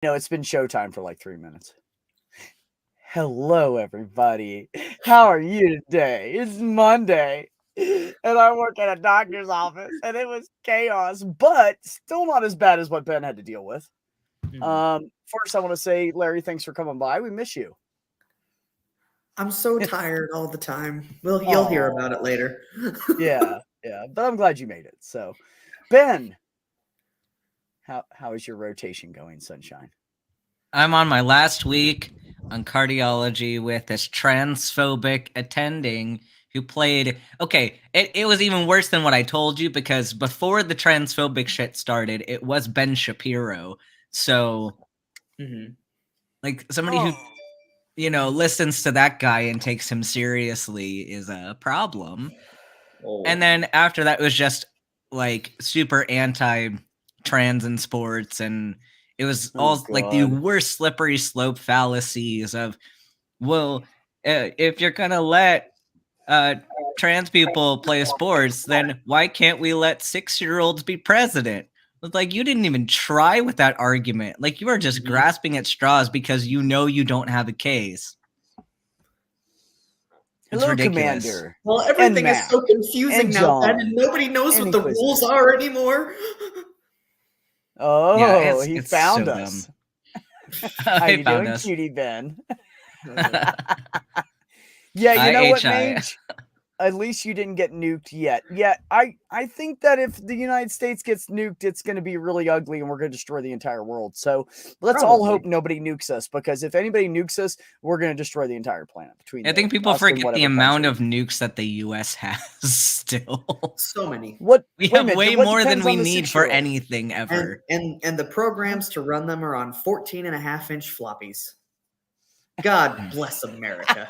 No, it's been showtime for like 3 minutes. Hello, everybody. How are you today? It's Monday, and I work at a doctor's office, and it was chaos, but still not as bad as what Ben had to deal with. First, I want to say, Larry, thanks for coming by. We miss you. I'm so tired all the time. You'll hear about it later. Yeah, but I'm glad you made it. So, Ben, how is your rotation going, sunshine? I'm on my last week on cardiology with this transphobic attending who played. Okay, it was even worse than what I told you, because before the transphobic shit started, it was Ben Shapiro. So, like, somebody who, listens to that guy and takes him seriously is a problem. Oh. And then after that, it was just like super anti-trans in sports, and it was all like the worst slippery slope fallacies of, well, if you're gonna let trans people play sports, then why can't we let 6-year-olds be president? It's like, you didn't even try with that argument. Like, you are just grasping at straws because you don't have a case. It's Hello, ridiculous. Commander. Well, everything is so confusing now, Ben, and nobody knows what the rules are anymore. Oh, yeah, he it's found so us. Dumb. How you doing, us. cutie Ben? Yeah, you know what, Mage? At least you didn't get nuked yet. Yeah, I think that if the United States gets nuked, it's going to be really ugly and we're going to destroy the entire world. So let's all hope nobody nukes us, because if anybody nukes us, we're going to destroy the entire planet. I think people forget the amount of nukes that the U.S. has still. So many. We have way more than we need for anything ever. And the programs to run them are on 14.5-inch floppies. God bless America.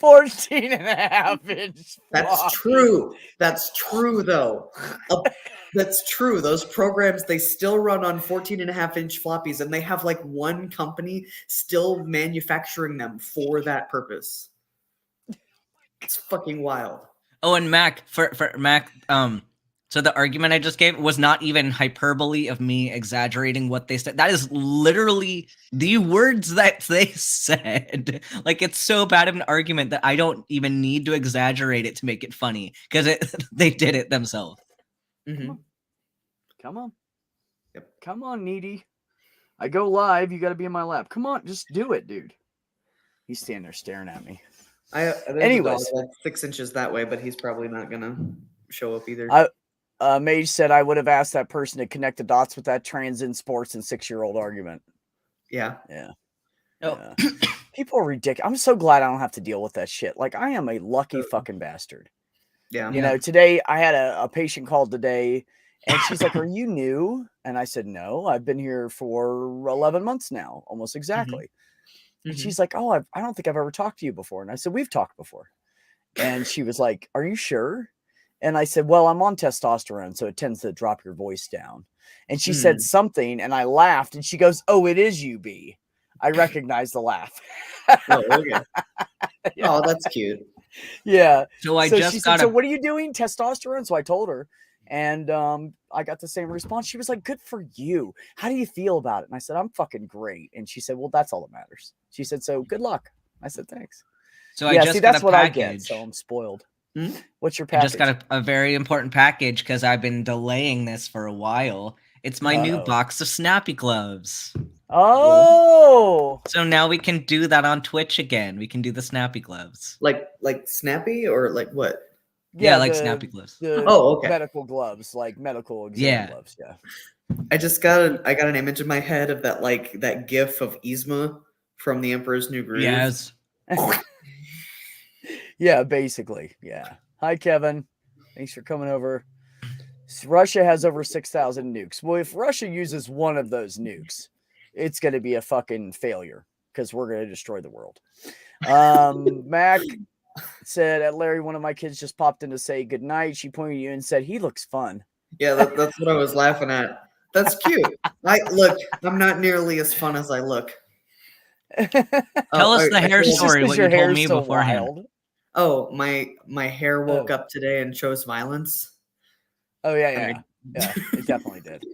14.5-inch. That's true. That's true, though. That's true. Those programs, they still run on 14.5-inch floppies, and they have like one company still manufacturing them for that purpose. It's fucking wild. Oh, and Mac, for Mac, so the argument I just gave was not even hyperbole of me exaggerating what they said. That is literally the words that they said. Like, it's so bad of an argument that I don't even need to exaggerate it to make it funny, because they did it themselves. Come on. Yep. Come on, Needy. I go live. You got to be in my lap. Come on, just do it, dude. He's standing there staring at me. Anyways, like 6 inches that way, but he's probably not gonna show up either. Mage said I would have asked that person to connect the dots with that trans in sports and 6-year-old argument. Yeah. People are ridiculous. I'm so glad I don't have to deal with that shit. Like, I am a lucky fucking bastard. Yeah. You know, today I had a patient called today, and she's like, "Are you new?" And I said, "No, I've been here for 11 months now, almost exactly." And she's like, "Oh, I don't think I've ever talked to you before." And I said, "We've talked before." And she was like, "Are you sure?" And I said, "Well, I'm on testosterone, so it tends to drop your voice down." And she said something, and I laughed, and she goes, "Oh, it is you, B." I recognized the laugh. Oh, okay. Oh, that's cute. Yeah. So she said, "So what are you doing? Testosterone?" So I told her, and I got the same response. She was like, "Good for you. How do you feel about it?" And I said, "I'm fucking great." And she said, "Well, that's all that matters." She said, "So good luck." I said, "Thanks." So yeah, that's what I get. So I'm spoiled. What's your package? I just got a very important package because I've been delaying this for a while. It's my new box of Snappy Gloves. Oh! So now we can do that on Twitch again. We can do the Snappy Gloves. Like Snappy, or like what? Yeah, like Snappy Gloves. Okay. Medical gloves, like medical exam gloves. Yeah. I got an image in my head of that GIF of Yzma from The Emperor's New Groove. Yes. Yeah, basically. Yeah. Hi, Kevin. Thanks for coming over. Russia has over 6,000 nukes. Well, if Russia uses one of those nukes, it's going to be a fucking failure, because we're going to destroy the world. Mac said, "Larry, one of my kids just popped in to say goodnight. She pointed at you and said, 'He looks fun.'" Yeah, that's what I was laughing at. That's cute. I'm not nearly as fun as I look. Tell us the hair story, what you told me beforehand. Wild. Oh, my hair woke up today and chose violence. Oh, yeah. Yeah, it definitely did.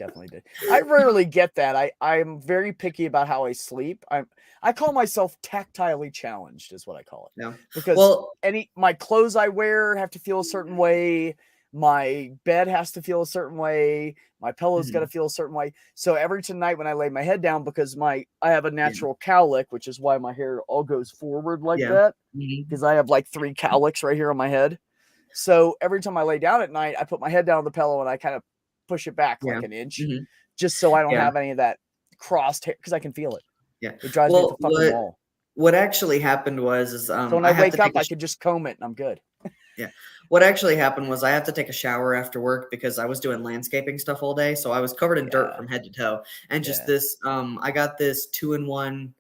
definitely did. I rarely get that. I'm very picky about how I sleep. I call myself tactilely challenged, is what I call it. Yeah. Because Well, my clothes I wear have to feel a certain way. My bed has to feel a certain way. My pillow's got to feel a certain way. So every tonight when I lay my head down, because I have a natural cowlick, which is why my hair all goes forward like that. Because I have like 3 cowlicks right here on my head. So every time I lay down at night, I put my head down on the pillow and I kind of push it back like an inch, just so I don't have any of that crossed hair, because I can feel it. Yeah, it drives me up the fucking wall. What actually happened was so when I wake up, I could just comb it and I'm good. Yeah. What actually happened was I have to take a shower after work because I was doing landscaping stuff all day. So I was covered in dirt from head to toe. And just this, I got this 2-in-1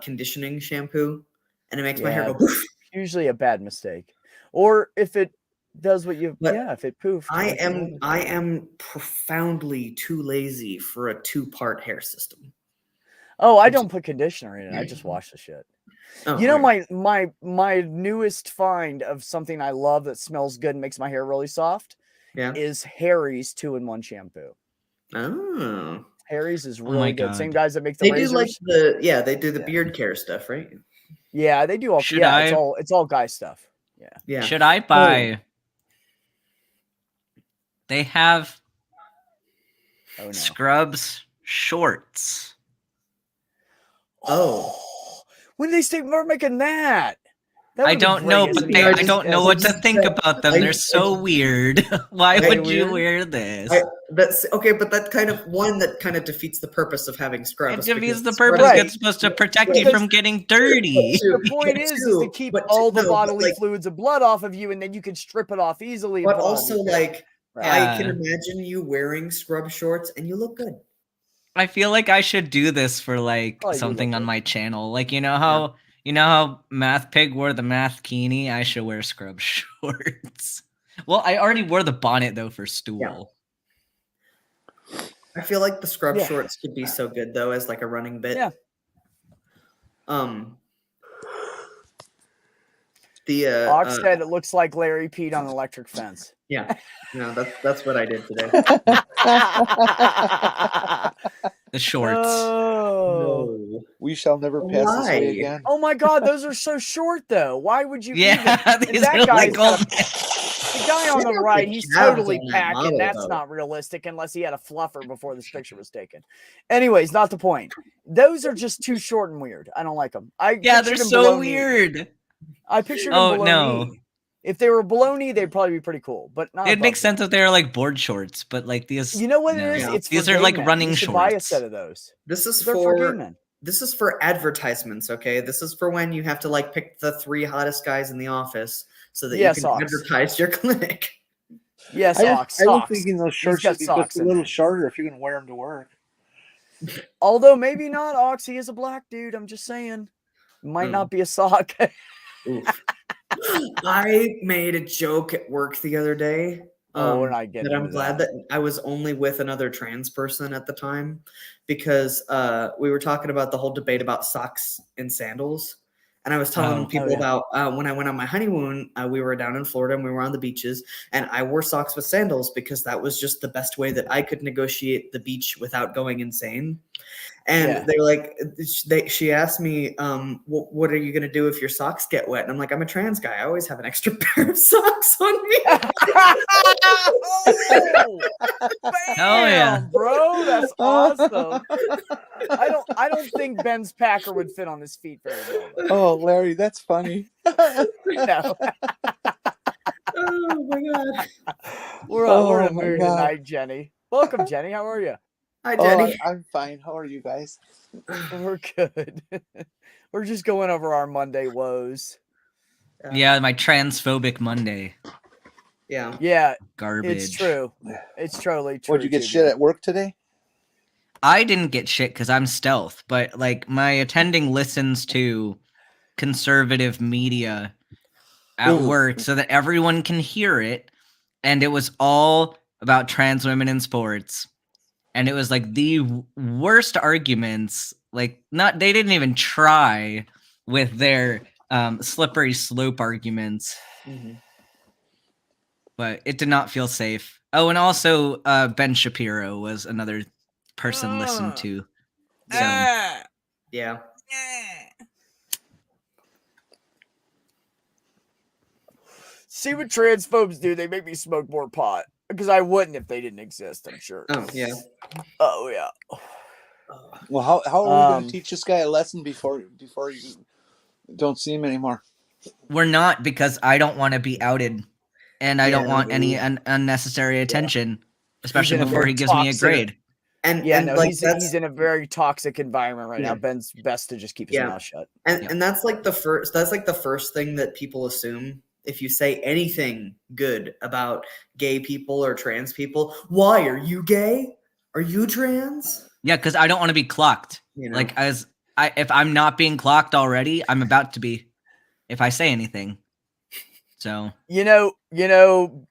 conditioning shampoo, and it makes my hair go poof. Usually a bad mistake. Or if it does what you, if it poofs. I am profoundly too lazy for a 2-part hair system. Oh, I don't put conditioner in it. I just wash the shit. Oh, you know, my newest find of something I love that smells good and makes my hair really soft is Harry's 2-in-1 shampoo. Oh. Harry's is really good. Same guys that make the they razors. do like they do the beard care stuff, right? Yeah, they do all. It's all guy stuff. Yeah. Should I buy? They have Scrubs shorts. When they start making that I don't know, but I don't know what to think about them. They're so weird. Why would you wear this? That's okay, but that kind of defeats the purpose of having scrubs. It defeats the purpose. It's supposed to protect you from getting dirty. The point is to keep all the bodily fluids and blood off of you, and then you can strip it off easily. But also, I can imagine you wearing scrub shorts, and you look good. I feel like I should do this for something on my channel. Like, you know how Math Pig wore the Math Kini? I should wear scrub shorts. Well, I already wore the bonnet though for stool. Yeah. I feel like the scrub shorts could be so good though as like a running bit. Yeah. Ox said it looks like Larry peed on an electric fence. Yeah. No, that's what I did today. The shorts. No. We shall never pass this way again. Oh my god, those are so short though. Why would you these that are guy's like the guy on the right, he's totally packing. That's not realistic unless he had a fluffer before this picture was taken. Anyways, not the point. Those are just too short and weird. I don't like them. They're so weird. I pictured them below knee. If they were below knee, they'd probably be pretty cool. But not. It makes sense if they were like board shorts, but like these. You know what it is? Yeah. These are like running shorts. Buy a set of those. This is for advertisements. Okay, this is for when you have to like pick the 3 hottest guys in the office so that you can advertise your clinic. Yes, I was thinking those shorts should be just a little shorter if you're gonna wear them to work. Although maybe not, Ox. He is a black dude. I'm just saying, might not be a sock. I made a joke at work the other day. We're not getting. That I'm glad that I was only with another trans person at the time, because we were talking about the whole debate about socks and sandals. And I was telling people about when I went on my honeymoon, we were down in Florida and we were on the beaches, and I wore socks with sandals because that was just the best way that I could negotiate the beach without going insane. And they're like, she asked me, what are you going to do if your socks get wet? And I'm like, I'm a trans guy. I always have an extra pair of socks on me. Bam, bro. That's awesome. I don't think Ben's Packer would fit on his feet very well. Oh, Larry, that's funny. No. Oh my god. We're in a mood tonight, Jenny. Welcome, Jenny. How are you? Hi, Jenny. I'm fine. How are you guys? We're good. We're just going over our Monday woes. Yeah, my transphobic Monday. Yeah. Garbage. It's true. It's totally true. What'd you get shit at work today? I didn't get shit because I'm stealth, but like my attending listens to conservative media at work so that everyone can hear it. And it was all about trans women in sports. And it was like the worst arguments. Like they didn't even try with their slippery slope arguments. Mm-hmm. But it did not feel safe. Oh, and also Ben Shapiro was another person listened to. So. Yeah. See what transphobes do? They make me smoke more pot because I wouldn't if they didn't exist. I'm sure. Oh yeah. Oh yeah. Well, how are we going to teach this guy a lesson before you don't see him anymore? We're not, because I don't want to be outed, and I don't want any unnecessary attention, especially before he gives me a grade. And like he's in a very toxic environment right now. Ben's best to just keep his mouth shut. And that's like the first thing that people assume. If you say anything good about gay people or trans people, why are you gay? Are you trans? Yeah, because I don't want to be clocked. You know? Like if I'm not being clocked already, I'm about to be if I say anything. So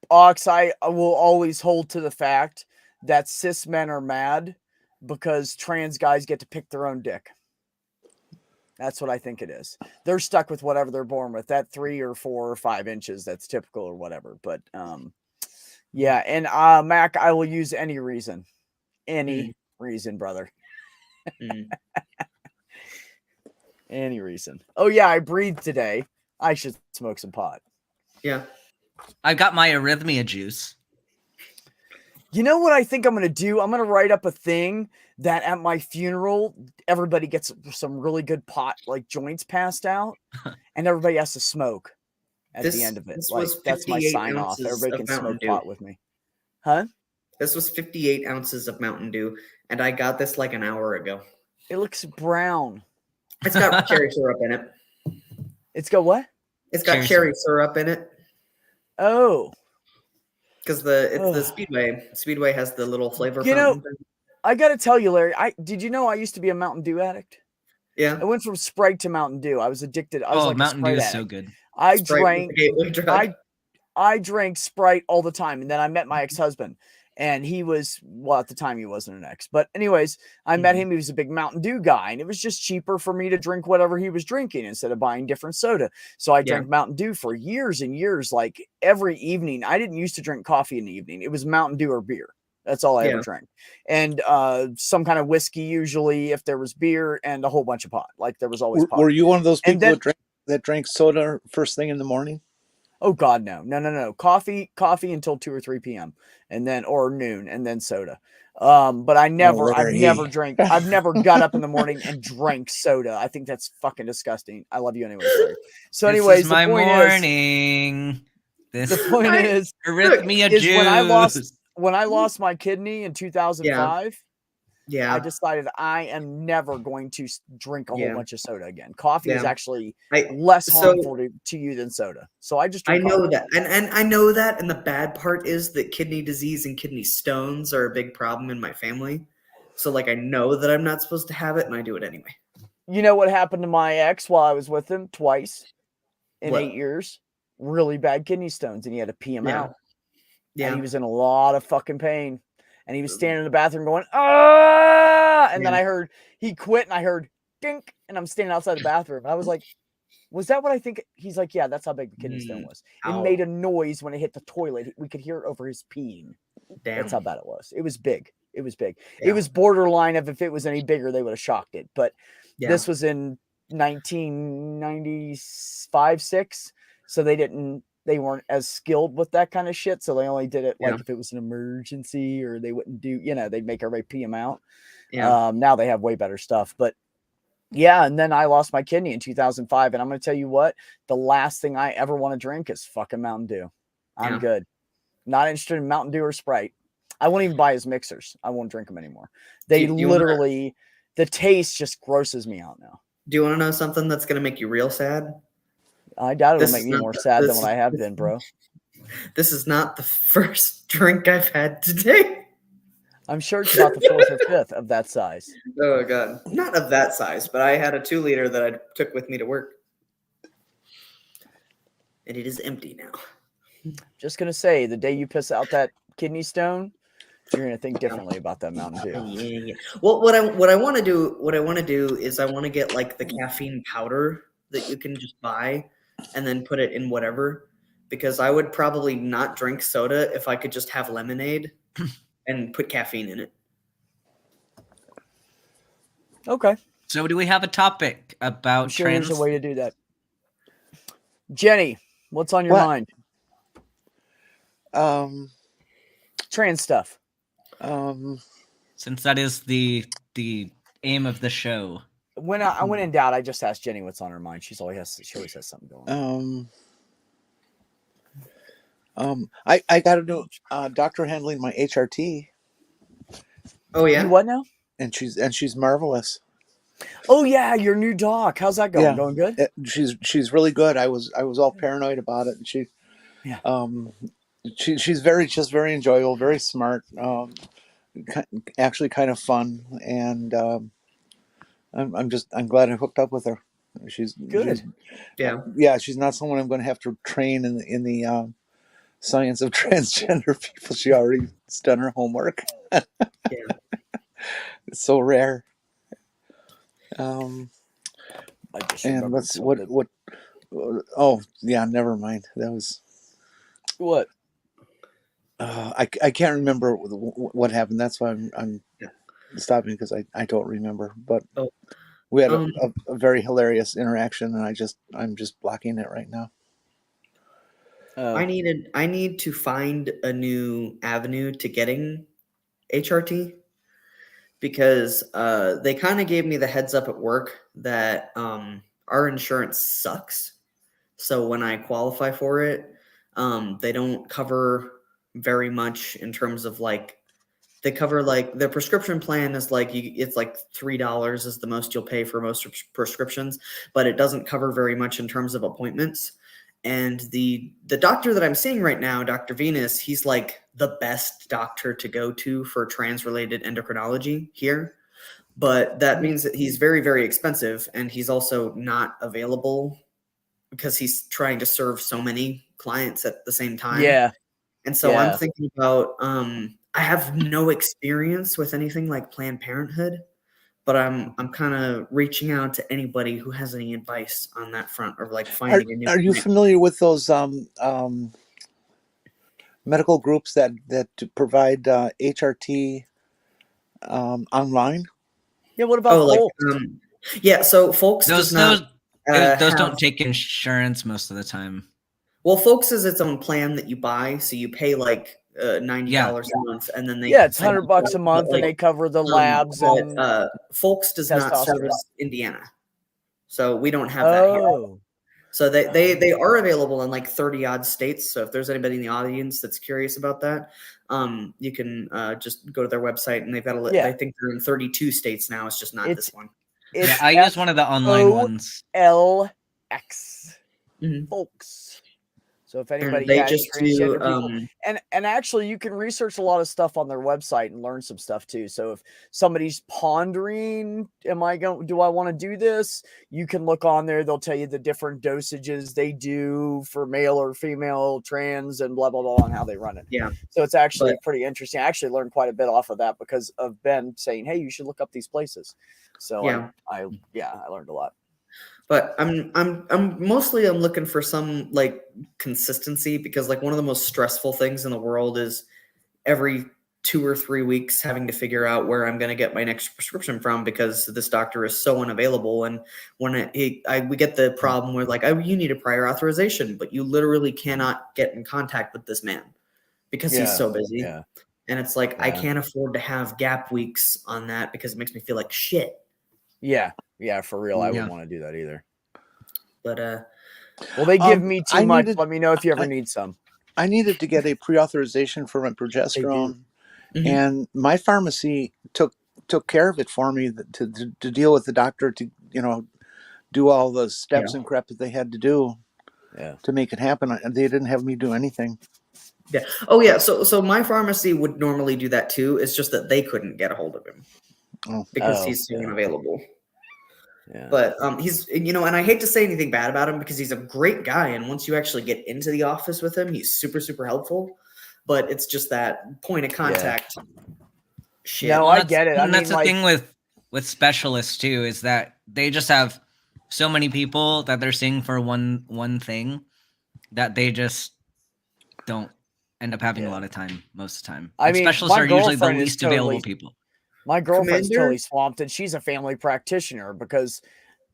Ox, I will always hold to the fact that cis men are mad because trans guys get to pick their own dick. That's what I think it is. They're stuck with whatever they're born with, that 3 or 4 or 5 inches. That's typical or whatever. But yeah. And Mac, I will use any reason, reason, brother. Any reason. Oh yeah, I breathed today. I should smoke some pot. Yeah. I've got my arrhythmia juice. You know what I think I'm going to do? I'm going to write up a thing that at my funeral, everybody gets some really good pot, like joints passed out, and everybody has to smoke at the end of it. Like, that's my sign off. Everybody can smoke pot with me. Huh? This was 58 ounces of Mountain Dew, and I got this like an hour ago. It looks brown. It's got cherry syrup in it. It's got what? It's got cherry syrup in it. Oh. Because the Speedway. Speedway has the little flavor. I got to tell you, Larry, did you know I used to be a Mountain Dew addict? Yeah. I went from Sprite to Mountain Dew. I was addicted. I was like Mountain Dew is addict. so good. I drank Sprite all the time. And then I met my ex-husband. And he was, well, at the time he wasn't an ex. But anyways, I met him. He was a big Mountain Dew guy. And it was just cheaper for me to drink whatever he was drinking instead of buying different soda. So I drank Mountain Dew for years and years. Like every evening. I didn't used to drink coffee in the evening. It was Mountain Dew or beer. That's all I ever drank. And some kind of whiskey usually if there was beer, and a whole bunch of pot. Like there was always pot. Were you one of those people that drank soda first thing in the morning? Oh God, no. Coffee until 2 or 3 p.m. and then, or noon, and then soda. But I've never got up in the morning and drank soda. I think that's fucking disgusting. I love you anyway, Larry. So anyways, the point is arrhythmia juice. When I lost my kidney in 2005, I decided I am never going to drink a whole bunch of soda again. Coffee is actually less harmful to you than soda. So I just drink know that. And I know that. And the bad part is that kidney disease and kidney stones are a big problem in my family. So like I know that I'm not supposed to have it, and I do it anyway. You know what happened to my ex while I was with him twice in 8 years? Really bad kidney stones, and he had to pee him out. Yeah. And he was in a lot of fucking pain. And he was standing in the bathroom going, ah! And then I heard he quit, and I heard dink, and I'm standing outside the bathroom. And I was like, was that what I think? He's like, yeah, that's how big the kidney stone was. It made a noise when it hit the toilet. We could hear it over his peeing. Damn. That's how bad it was. It was big. It was big. Yeah. It was borderline of if it was any bigger, they would have shocked it. But this was in 1995, 6. So they weren't as skilled with that kind of shit. So they only did it like if it was an emergency, or they wouldn't do, they'd make everybody pee them out. Yeah. Now they have way better stuff, but and then I lost my kidney in 2005. And I'm going to tell you what, the last thing I ever want to drink is fucking Mountain Dew. I'm good. Not interested in Mountain Dew or Sprite. I won't even buy his mixers. I won't drink them anymore. They the taste just grosses me out now. Do you want to know something that's going to make you real sad? I doubt it'll make me more sad than what I have been, bro. This is not the first drink I've had today. I'm sure it's about the 4th or 5th of that size. Oh, God. Not of that size, but I had a 2-liter that I took with me to work. And it is empty now. Just going to say, the day you piss out that kidney stone, you're going to think differently about that Mountain Dew. Yeah. Well, what I want to do is I want to get like the caffeine powder that you can just buy and then put it in whatever. because I would probably not drink soda if I could just have lemonade and put caffeine in it. Okay. So do we have a topic about I'm sure trans? there's a way to do that. Jenny, what's on your What? mind? Trans stuff. Since that is the aim of the show. When I went in doubt, I just asked Jenny what's on her mind. She always has something going on. I got a new doctor handling my HRT. Oh yeah. You what now? And she's marvelous. Oh yeah, your new doc. How's that going? Yeah. Going good? She's really good. I was all paranoid about it, and she's very enjoyable, very smart, actually kind of fun, and I'm glad I hooked up with her. She's good. She's not someone I'm going to have to train in the science of transgender people. She already's done her homework. It's so rare. And what? Oh yeah, never mind. That was what? I can't remember what happened. That's why I'm stopping, because I don't remember. But we had a very hilarious interaction, and I'm just blocking it right now. I need to find a new avenue to getting HRT, because they kind of gave me the heads up at work that our insurance sucks. So when I qualify for it, they don't cover very much in terms of like, they cover like the prescription plan is like it's like $3 is the most you'll pay for most prescriptions, but it doesn't cover very much in terms of appointments. And the doctor that I'm seeing right now, Dr. Venus, he's like the best doctor to go to for trans-related endocrinology here. But that means that he's very, very expensive, and he's also not available because he's trying to serve so many clients at the same time. Yeah. And so I'm thinking about, I have no experience with anything like Planned Parenthood, but I'm kind of reaching out to anybody who has any advice on that front, or like finding a new. Are you familiar with those medical groups that provide HRT online? Yeah. What about folks? So folks those don't take insurance most of the time. Well, folks is its own plan that you buy, so you pay like $90 a month, and then it's $100 a month, and they cover the labs. But folks does not service Indiana, so we don't have that here. So they are available in like 30 odd states. So if there's anybody in the audience that's curious about that, you can just go to their website, and they've got a list. I think they're in 32 states now. It's just not this one. I use one of the online ones. LX folks. So if anybody and actually you can research a lot of stuff on their website and learn some stuff too. So if somebody's pondering, do I want to do this? You can look on there. They'll tell you the different dosages they do for male or female trans and blah, blah, blah, and how they run it. Yeah. So it's actually pretty interesting. I actually learned quite a bit off of that because of Ben saying, hey, you should look up these places. So I learned a lot. But I'm mostly looking for some like consistency, because like one of the most stressful things in the world is every 2 or 3 weeks having to figure out where I'm going to get my next prescription from, because this doctor is so unavailable. And when we get the problem where like, you need a prior authorization, but you literally cannot get in contact with this man because he's so busy. Yeah. And it's like, I can't afford to have gap weeks on that because it makes me feel like shit. Yeah. Yeah, for real. I wouldn't want to do that either. But well, they give me too much. Let me know if you ever need some. I needed to get a pre-authorization for my progesterone, and my pharmacy took care of it for me to deal with the doctor to do all the steps and crap that they had to do to make it happen. They didn't have me do anything. Yeah. Oh yeah. So my pharmacy would normally do that too. It's just that they couldn't get a hold of him because he's so unavailable. Yeah. But he's, and I hate to say anything bad about him because he's a great guy. And once you actually get into the office with him, he's super, super helpful. But it's just that point of contact shit. No, I get it. And that's the thing with specialists too, is that they just have so many people that they're seeing for one thing that they just don't end up having a lot of time most of the time. I mean, specialists my are usually the girlfriend is least available totally- people. My girlfriend's Commander? totally swamped, and she's a family practitioner because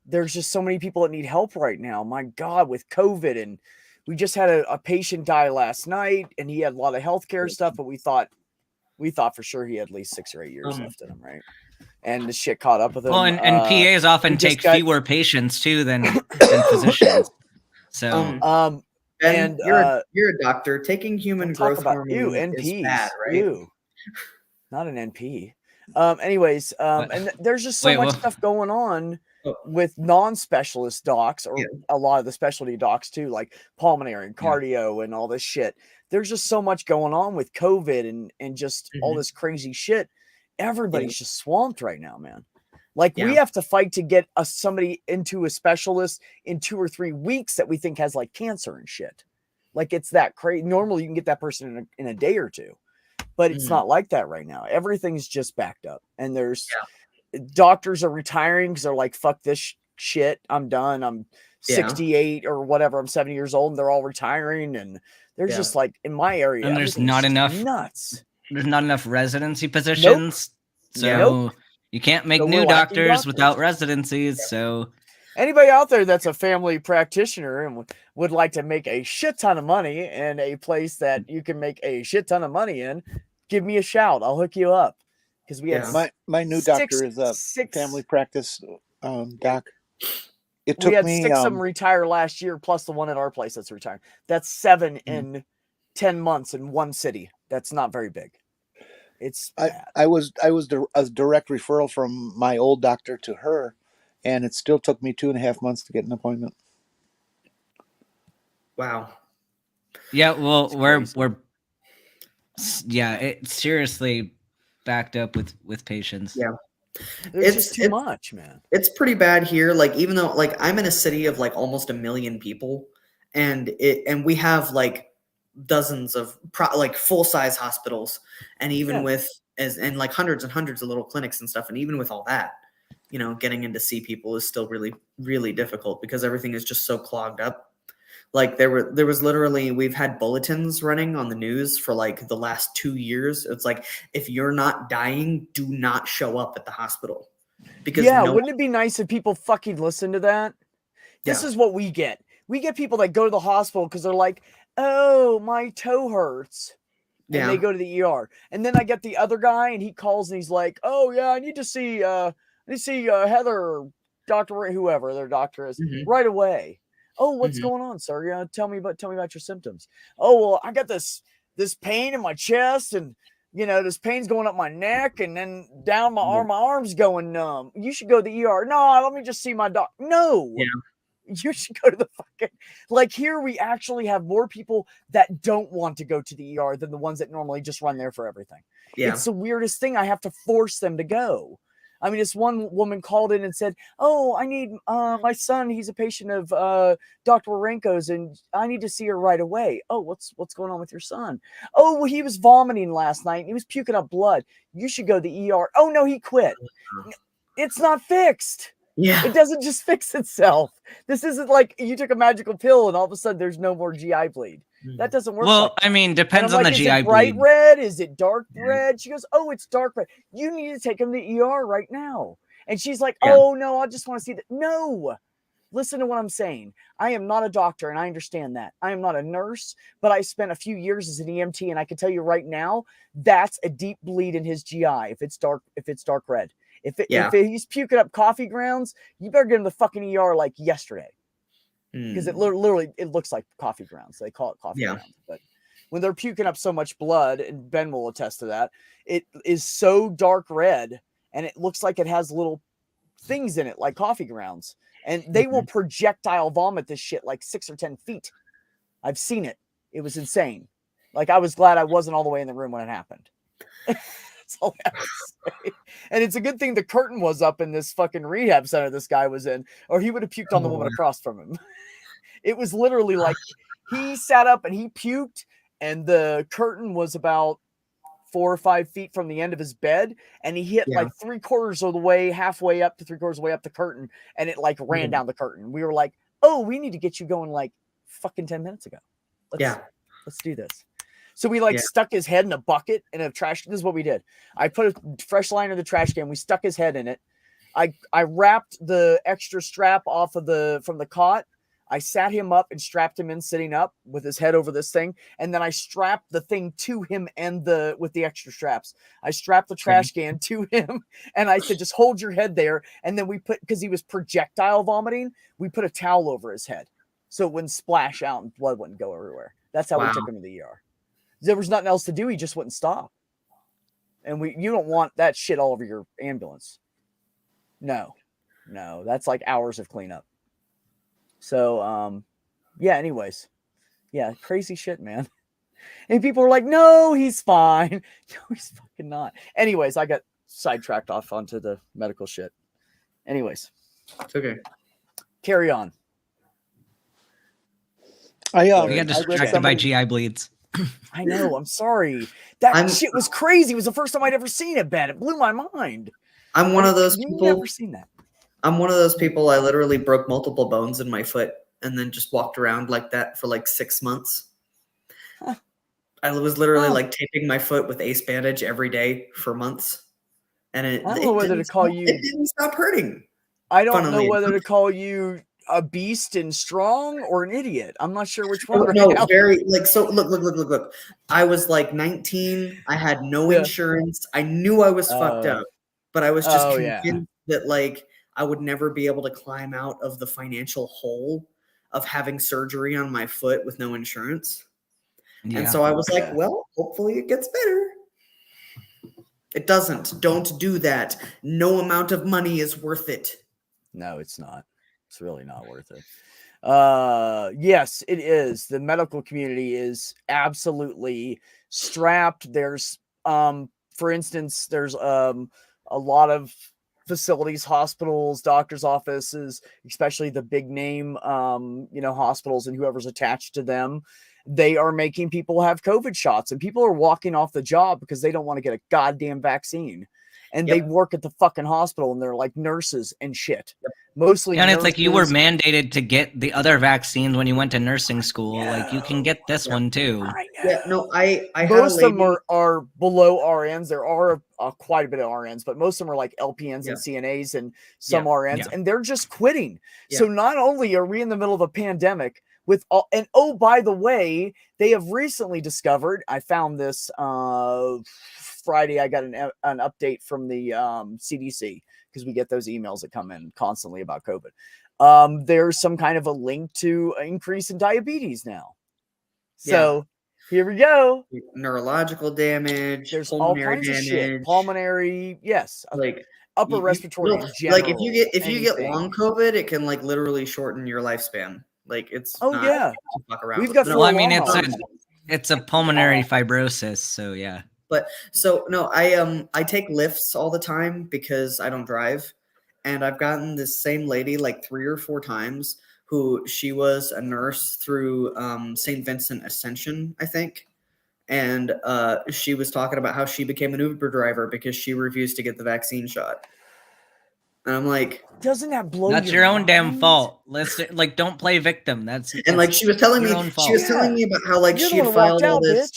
there's just so many people that need help right now. My God, with COVID, and we just had a patient die last night, and he had a lot of healthcare stuff, but we thought for sure he had at least 6 or 8 years left in him, right? And the shit caught up with him. Well, and PAs often take fewer patients too than physicians. So, Ben, and you're a doctor. Taking human growth hormone is bad, right? Ew. Not an NP. Anyways, and there's just so much stuff going on with non-specialist docs, or a lot of the specialty docs too, like pulmonary and cardio and all this shit. There's just so much going on with COVID and just all this crazy shit. Everybody's just swamped right now, man. Like we have to fight to get somebody into a specialist in 2 or 3 weeks that we think has like cancer and shit. Like it's that crazy. Normally you can get that person in a day or two, but it's not like that right now. Everything's just backed up, and there's doctors are retiring because they're like, fuck this shit. I'm done. I'm 68 or whatever. I'm 70 years old, and they're all retiring. And there's just like in my area, and there's not enough nuts. There's not enough residency positions. So you can't make new doctors without residencies. So anybody out there that's a family practitioner and would like to make a shit ton of money in a place that you can make a shit ton of money in, give me a shout. I'll hook you up. Because we had my new doctor is a family practice doc. It took me 6 of them retire last year, plus the one at our place that's retiring. That's 7 in 10 months in one city. That's not very big. It's bad. I was a direct referral from my old doctor to her, and it still took me 2.5 months to get an appointment. Wow. Yeah, well, it's seriously backed up with patients. Yeah. It's just too much, man. It's pretty bad here. Like, even though like I'm in a city of like almost 1 million people, and we have like dozens of like full-size hospitals, and even and like hundreds and hundreds of little clinics and stuff, and even with all that, you know, getting in to see people is still really, really difficult because everything is just so clogged up. Like there was literally, we've had bulletins running on the news for like the last 2 years. It's like, if you're not dying, do not show up at the hospital. Because wouldn't it be nice if people fucking listen to that? This is what we get. We get people that go to the hospital because they're like, oh, my toe hurts. And they go to the ER. And then I get the other guy, and he calls and he's like, oh yeah, I need to see Heather or Dr. whoever their doctor is right away. Oh, what's going on, sir? Tell me about your symptoms. Oh, well, I got this pain in my chest, and this pain's going up my neck and then down my arm. My arm's going numb. You should go to the ER. No, let me just see my doc. No. Yeah. You should go to the fucking, like, here we actually have more people that don't want to go to the ER than the ones that normally just run there for everything. Yeah. It's the weirdest thing. I have to force them to go. I mean, this one woman called in and said, oh, I need my son. He's a patient of Dr. Warenko's, and I need to see her right away. Oh, what's going on with your son? Oh, well, he was vomiting last night. He was puking up blood. You should go to the ER. Oh, no, he quit. It's not fixed. Yeah. It doesn't just fix itself. This isn't like you took a magical pill and all of a sudden there's no more GI bleed. That doesn't work. Well, I mean, depends on the GI bleed. Is it bright red? Is it dark red? She goes, oh, it's dark red. You need to take him to the ER right now. And she's like, oh, no, I just want to see that. No, listen to what I'm saying. I am not a doctor, and I understand that. I am not a nurse, but I spent a few years as an EMT, and I can tell you right now, that's a deep bleed in his GI if it's dark red. If he's puking up coffee grounds, you better get him to the fucking ER like yesterday. Because it literally looks like coffee grounds. They call it coffee grounds. But when they're puking up so much blood, and Ben will attest to that, it is so dark red, and it looks like it has little things in it like coffee grounds. And they will projectile vomit this shit like 6 or 10 feet. I've seen it. It was insane. Like, I was glad I wasn't all the way in the room when it happened. That's all I have to say. And it's a good thing the curtain was up in this fucking rehab center this guy was in, or he would have puked on the woman across from him. It was literally like he sat up and he puked, and the curtain was about 4 or 5 feet from the end of his bed, and he hit like 3/4 of the way, halfway up to 3/4 of the way up the curtain, and it like ran down the curtain. We were like, oh, we need to get you going like fucking 10 minutes ago. Let's do this. So we like stuck his head in a bucket in a trash. This is what we did. I put a fresh line in the trash can. We stuck his head in it. I wrapped the extra strap off of from the cot. I sat him up and strapped him in sitting up with his head over this thing. And then I strapped the thing to him and with the extra straps. I strapped the trash can to him and I said, just hold your head there. And then because he was projectile vomiting, we put a towel over his head so it wouldn't splash out and blood wouldn't go everywhere. That's how we took him to the ER. There was nothing else to do. He just wouldn't stop. And you don't want that shit all over your ambulance. No, that's like hours of cleanup. So, anyways. Yeah, crazy shit, man. And people are like, no, he's fine. No, he's fucking not. Anyways, I got sidetracked off onto the medical shit. Anyways. It's okay. Carry on. We got distracted by GI bleeds. I know. I'm sorry. That shit was crazy. It was the first time I'd ever seen it, Ben. It blew my mind. I'm one of those people. I've never seen that. I'm one of those people. I literally broke multiple bones in my foot and then just walked around like that for like 6 months. Huh. I was literally like taping my foot with ace bandage every day for months. And I don't know whether to call you. It didn't stop hurting. I don't know whether to call you a beast and strong or an idiot. I'm not sure which one. No, very like so. Look. I was like 19. I had no insurance. I knew I was fucked up, but I was just convinced that like I would never be able to climb out of the financial hole of having surgery on my foot with no insurance. Yeah. And so I was like, well, hopefully it gets better. It doesn't. Don't do that. No amount of money is worth it. No, it's not. It's really not worth it. Yes, it is. The medical community is absolutely strapped. There's, for instance, there's a lot of facilities, hospitals, doctors' offices, especially the big name, hospitals and whoever's attached to them. They are making people have COVID shots, and people are walking off the job because they don't want to get a goddamn vaccine. And they work at the fucking hospital, and they're like nurses and shit. Mostly, and it's like you were mandated to get the other vaccines when you went to nursing school. Like you can get this one too. I most of them are below RNs. There are quite a bit of RNs, but most of them are like LPNs and CNAs and some RNs, and they're just quitting. So not only are we in the middle of a pandemic with all, and oh, by the way, they have recently discovered. I found this Friday. I got an update from the CDC. Because we get those emails that come in constantly about COVID. There's some kind of a link to an increase in diabetes now. So here we go. Neurological damage. There's all kinds of shit. Pulmonary, like upper respiratory. In general, like if you get long COVID, it can like literally shorten your lifespan. Like it's fuck around. We've got. Well, I mean, it's a pulmonary fibrosis. So yeah. But so no, I take lifts all the time because I don't drive, and I've gotten this same lady like 3 or 4 times who she was a nurse through St. Vincent Ascension, I think, and she was talking about how she became an Uber driver because she refused to get the vaccine shot. And I'm like, doesn't that blow? That's your own damn fault. Let's like don't play victim. That's like she was telling me. She was telling me about how like she had filed all this.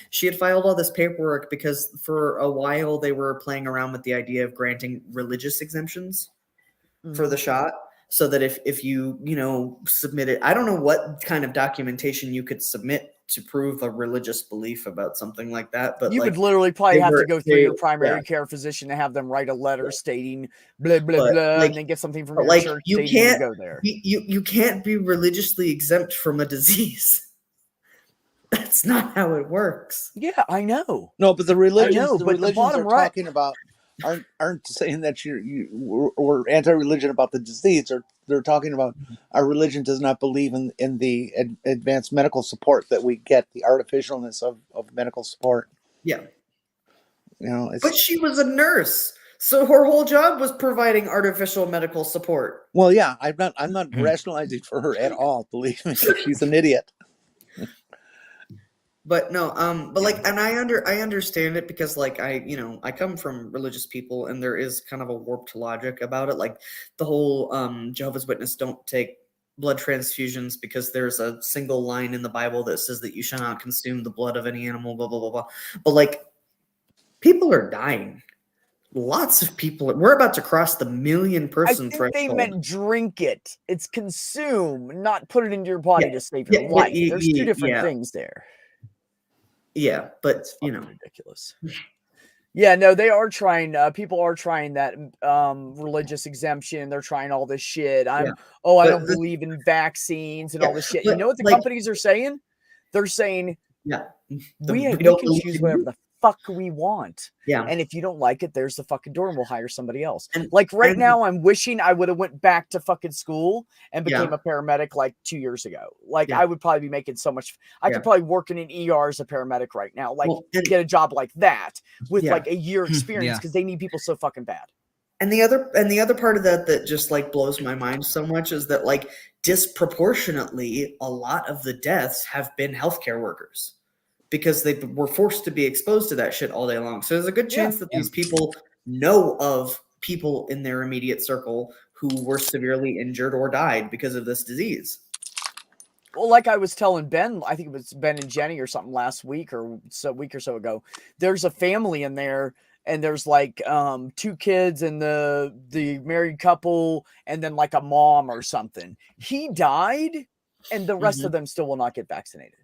She had filed all this paperwork because for a while they were playing around with the idea of granting religious exemptions for the shot, so that if you submit it, I don't know what kind of documentation you could submit to prove a religious belief about something like that, but you would literally probably have to go through your primary care physician to have them write a letter stating blah blah blah, and then get something from your church. You can't go there. You can't be religiously exempt from a disease. That's not how it works. Yeah, I know. No, but the religions are talking about aren't saying that we're anti-religion about the disease, or they're talking about our religion does not believe in the advanced medical support that we get, the artificialness of medical support. Yeah. But she was a nurse, so her whole job was providing artificial medical support. Well, yeah, I'm not rationalizing for her at all. Believe me, she's an idiot. But no, but like, and I understand it because like I come from religious people, and there is kind of a warped logic about it. Like the whole Jehovah's Witness don't take blood transfusions because there's a single line in the Bible that says that you shall not consume the blood of any animal, blah, blah, blah, blah. But like, people are dying. Lots of people. We're about to cross the 1 million person threshold. They meant drink it. It's consume, not put it into your body to save your life. There's two different things there. Yeah, but you know, ridiculous. Yeah, no, they are trying. People are trying that religious exemption. They're trying all this shit. I don't believe in vaccines and all this shit. You know what the companies are saying? They're saying, we can choose whatever the fuck we want. Yeah. And if you don't like it, there's the fucking door and we'll hire somebody else. And like right now, I'm wishing I would have went back to fucking school and became a paramedic like 2 years ago. Like I would probably be making so much. I could probably work in an ER as a paramedic right now. Like get a job like that with like a year experience because they need people so fucking bad. And the other part of that just like blows my mind so much is that like disproportionately a lot of the deaths have been healthcare workers, because they were forced to be exposed to that shit all day long. So there's a good chance that these people know of people in their immediate circle who were severely injured or died because of this disease. Well, like I was telling Ben, I think it was Ben and Jenny or something last week or a week or so ago, there's a family in there and there's like 2 kids and the married couple and then like a mom or something. He died and the rest of them still will not get vaccinated.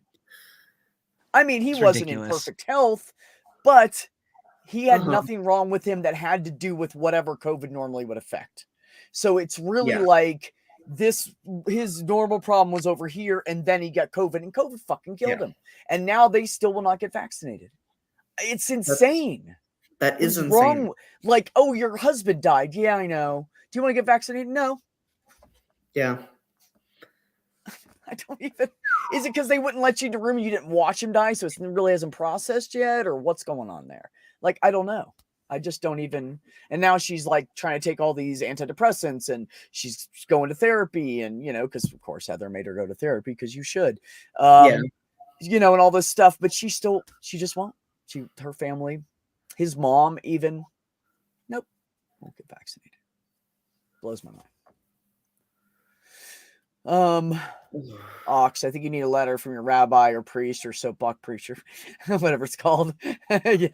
I mean, he wasn't in perfect health, but he had nothing wrong with him that had to do with whatever COVID normally would affect. So it's really like his normal problem was over here, and then he got COVID, and COVID fucking killed him. And now they still will not get vaccinated. It's insane. That is insane. Wrong. Like, oh, your husband died. Yeah, I know. Do you want to get vaccinated? No. Yeah. I don't even. Is it because they wouldn't let you in the room and you didn't watch him die, so it really hasn't processed yet, or what's going on there? Like, I don't know. I just don't even. And now she's like trying to take all these antidepressants, and she's going to therapy, and you know, because of course Heather made her go to therapy because you should, you know, and all this stuff. But she just won't. Her family, his mom, even, nope, won't get vaccinated. Blows my mind. Ox, I think you need a letter from your rabbi or priest or soapbox preacher, whatever it's called. You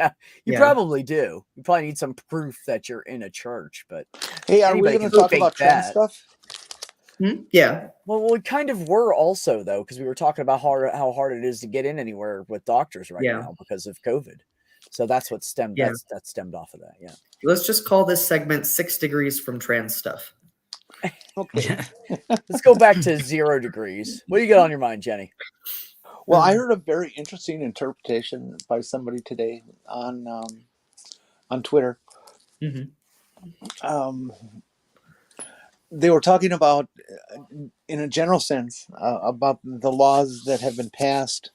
probably do. You probably need some proof that you're in a church. But hey, are we going to talk about trans stuff? Yeah. Well, we kind of were also though, because we were talking about how hard it is to get in anywhere with doctors right now because of COVID. So that's what stemmed. That stemmed off of that. Yeah. Let's just call this segment 6 degrees from trans stuff. Okay. Let's go back to 0 degrees. What do you got on your mind, Jenny? Well, I heard a very interesting interpretation by somebody today on Twitter. They were talking about, in a general sense, about the laws that have been passed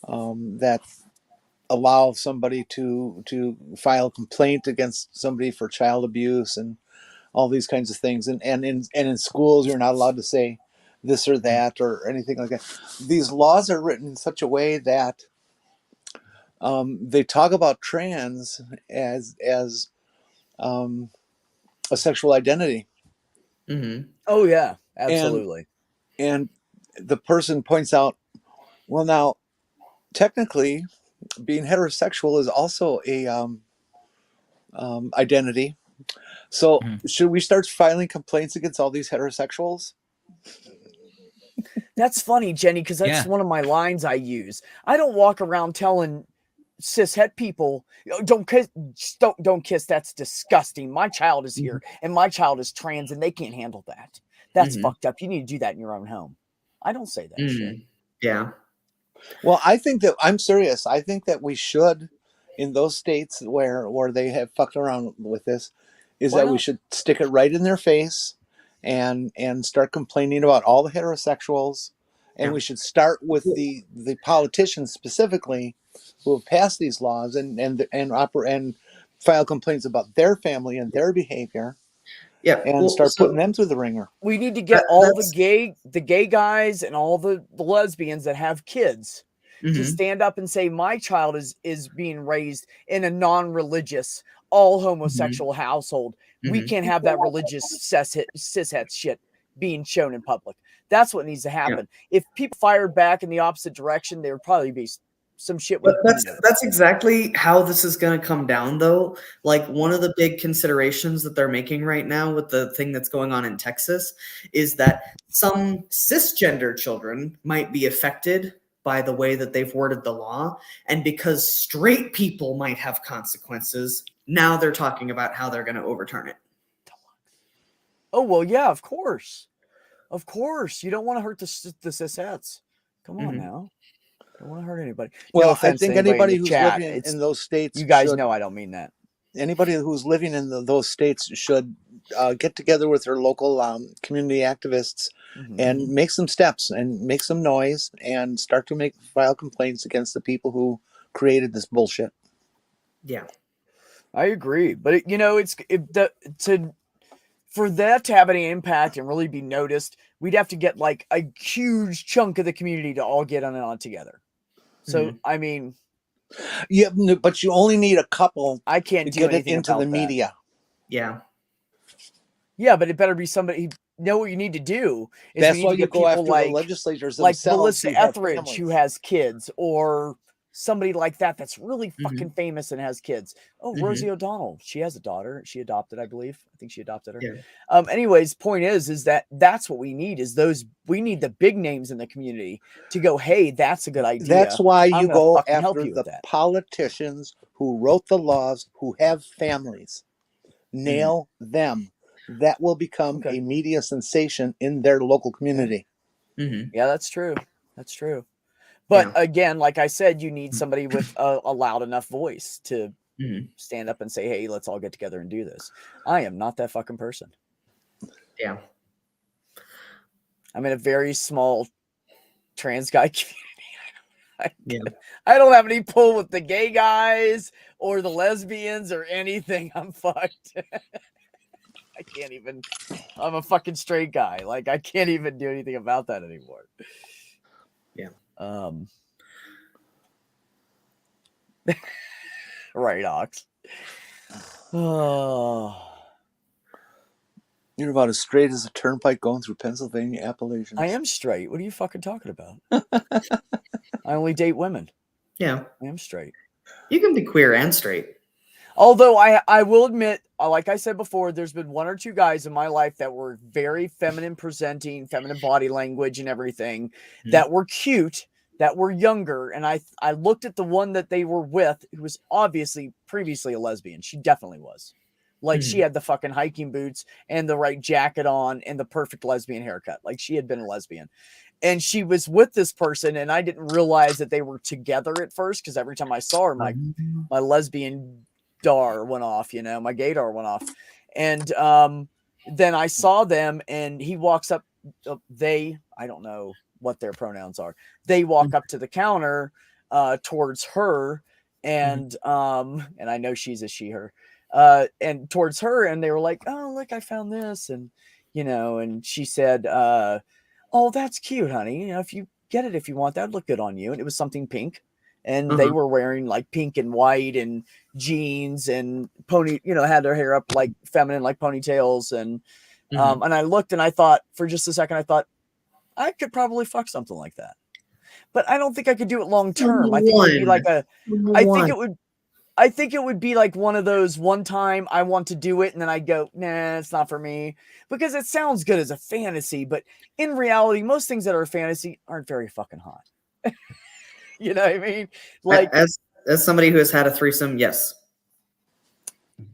that allow somebody to file a complaint against somebody for child abuse and all these kinds of things. And in schools, you're not allowed to say this or that or anything like that. These laws are written in such a way that they talk about trans as a sexual identity. Oh, yeah, absolutely. And the person points out, well, now, technically, being heterosexual is also a identity. So should we start filing complaints against all these heterosexuals? That's funny, Jenny, because that's one of my lines I use. I don't walk around telling cishet people, don't kiss. That's disgusting. My child is here and my child is trans and they can't handle that. That's fucked up. You need to do that in your own home. I don't say that shit. Yeah. Well, I think that I'm serious. I think that we should, in those states where they have fucked around with this, we should stick it right in their face and start complaining about all the heterosexuals. And we should start with the politicians specifically who have passed these laws and file complaints about their family and their behavior. Yeah, and start putting them through the ringer. We need to get all the gay guys and all the lesbians that have kids to stand up and say, my child is being raised in a non-religious, all homosexual household. We can't have that religious cishet shit being shown in public. That's what needs to happen. If people fired back in the opposite direction, there would probably be some shit. But that's exactly how this is going to come down, though. Like, one of the big considerations that they're making right now with the thing that's going on in Texas is that some cisgender children might be affected by the way that they've worded the law. And because straight people might have consequences, now they're talking about how they're going to overturn it. Oh, well, yeah, of course. Of course. You don't want to hurt the cishettes. Come on now. Don't want to hurt anybody. Well, No I think anybody who's chat, living in those states, you guys know I don't mean that. Anybody who's living in those states should get together with their local community activists and make some steps and make some noise and start to file complaints against the people who created this bullshit. Yeah, I agree, but for that to have any impact and really be noticed, we'd have to get like a huge chunk of the community to all get on together. So, I mean, yeah, but you only need a couple. I can't get it into the media. Yeah, but it better be somebody. Know what you need to do. That's why you go after the legislators, like Melissa Etheridge, who has kids, or somebody like that that's really fucking famous and has kids. Oh, Rosie O'Donnell, she has a daughter. She adopted, I believe. I think she adopted her. Yeah. Anyways, point is that's what we need we need the big names in the community to go, hey, that's a good idea. That's why you go after the politicians who wrote the laws, who have families. Nail them. That will become a media sensation in their local community. Yeah, that's true. That's true. But again, like I said, you need somebody with a loud enough voice to stand up and say, hey, let's all get together and do this. I am not that fucking person. Yeah. I'm in a very small trans guy community. I don't have any pull with the gay guys or the lesbians or anything. I'm fucked. I can't even. I'm a fucking straight guy. Like, I can't even do anything about that anymore. Yeah. Right, Ox. Oh. You're about as straight as a turnpike going through Pennsylvania Appalachians. I am straight. What are you fucking talking about? I only date women. Yeah. I am straight. You can be queer and straight. Although I will admit, like I said before, there's been one or two guys in my life that were very feminine presenting, feminine body language and everything, that were cute, that were younger. And I looked at the one that they were with, who was obviously previously a lesbian. She definitely was. Like, she had the fucking hiking boots and the right jacket on and the perfect lesbian haircut. Like, she had been a lesbian. And she was with this person, and I didn't realize that they were together at first, because every time I saw her, my lesbian dar went off, my gaydar went off. And then I saw them, and he walks up, I don't know what their pronouns are. They walk up to the counter towards her, and I know she's a she, her. And towards her, and they were like, oh, look, I found this. And, and she said, oh, that's cute, honey. If you get it, if you want, that'd look good on you. And it was something pink. And they were wearing like pink and white and jeans and had their hair up like feminine, like ponytails. And, and I looked and I thought for just a second, I thought I could probably fuck something like that, but I don't think I could do it long term. I think it would be like I think it would be like one of those one time I want to do it, and then I go, nah, it's not for me, because it sounds good as a fantasy, but in reality, most things that are a fantasy aren't very fucking hot. You know what I mean? Like, as somebody who has had a threesome, yes.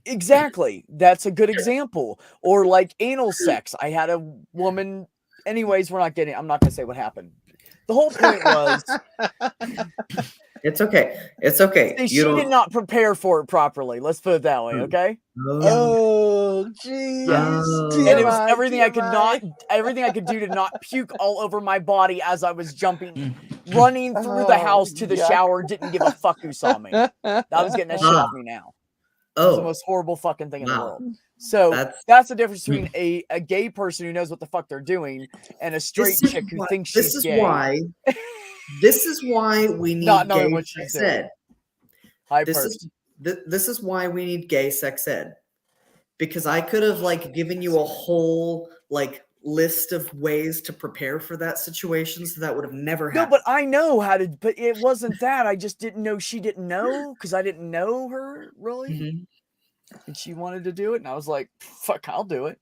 Exactly. That's a good example. Or like anal sex. I had a woman. Anyways, I'm not going to say what happened. The whole point was. It's okay. It's okay. She did not prepare for it properly. Let's put it that way, okay? Oh, jeez. Yeah. And it was everything I could do to not puke all over my body as I was jumping, running through the house to the shower. Didn't give a fuck who saw me. I was getting that shit off me now. It's the most horrible fucking thing in the world. So that's the difference between a gay person who knows what the fuck they're doing and a straight chick who thinks she's gay. This is why we need gay sex ed. This is why we need gay sex ed. Because I could have given you a whole list of ways to prepare for that situation, so that would have never No, happened. but I know how to. But it wasn't that. I just didn't know she didn't know because I didn't know her really, and she wanted to do it, and I was like, "Fuck, I'll do it."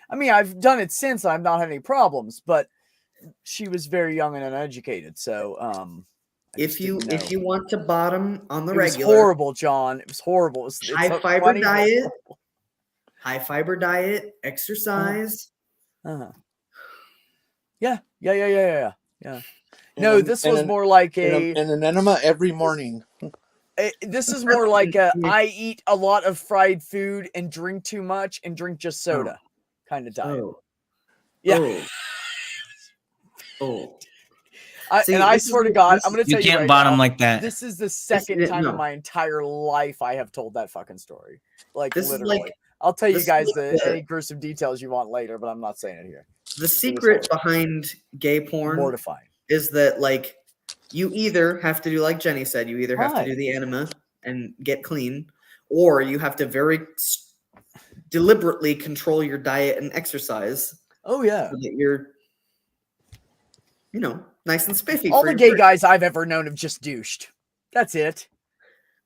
I mean, I've done it since. I've not had any problems, but she was very young and uneducated, so If you want to bottom on the it regular, was horrible, John. It was horrible. It's high fiber diet, exercise. Yeah. No, this was more like an enema every morning. This is more like I eat a lot of fried food and drink too much and drink just soda kind of diet. Yeah. I swear to God, I'm going to tell you, you can't right bottom now, like that. This is the second time in my entire life I have told that fucking story. Like, this literally. I'll tell you guys any gruesome details you want later, but I'm not saying it here. The secret behind gay porn mortifying is that, like, you either have to do, like Jenny said, you either have to do the enema and get clean, or you have to very deliberately control your diet and exercise. Oh, yeah. So that you're, nice and spiffy. All the gay guys I've ever known have just douched. That's it.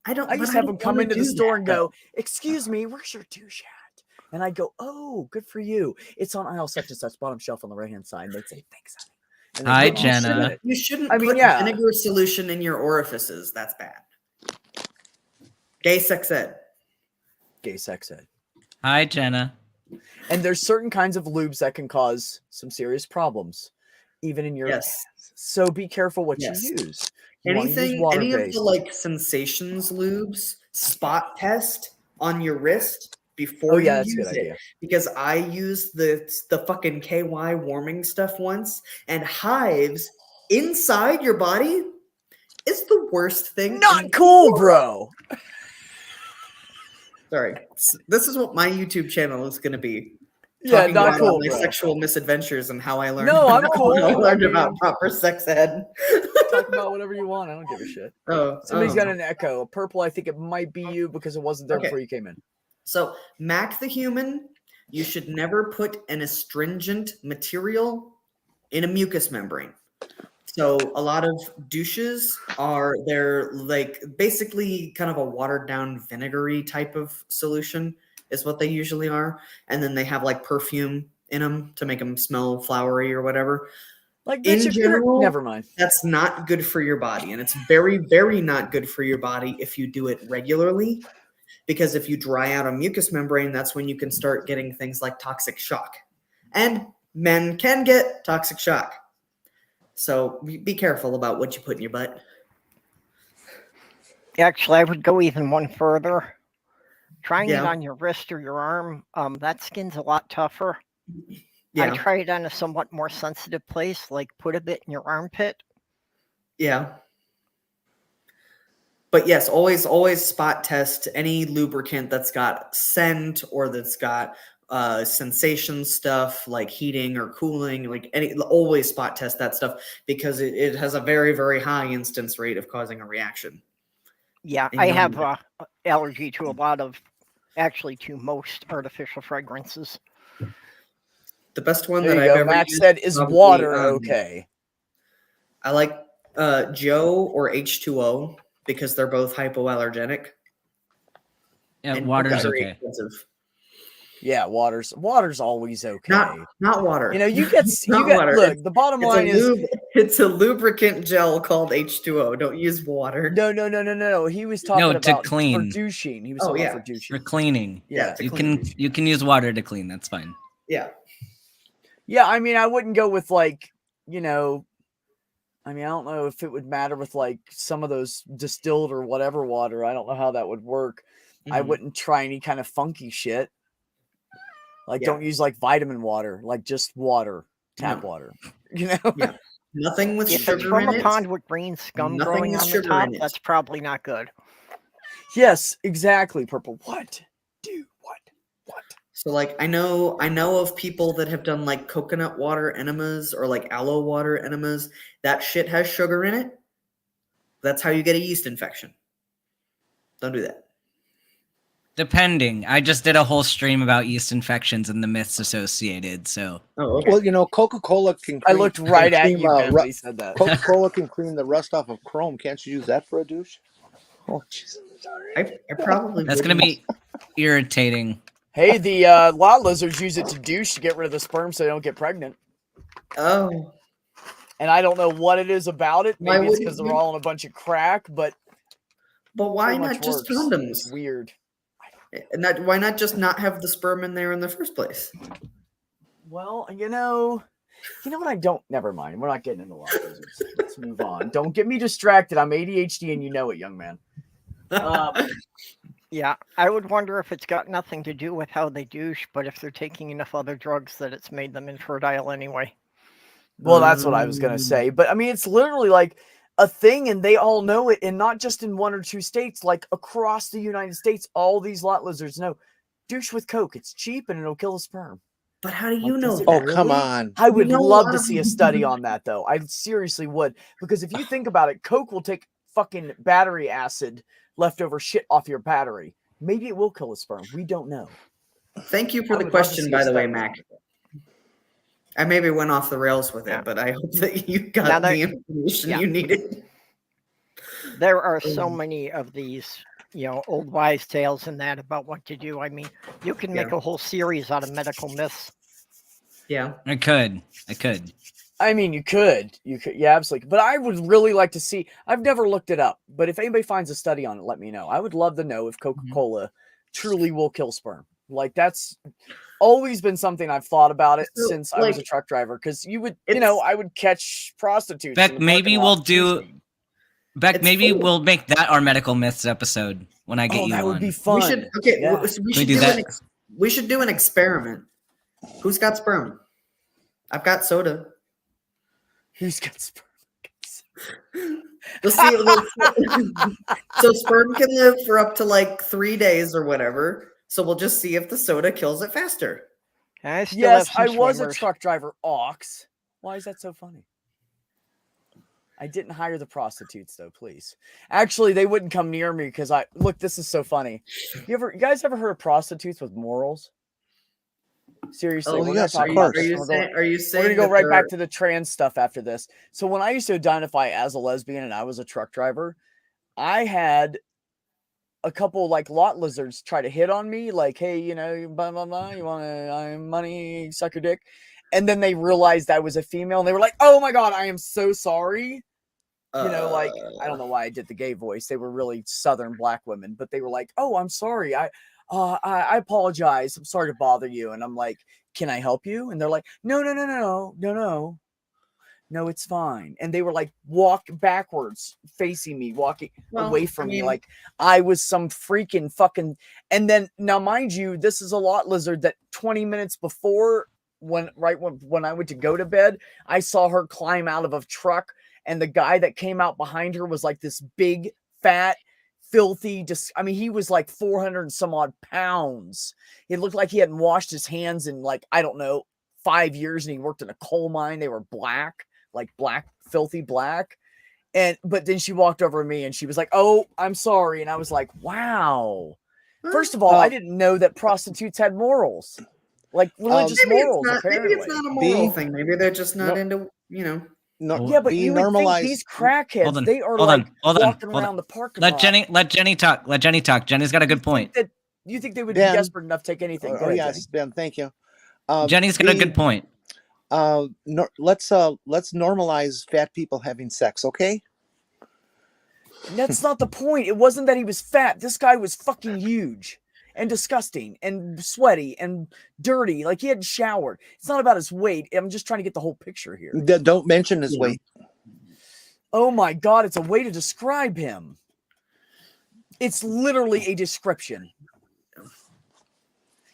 I just have them come into the store and go, "Excuse me, where's your douche at?" And I go, "Oh, good for you. It's on aisle such and such, bottom shelf on the right-hand side." And they'd say, "Thanks, honey." Hi, Jenna. You shouldn't put vinegar solution in your orifices. That's bad. Gay sex ed. Hi, Jenna. And there's certain kinds of lubes that can cause some serious problems, even in your So be careful what you use. Any of the like sensations lubes, spot test on your wrist before you use it. Because I used the fucking KY warming stuff once, and hives inside your body is the worst thing. Not cool, bro. Sorry. This is what my YouTube channel is going to be. Yeah, not cool. My sexual misadventures and how I learned. No, I'm cool. I learned about proper sex ed. Talk about whatever you want. I don't give a shit. Somebody's got an echo. A purple. I think it might be you because it wasn't there before you came in. So, Mac the human, you should never put an astringent material in a mucous membrane. So a lot of douches they're like basically kind of a watered down vinegary type of solution is what they usually are. And then they have like perfume in them to make them smell flowery or whatever. Like in general, never mind. That's not good for your body. And it's very, very not good for your body if you do it regularly. Because if you dry out a mucous membrane, that's when you can start getting things like toxic shock. And men can get toxic shock. So be careful about what you put in your butt. Actually, I would go even one further. Trying it on your wrist or your arm, that skin's a lot tougher. Yeah. I try it on a somewhat more sensitive place, like put a bit in your armpit. Yeah. But yes, always spot test any lubricant that's got scent or that's got sensation stuff like heating or cooling, like always spot test that stuff because it has a very, very high instance rate of causing a reaction. Yeah, I have allergy to a lot of, actually to most artificial fragrances. The best one that I've ever Max used said is water okay. I like Joe or H2O because they're both hypoallergenic. Yeah, water's okay. Expensive. Yeah, water's always okay. Not water. You get water. Look, the bottom line is it's a lubricant gel called H2O. Don't use water. No. He was talking about to clean. For douching. He was talking about for douching. For cleaning. Yeah, you can use water to clean. That's fine. Yeah. Yeah, I mean, I wouldn't go with I don't know if it would matter with like some of those distilled or whatever water. I don't know how that would work. Mm-hmm. I wouldn't try any kind of funky shit. Like, don't use like vitamin water, like just water, tap water. Yeah. Nothing with if sugar it's from in a pond with green scum growing on the top, that's probably not good. Yes, exactly, Purple. What? So like I know of people that have done like coconut water enemas or like aloe water enemas. That shit has sugar in it. That's how you get a yeast infection. Don't do that. Depending. I just did a whole stream about yeast infections and the myths associated. So. Oh, okay. Well, you know, Coca-Cola can. I looked right at you, Ben, when he said that. Coca-Cola can clean the rust off of chrome. Can't you use that for a douche? Oh, jeez. I probably. That's going to be irritating. Hey, the lot lizards use it to douche to get rid of the sperm so they don't get pregnant. Oh. And I don't know what it is about it. Maybe Why it's because they're all on a bunch of crack, but why not just condoms? It's weird. And why not just not have the sperm in there in the first place? Well, you know what? I don't. Never mind. We're not getting into lot lizards. Let's move on. Don't get me distracted. I'm ADHD, and you know it, young man. Yeah, I would wonder if it's got nothing to do with how they douche, but if they're taking enough other drugs that it's made them infertile anyway. Well, that's what I was gonna say. But I mean, it's literally like a thing, and they all know it, and not just in 1 or 2 states, like across the United States, all these lot lizards know. Douche with Coke. It's cheap and it'll kill the sperm. But how do you know? Oh, come on. I would love to see a study on that, though. I seriously would. Because if you think about it, Coke will take fucking battery acid, leftover shit off your battery. Maybe it will kill the sperm. We don't know. Thank you for the question, by the way, Mac. I maybe went off the rails with it, but I hope that you got the information you needed. There are so many of these, old wives' tales and that about what to do. I mean, you can make a whole series out of medical myths. Yeah. I could. I mean, you could. Yeah, absolutely. But I would really like to see. I've never looked it up, but if anybody finds a study on it, let me know. I would love to know if Coca-Cola truly will kill sperm. Like, that's always been something I've thought about it since I was a truck driver. Because you would, I would catch prostitutes. Beck, maybe we'll do. Beck, maybe we'll make that our medical myths episode when I get you on. That would be fun. We should do an experiment. Who's got sperm? I've got soda. Who's got sperm? We'll see. So sperm can live for up to like 3 days or whatever. So we'll just see if the soda kills it faster. Yes, I was a truck driver, Ox. Why is that so funny? I didn't hire the prostitutes though, please. Actually, they wouldn't come near me because look, this is so funny. You guys ever heard of prostitutes with morals? Seriously, yes, of course. Are you saying we're gonna go right back to the trans stuff after this? So when I used to identify as a lesbian and I was a truck driver, I had a couple like lot lizards try to hit on me, like, hey, blah blah blah, you want money, suck your dick, and then they realized I was a female, and they were like, oh my god, I am so sorry. Like, I don't know why I did the gay voice. They were really Southern black women, but they were like, oh, I'm sorry, I apologize. I'm sorry to bother you. And I'm like, can I help you? And they're like, no, it's fine. And they were like, walk backwards, facing me, walking away from me. Like I was some freaking fucking, and then now mind you, this is a lot lizard that 20 minutes before when I went to go to bed, I saw her climb out of a truck. And the guy that came out behind her was like this big, fat, filthy, he was like 400 and some odd pounds. It looked like he hadn't washed his hands in like, I don't know, 5 years, and he worked in a coal mine. They were black, filthy black. But then she walked over to me and she was like, oh, I'm sorry. And I was like, wow. First of all, I didn't know that prostitutes had morals, like religious morals. Apparently, maybe it's not a moral thing. Maybe they're just not into, No, yeah, but you would think these crackheads, they are walking around the parking lot. Let Jenny talk. Jenny's got a good point. You think they would be desperate enough to take anything? Yes, Ben, thank you. Jenny's got a good point. Let's normalize fat people having sex, okay? That's not the point. It wasn't that he was fat. This guy was fucking huge and disgusting and sweaty and dirty. Like he hadn't showered. It's not about his weight. I'm just trying to get the whole picture here. Don't mention his weight. Oh my God. It's a way to describe him. It's literally a description.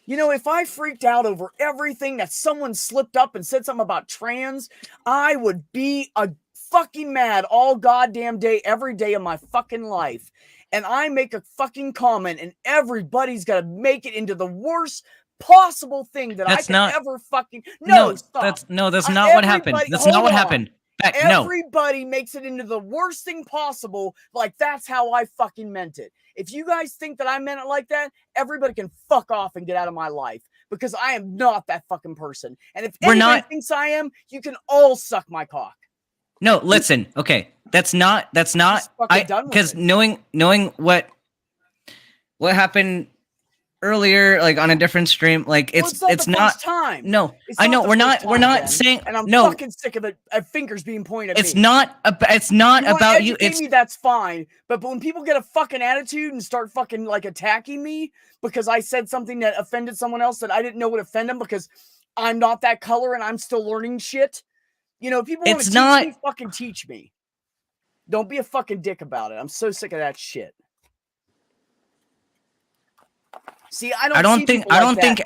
If I freaked out over everything that someone slipped up and said something about trans, I would be a fucking mad all goddamn day, every day of my fucking life. And I make a fucking comment and everybody's got to make it into the worst possible thing that I can ever fucking... That's not what happened. That's not what happened. everybody makes it into the worst thing possible. Like, that's how I fucking meant it. If you guys think that I meant it like that, everybody can fuck off and get out of my life, because I am not that fucking person. And if anybody thinks I am, you can all suck my cock. No, listen. Okay, that's not. Because knowing what happened earlier, like on a different stream, like it's not time. No, I know we're not saying. And I'm no, fucking sick of it. Fingers being pointed at it's me. It's not about you. It's me, that's fine. But when people get a fucking attitude and start fucking like attacking me because I said something that offended someone else that I didn't know would offend them, because I'm not that color and I'm still learning shit. You know, people want to teach me, fucking teach me. Don't be a fucking dick about it. I'm so sick of that shit. See, I don't think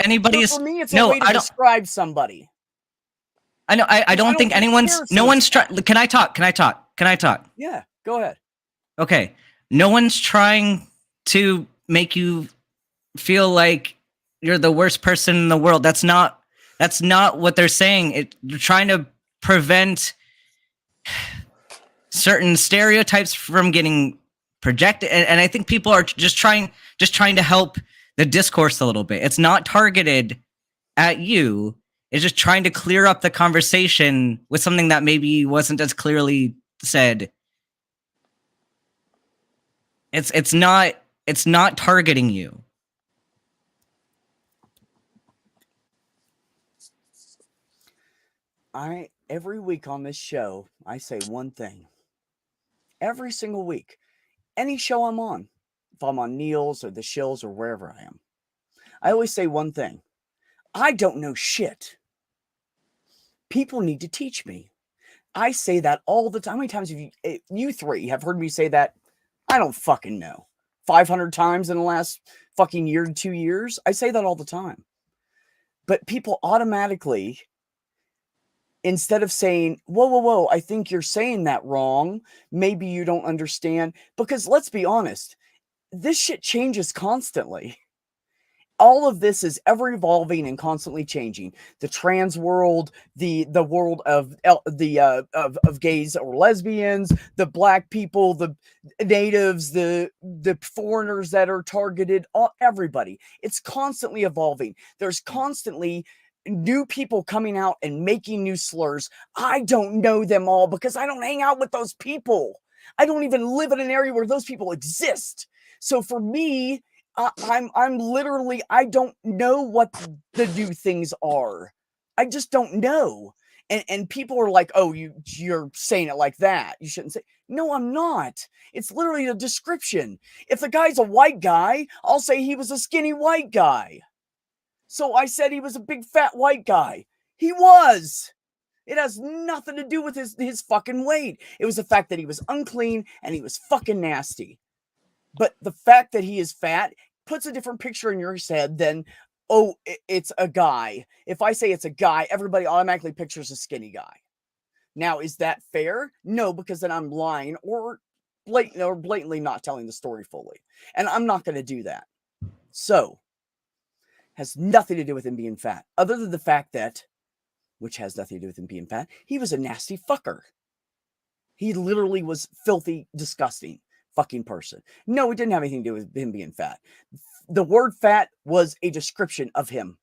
anybody's. So for me, it's a way to describe somebody. I know. I don't think anyone's. No one's trying. Can I talk? Yeah, go ahead. Okay. No one's trying to make you feel like you're the worst person in the world. That's not what they're saying. They're trying to prevent certain stereotypes from getting projected, and I think people are just trying to help the discourse a little bit. It's not targeted at you. It's just trying to clear up the conversation with something that maybe wasn't as clearly said. It's not targeting you. Every week on this show, I say one thing. Every single week. Any show I'm on. If I'm on Neil's or the Shills or wherever I am. I always say one thing. I don't know shit. People need to teach me. I say that all the time. How many times have you three have heard me say that? I don't fucking know. 500 times in the last fucking year to 2 years? I say that all the time. But people automatically, instead of saying, whoa, I think you're saying that wrong. Maybe you don't understand. Because let's be honest, this shit changes constantly. All of this is ever evolving and constantly changing. The trans world, the world of gays or lesbians, the black people, the natives, the foreigners that are targeted, everybody. It's constantly evolving. There's constantly new people coming out and making new slurs. I don't know them all because I don't hang out with those people. I don't even live in an area where those people exist. So for me, I'm literally, I don't know what the new things are. I just don't know. And people are like, oh, you're saying it like that. You shouldn't say. No, I'm not. It's literally a description. If the guy's a white guy, I'll say he was a skinny white guy. So I said he was a big fat white guy. He was. It has nothing to do with his fucking weight. It was the fact that he was unclean and he was fucking nasty. But the fact that he is fat puts a different picture in your head than, oh, it's a guy. If I say it's a guy, everybody automatically pictures a skinny guy. Now, is that fair? No, because then I'm lying or blatantly not telling the story fully. And I'm not going to do that. So, has nothing to do with him being fat. Other than the fact that, which has nothing to do with him being fat, he was a nasty fucker. He literally was filthy, disgusting fucking person. No, it didn't have anything to do with him being fat. The word fat was a description of him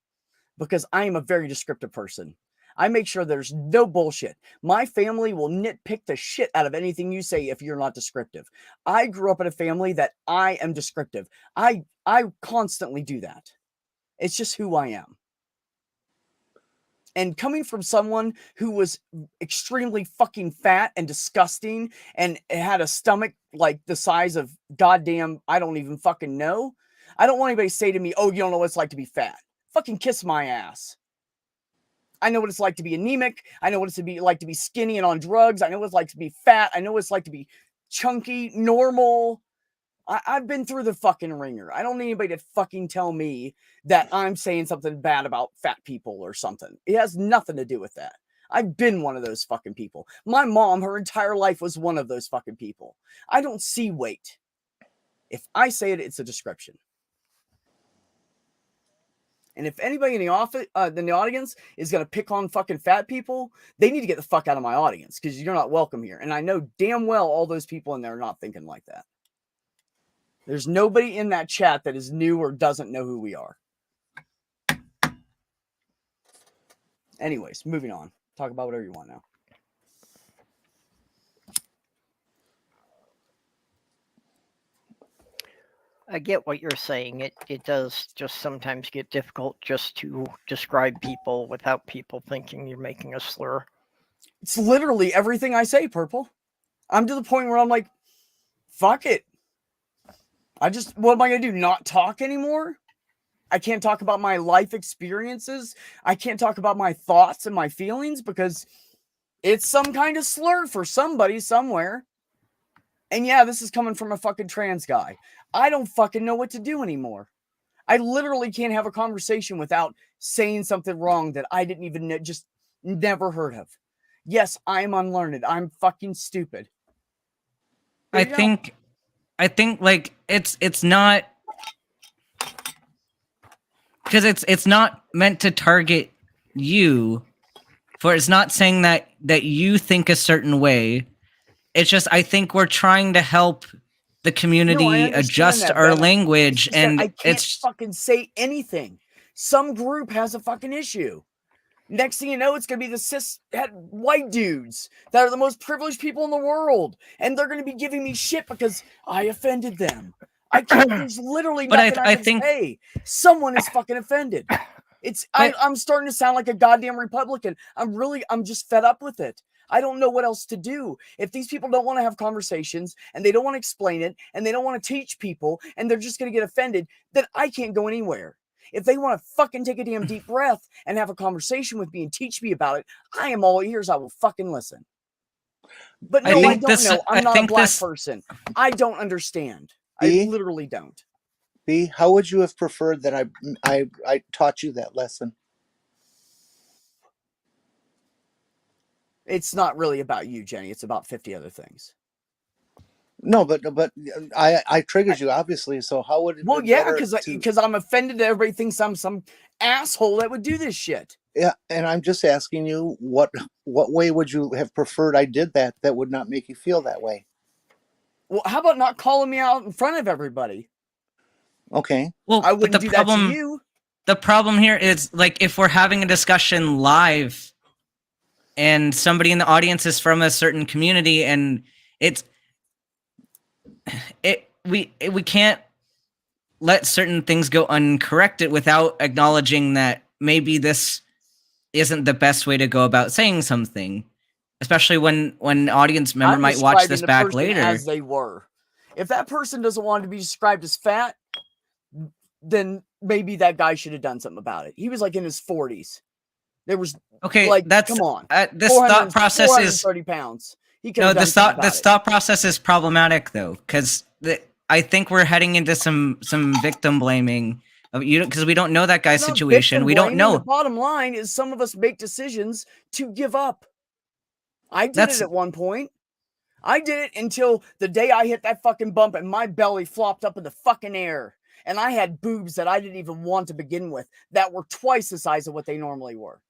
because I am a very descriptive person. I make sure there's no bullshit. My family will nitpick the shit out of anything you say if you're not descriptive. I grew up in a family that I am descriptive. I constantly do that. It's just who I am. And coming from someone who was extremely fucking fat and disgusting and had a stomach like the size of goddamn, I don't even fucking know. I don't want anybody to say to me, oh, you don't know what it's like to be fat. Fucking kiss my ass. I know what it's like to be anemic. I know what it's like to be skinny and on drugs. I know what it's like to be fat. I know what it's like to be chunky, normal. I've been through the fucking ringer. I don't need anybody to fucking tell me that I'm saying something bad about fat people or something. It has nothing to do with that. I've been one of those fucking people. My mom, her entire life was one of those fucking people. I don't see weight. If I say it, it's a description. And if anybody in the audience is going to pick on fucking fat people, they need to get the fuck out of my audience because you're not welcome here. And I know damn well all those people in there are not thinking like that. There's nobody in that chat that is new or doesn't know who we are. Anyways, moving on. Talk about whatever you want now. I get what you're saying. It does just sometimes get difficult just to describe people without people thinking you're making a slur. It's literally everything I say, Purple. I'm to the point where I'm like, fuck it. What am I going to do? Not talk anymore? I can't talk about my life experiences. I can't talk about my thoughts and my feelings because it's some kind of slur for somebody somewhere. And yeah, this is coming from a fucking trans guy. I don't fucking know what to do anymore. I literally can't have a conversation without saying something wrong that I didn't even know, just never heard of. Yes, I'm unlearned. I'm fucking stupid. I think like it's not, because it's not meant to target you, for it's not saying that you think a certain way. It's just, I think we're trying to help the community adjust our language, and I can't fucking say anything. Some group has a fucking issue. Next thing you know, it's going to be the cis white dudes that are the most privileged people in the world, and they're going to be giving me shit because I offended them. I can't. There's literally nothing I can say. Someone is fucking offended. I'm starting to sound like a goddamn Republican. I'm just fed up with it. I don't know what else to do. If these people don't want to have conversations and they don't want to explain it and they don't want to teach people and they're just going to get offended, then I can't go anywhere. If they want to fucking take a damn deep breath and have a conversation with me and teach me about it, I am all ears. I will fucking listen. But no, I don't know. I'm not a black person. I don't understand. I literally don't. B, how would you have preferred that I taught you that lesson? It's not really about you, Jenny. It's about 50 other things. No, but I triggered you, obviously. So how would it? Well, yeah, because I'm offended that everybody thinks I'm some asshole that would do this shit. Yeah, and I'm just asking you, what way would you have preferred I did that would not make you feel that way? Well, how about not calling me out in front of everybody? Okay. Well, I wouldn't do that to you. The problem here is, like, if we're having a discussion live and somebody in the audience is from a certain community, and we can't let certain things go uncorrected without acknowledging that maybe this isn't the best way to go about saying something, especially when an audience member might watch this back later. As they were. If that person doesn't want to be described as fat, then maybe that guy should have done something about it. He was like in his 40s. There was come on. This thought process is 30 pounds. This thought process is problematic though, because I think we're heading into some victim blaming of you, because we don't know that guy's situation. We don't know. The bottom line is some of us make decisions to give up. I did it at one point. I did it until the day I hit that fucking bump and my belly flopped up in the fucking air. And I had boobs that I didn't even want to begin with that were twice the size of what they normally were.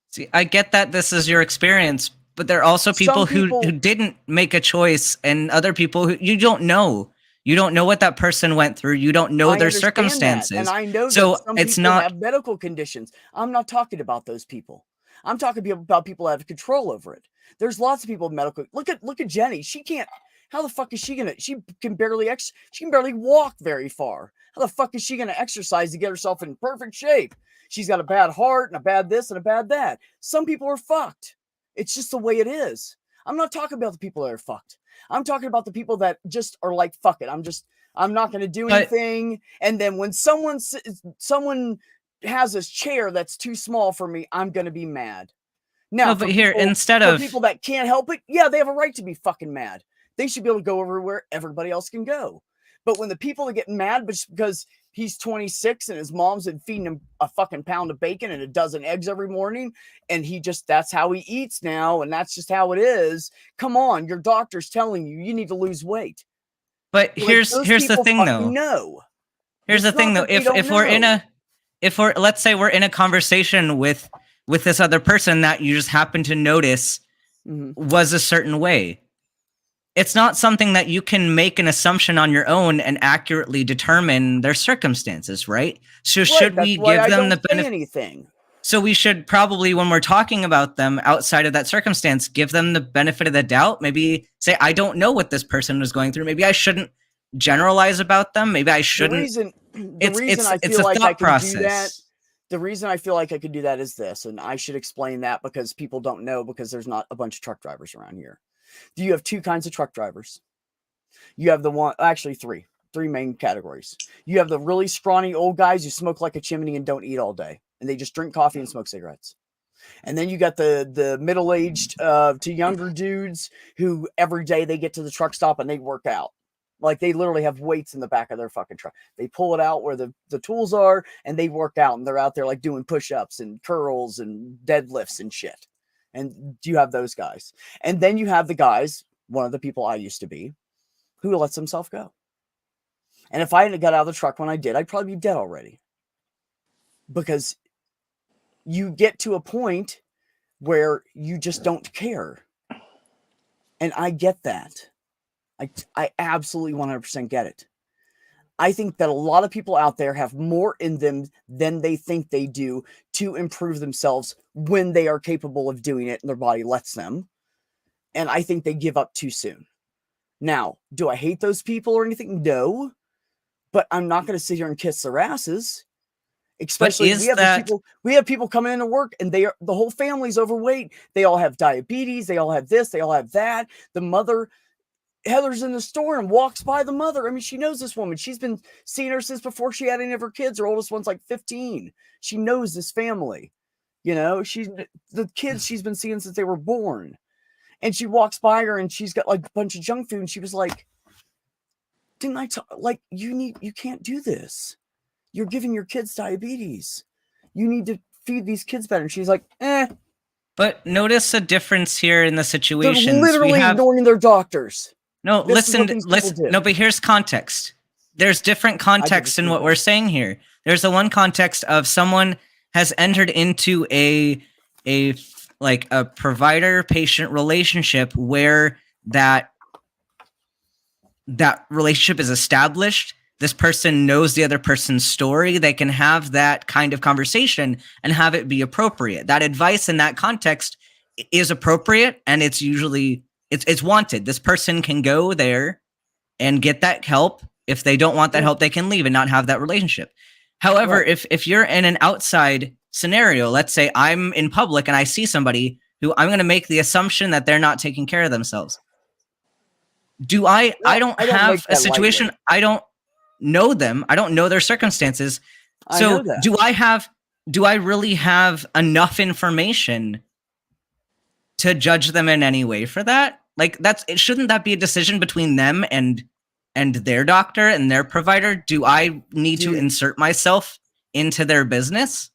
See, I get that this is your experience, but there are also people who didn't make a choice, and other people who you don't know. You don't know what that person went through. You don't know their circumstances. And I know that some people have medical conditions. I'm not talking about those people. I'm talking about people that have control over it. There's lots of people with medical. Look at Jenny. She can't. How the fuck is she gonna? She can barely walk very far. How the fuck is she gonna exercise to get herself in perfect shape? She's got a bad heart and a bad this and a bad that. Some people are fucked. It's just the way it is. I'm not talking about the people that are fucked. I'm talking about the people that just are like, fuck it. I'm not going to do anything. And then when someone has this chair that's too small for me, I'm going to be mad. Now, but here, instead of people that can't help it, yeah, they have a right to be fucking mad. They should be able to go everywhere everybody else can go. But when the people that get mad because he's 26 and his mom's been feeding him a fucking pound of bacon and a dozen eggs every morning, and that's how he eats now, and that's just how it is. Come on, your doctor's telling you need to lose weight. But here's the thing though. No. Here's the thing though. If we're in a if let's say we're in a conversation with this other person that you just happen to notice was a certain way, it's not something that you can make an assumption on your own and accurately determine their circumstances, right? So should we give them the benefit? Anything. So we should probably, when we're talking about them outside of that circumstance, give them the benefit of the doubt. Maybe say, I don't know what this person was going through. Maybe I shouldn't generalize about them. Maybe I shouldn't. The reason I feel like I can do that. The reason I feel like I could do that is this, and I should explain that because people don't know, because there's not a bunch of truck drivers around here. You have two kinds of truck drivers. You have three main categories. You have the really scrawny old guys who smoke like a chimney and don't eat all day, and they just drink coffee and smoke cigarettes. And then you got the middle-aged to younger dudes who every day they get to the truck stop and they work out. Like they literally have weights in the back of their fucking truck. They pull it out where the tools are and they work out, and they're out there like doing push-ups and curls and deadlifts and shit. And you have those guys. And then you have the guys, one of the people I used to be, who lets himself go. And if I hadn't got out of the truck when I did, I'd probably be dead already. Because you get to a point where you just don't care. And I get that. I absolutely 100% get it. I think that a lot of people out there have more in them than they think they do to improve themselves when they are capable of doing it and their body lets them. And I think they give up too soon. Now, do I hate those people or anything? No. But I'm not going to sit here and kiss their asses. Especially we have people coming into work and the whole family's overweight. They all have diabetes. They all have this. They all have that. The mother, Heather's in the store and walks by the mother. I mean, she knows this woman. She's been seeing her since before she had any of her kids. Her oldest one's like 15. She knows this family. You know, the kids she's been seeing since they were born. And she walks by her and she's got like a bunch of junk food. And she was like, didn't I like, you can't do this. You're giving your kids diabetes. You need to feed these kids better. And she's like, But notice a difference here in the situation. They're literally ignoring their doctors. No, listen. No, but here's context. There's different context in what we're saying here. There's the one context of someone has entered into a provider-patient relationship where that relationship is established. This person knows the other person's story. They can have that kind of conversation and have it be appropriate. That advice in that context is appropriate, and it's usually it's wanted. This person can go there and get that help. If they don't want that help, they can leave and not have that relationship. However, if you're in an outside scenario, let's say I'm in public and I see somebody who I'm going to make the assumption that they're not taking care of themselves. I don't have a situation. Lightly. I don't know them. I don't know their circumstances. So do I really have enough information to judge them in any way for that? Like shouldn't that be a decision between them and their doctor and their provider? Do I need to insert myself into their business?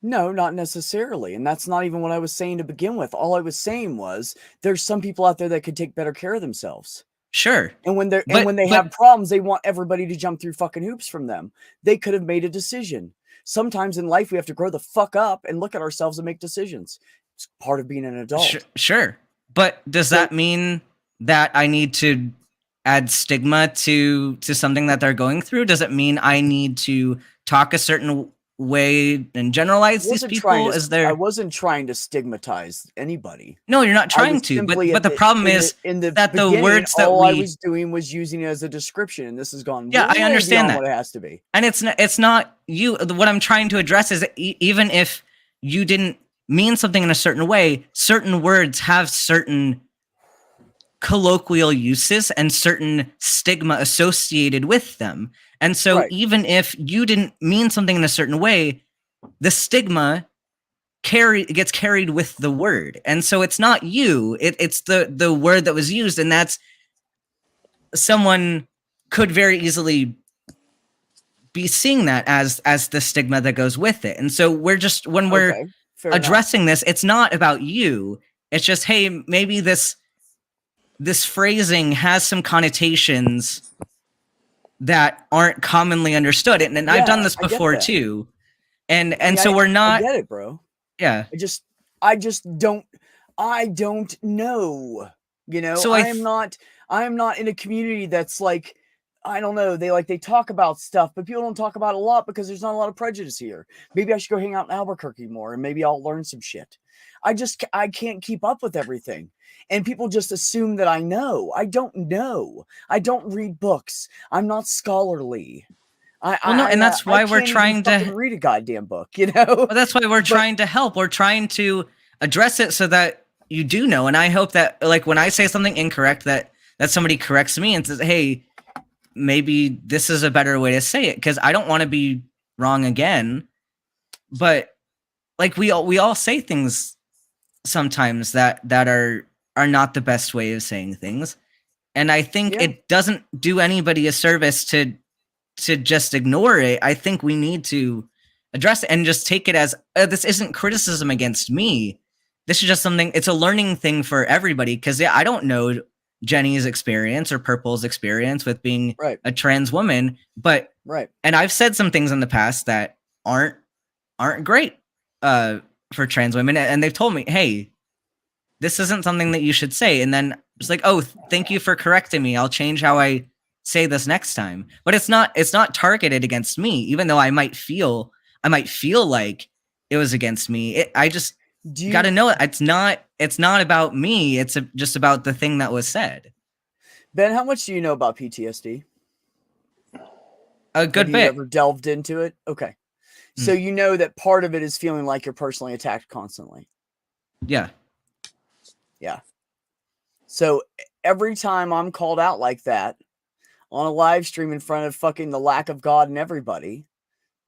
No, not necessarily. And that's not even what I was saying to begin with. All I was saying was there's some people out there that could take better care of themselves. Sure. And when they have problems, they want everybody to jump through fucking hoops from them. They could have made a decision. Sometimes in life, we have to grow the fuck up and look at ourselves and make decisions. It's part of being an adult. Sure. But does that mean that I need to add stigma to something that they're going through? Does it mean I need to talk a certain way and generalize these people? I wasn't trying to stigmatize anybody. No, you're not trying to. But the problem is that the words that I was doing was using it as a description, and this has gone. Yeah, I understand that. What it has to be, and it's not you. What I'm trying to address is that even if you didn't mean something in a certain way, certain words have certain colloquial uses and certain stigma associated with them. And so even if you didn't mean something in a certain way, the stigma gets carried with the word. And so it's not you, it's the word that was used. And that's someone could very easily be seeing that as the stigma that goes with it. And so we're just, when we're addressing this, it's not about you. It's just, hey, maybe this phrasing has some connotations that aren't commonly understood. And I've done this before too. And so we're not. I get it, bro. Yeah. I don't know. You know, So I am not in a community that's like, I don't know. They talk about stuff, but people don't talk about it a lot because there's not a lot of prejudice here. Maybe I should go hang out in Albuquerque more and maybe I'll learn some shit. I can't keep up with everything. And people just assume that I know. I don't know. I don't read books. I'm not scholarly. And that's why we're trying to read a goddamn book, you know? Well, that's why we're trying to help. We're trying to address it so that you do know. And I hope that, like, when I say something incorrect, that somebody corrects me and says, hey, maybe this is a better way to say it, because I don't want to be wrong again. But like we all say things sometimes that are not the best way of saying things. And I think it doesn't do anybody a service to just ignore it. I think we need to address it and just take it as this isn't criticism against me. This is just something, it's a learning thing for everybody. Because I don't know Jenny's experience or Purple's experience with being a trans woman, but and I've said some things in the past that aren't great for trans women, and they've told me, hey, this isn't something that you should say. And then it's like, oh, thank you for correcting me. I'll change how I say this next time. But it's not targeted against me, even though I might feel like it was against me. I just got to know it. It's not about me. It's just about the thing that was said. Ben, how much do you know about PTSD? A good bit. Have you ever delved into it? Okay. So you know that part of it is feeling like you're personally attacked constantly. Yeah. Yeah. So every time I'm called out like that on a live stream in front of fucking the lack of God and everybody,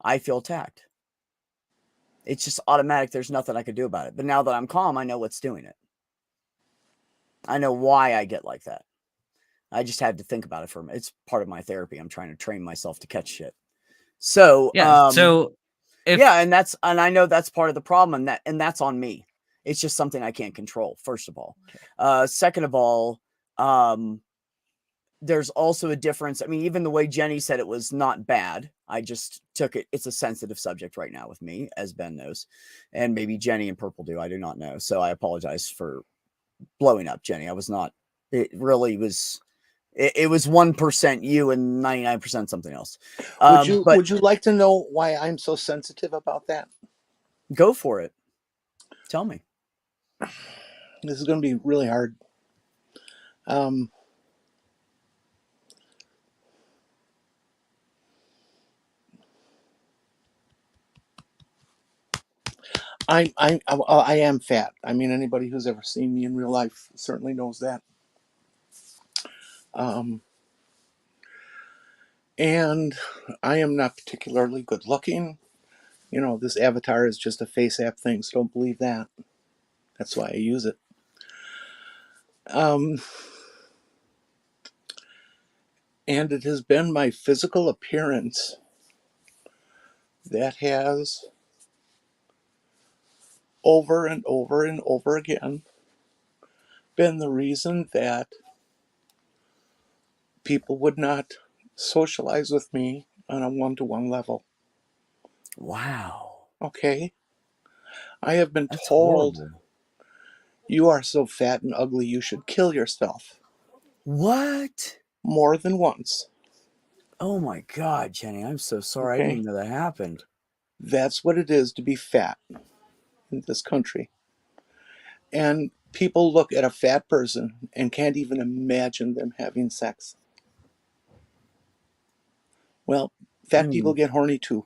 I feel attacked. It's just automatic. There's nothing I could do about it. But now that I'm calm, I know what's doing it. I know why I get like that. I just had to think about it for a minute. It's part of my therapy. I'm trying to train myself to catch shit. So, and I know that's part of the problem, and that's on me. It's just something I can't control, first of all. Second of all, there's also a difference. I mean, even the way Jenny said it was not bad. I just took it. It's a sensitive subject right now with me, as Ben knows. And maybe Jenny and Purple do. I do not know. So I apologize for blowing up Jenny. I was not. It really was. It was 1% you and 99% something else. Would you like to know why I'm so sensitive about that? Go for it. Tell me. This is going to be really hard. I am fat. I mean, anybody who's ever seen me in real life certainly knows that. And I am not particularly good looking. You know, this avatar is just a face app thing, so don't believe that. That's why I use it. And it has been my physical appearance that has over and over and over again been the reason that people would not socialize with me on a one-to-one level. Wow. Okay. I have been told, horrible. You are so fat and ugly, you should kill yourself. What? More than once. Oh my God, Jenny, I'm so sorry. Okay. I didn't know that happened. That's what it is to be fat in this country. And people look at a fat person and can't even imagine them having sex. Well, fat people get horny too.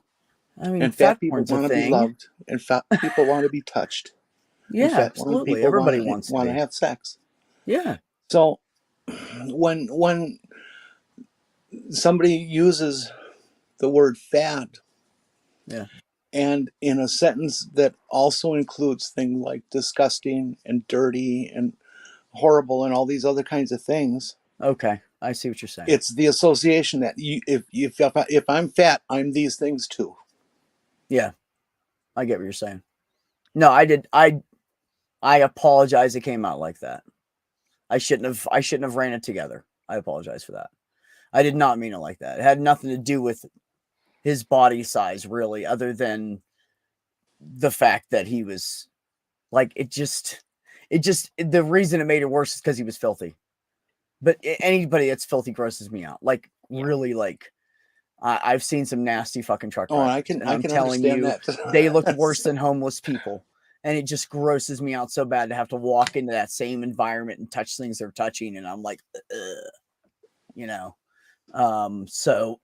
I mean, and fat people want to be loved, and fat people want to be touched. Yeah, absolutely. Everybody wants to have sex. Yeah. So when somebody uses the word fat, and in a sentence that also includes things like disgusting and dirty and horrible and all these other kinds of things. Okay, I see what you're saying. It's the association that if I'm fat, I'm these things too. Yeah, I get what you're saying. No, I apologize. It came out like that. I shouldn't have ran it together. I apologize for that. I did not mean it like that. It had nothing to do with his body size, really, other than the fact that he was like, the reason it made it worse is because he was filthy. But anybody that's filthy grosses me out. Like, really, like, I've seen some nasty fucking truck drivers. I can telling understand you, that. they look worse than homeless people. And it just grosses me out so bad to have to walk into that same environment and touch things they're touching. And I'm like, you know. So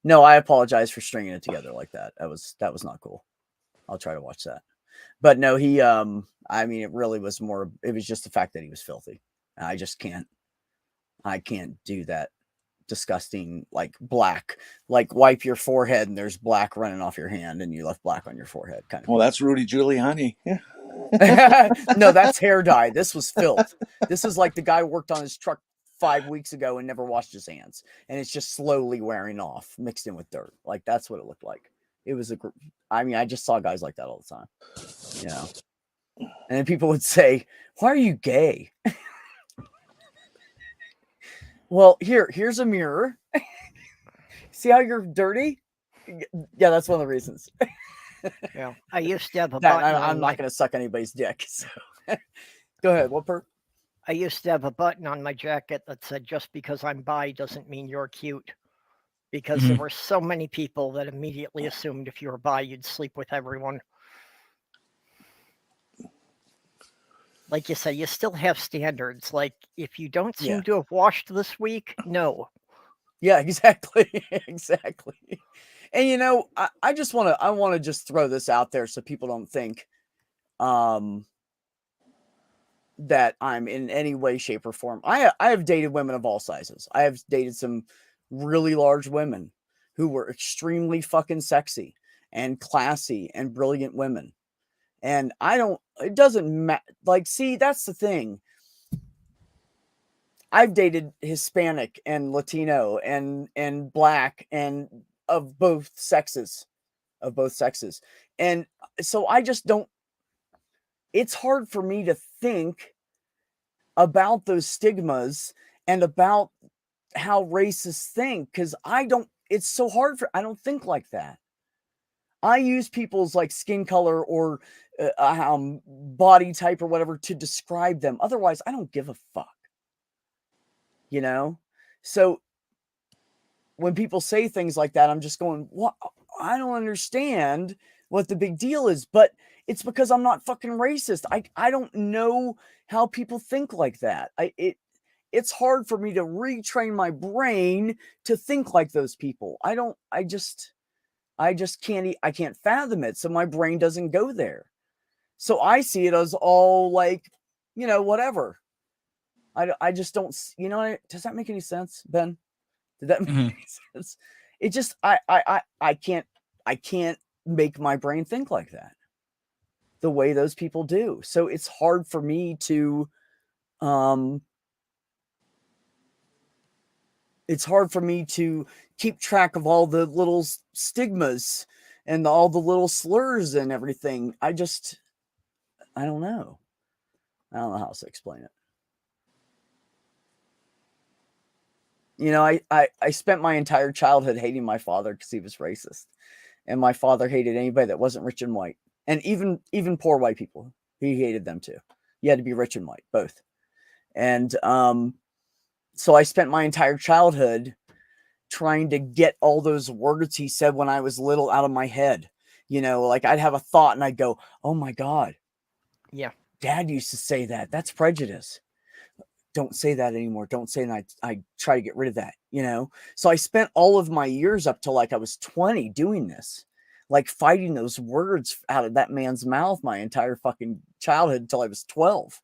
no, I apologize for stringing it together like that. That was not cool. I'll try to watch that. But no, he I mean, it really was more, it was just the fact that he was filthy. I can't do that disgusting, like, black, like, wipe your forehead and there's black running off your hand and you left black on your forehead kind of. Well, that's Rudy Giuliani. Yeah. No, that's hair dye. This was filth. This is like the guy worked on his truck 5 weeks ago and never washed his hands, and it's just slowly wearing off, mixed in with dirt. Like, that's what it looked like. It was I mean, I just saw guys like that all the time, you know. And then people would say, "Why are you gay?" Well, here's a mirror. See how you're dirty? Yeah, that's one of the reasons. Yeah, I used to have a button. I'm not going to suck anybody's dick. So. Go ahead. What per? I used to have a button on my jacket that said, "Just because I'm bi doesn't mean you're cute." Because there were so many people that immediately assumed if you were bi, you'd sleep with everyone. Like you said, you still have standards. Like, if you don't seem to have washed this week, no. Yeah, exactly. Exactly. And, you know, I want to just throw this out there so people don't think that I'm in any way, shape, or form. I have dated women of all sizes. I have dated some really large women who were extremely fucking sexy and classy and brilliant women. And it doesn't matter. Like, see, that's the thing. I've dated Hispanic and Latino and Black and of both sexes. And so I just don't, it's hard for me to think about those stigmas and about how racists think, because it's so hard I don't think like that. I use people's like skin color or body type or whatever to describe them. Otherwise, I don't give a fuck. You know? So when people say things like that, I'm just going, what? I don't understand what the big deal is, but it's because I'm not fucking racist. I don't know how people think like that. It's hard for me to retrain my brain to think like those people. I just can't fathom it. So my brain doesn't go there. So I see it as all like, you know, whatever. I just don't, you know, does that make any sense, Ben? Did that make any sense? It just, I can't make my brain think like that the way those people do. So it's hard for me to, keep track of all the little stigmas and all the little slurs and everything. I don't know. I don't know how to explain it. You know, I spent my entire childhood hating my father because he was racist. And my father hated anybody that wasn't rich and white. And even poor white people. He hated them too. You had to be rich and white, both. And so I spent my entire childhood trying to get all those words he said when I was little out of my head. You know, like I'd have a thought and I'd go, oh my God. Yeah. Dad used to say that. That's prejudice. Don't say that anymore. Don't say that. I try to get rid of that, you know? So I spent all of my years up to like I was 20 doing this, like fighting those words out of that man's mouth my entire fucking childhood until I was 12.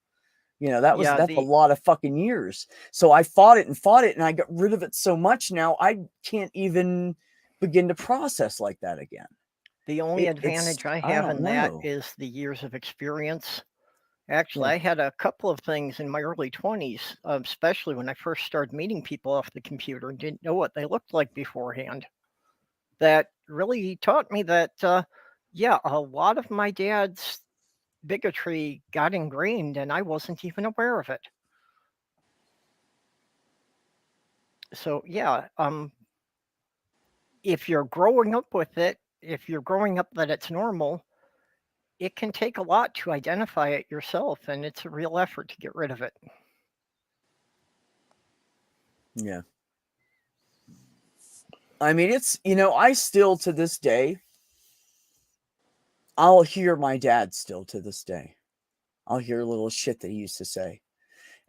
You know, that's a lot of fucking years. So I fought it and I got rid of it so much now I can't even begin to process like that again. The only advantage I have in that is the years of experience. Actually, I had a couple of things in my early 20s, especially when I first started meeting people off the computer and didn't know what they looked like beforehand. That really taught me that, a lot of my dad's bigotry got ingrained and I wasn't even aware of it. So, if you're growing up with it, if you're growing up that it's normal, it can take a lot to identify it yourself, and it's a real effort to get rid of it. Yeah. I mean, it's, I still to this day, I'll hear my dad still to this day. I'll hear little shit that he used to say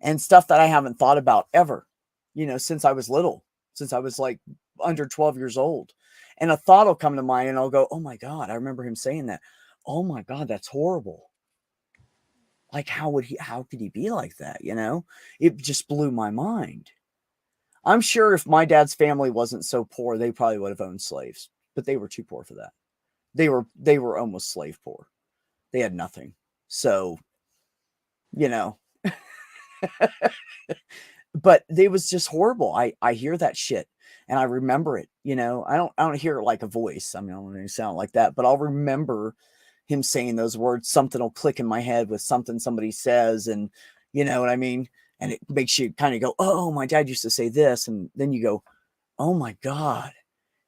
and stuff that I haven't thought about ever, since I was little, since I was like under 12 years old. And a thought will come to mind and I'll go, oh my God, I remember him saying that. Oh my God, that's horrible. Like, how could he be like that? It just blew my mind. I'm sure if my dad's family wasn't so poor, they probably would have owned slaves, but they were too poor for that. They were almost slave poor. They had nothing. So, but it was just horrible. I hear that shit and I remember it, I don't hear it like a voice. I mean, I don't want to sound like that, but I'll remember him saying those words. Something will click in my head with something somebody says. And you know what I mean? And it makes you kind of go, oh, my dad used to say this. And then you go, oh my God,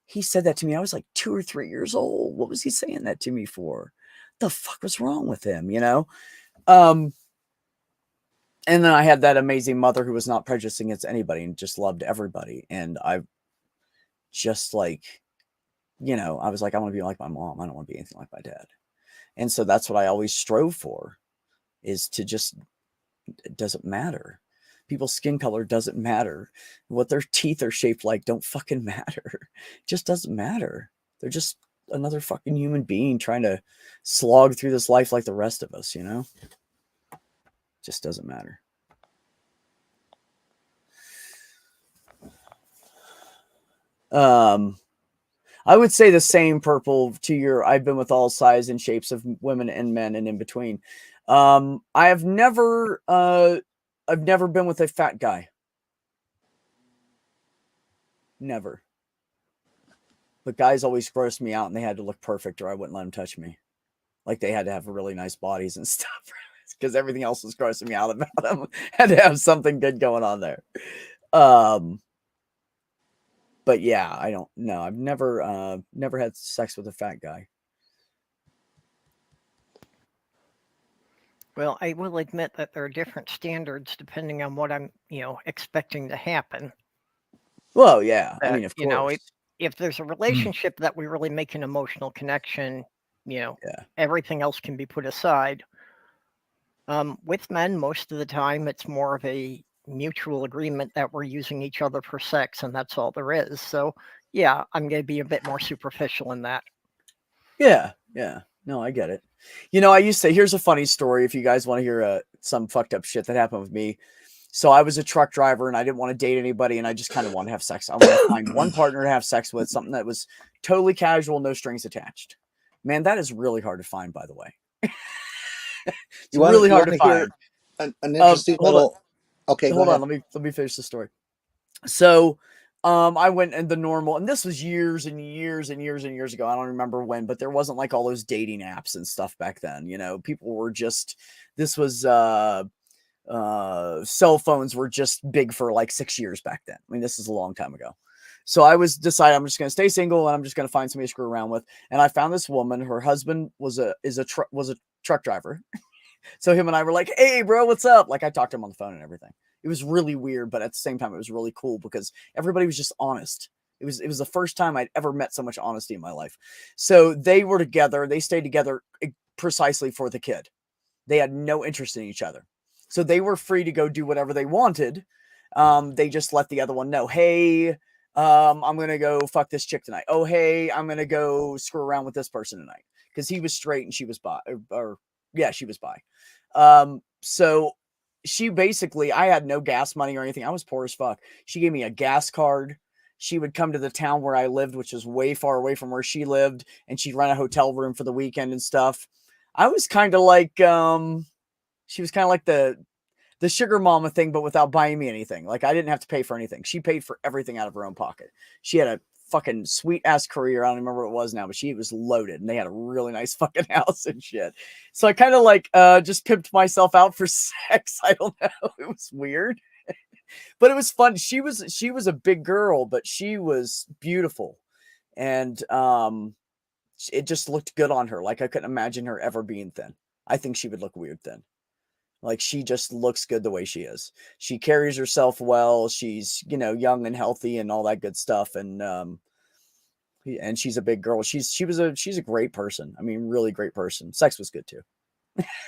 he said that to me. I was like 2 or 3 years old. What was he saying that to me for? The fuck was wrong with him? And then I had that amazing mother who was not prejudiced against anybody and just loved everybody. And I just like, I was like, I want to be like my mom. I don't want to be anything like my dad. And so that's what I always strove for, is to just, it doesn't matter. People's skin color doesn't matter. What their teeth are shaped like don't fucking matter. It just doesn't matter. They're just another fucking human being trying to slog through this life like the rest of us, Just doesn't matter. I would say the same, Purple, to your, I've been with all size and shapes of women and men and in between. I've never been with a fat guy. Never. But guys always grossed me out and they had to look perfect or I wouldn't let them touch me. Like they had to have really nice bodies and stuff because everything else was grossing me out about them. Had to have something good going on there. But yeah, I don't know. I've never had sex with a fat guy. Well, I will admit that there are different standards depending on what I'm, expecting to happen. Well, yeah. I mean, of course. If there's a relationship that we really make an emotional connection, everything else can be put aside. With men, most of the time, it's more of a mutual agreement that we're using each other for sex, and that's all there is. So, yeah, I'm going to be a bit more superficial in that. Yeah. No, I get it. I used to, here's a funny story if you guys want to hear some fucked up shit that happened with me. So I was a truck driver and I didn't want to date anybody and I just kind of wanted to have sex. I wanted to find one partner to have sex with, something that was totally casual, no strings attached. Man, that is really hard to find, by the way. It's really hard to find. An interesting little... Okay, hold on. Let me finish the story. So I went in the normal, and this was years and years and years and years ago. I don't remember when, but there wasn't like all those dating apps and stuff back then. People were just, this was cell phones were just big for like 6 years back then. I mean, this is a long time ago. So I was decided I'm just going to stay single and I'm just going to find somebody to screw around with. And I found this woman. Her husband was a truck driver. So him and I were like, hey, bro, what's up? Like I talked to him on the phone and everything. It was really weird, but at the same time, it was really cool because everybody was just honest. It was the first time I'd ever met so much honesty in my life. So they were together. They stayed together precisely for the kid. They had no interest in each other. So they were free to go do whatever they wanted. They just let the other one know, hey, I'm going to go fuck this chick tonight. Oh, hey, I'm going to go screw around with this person tonight. Because he was straight and she was bi. She was bi. So she basically, I had no gas money or anything. I was poor as fuck. She gave me a gas card. She would come to the town where I lived, which was way far away from where she lived. And she'd rent a hotel room for the weekend and stuff. I was kind of like, she was kind of like the sugar mama thing, but without buying me anything. Like I didn't have to pay for anything. She paid for everything out of her own pocket. She had a fucking sweet ass career. I don't remember what it was now, but she was loaded and they had a really nice fucking house and shit. So I kind of like just pimped myself out for sex. I don't know. It was weird, but it was fun. She was a big girl, but she was beautiful. And it just looked good on her. Like I couldn't imagine her ever being thin. I think she would look weird thin. Like she just looks good the way she is. She carries herself well. She's, you know, young and healthy and all that good stuff. And she's a big girl. She's a great person. I mean, really great person. Sex was good too.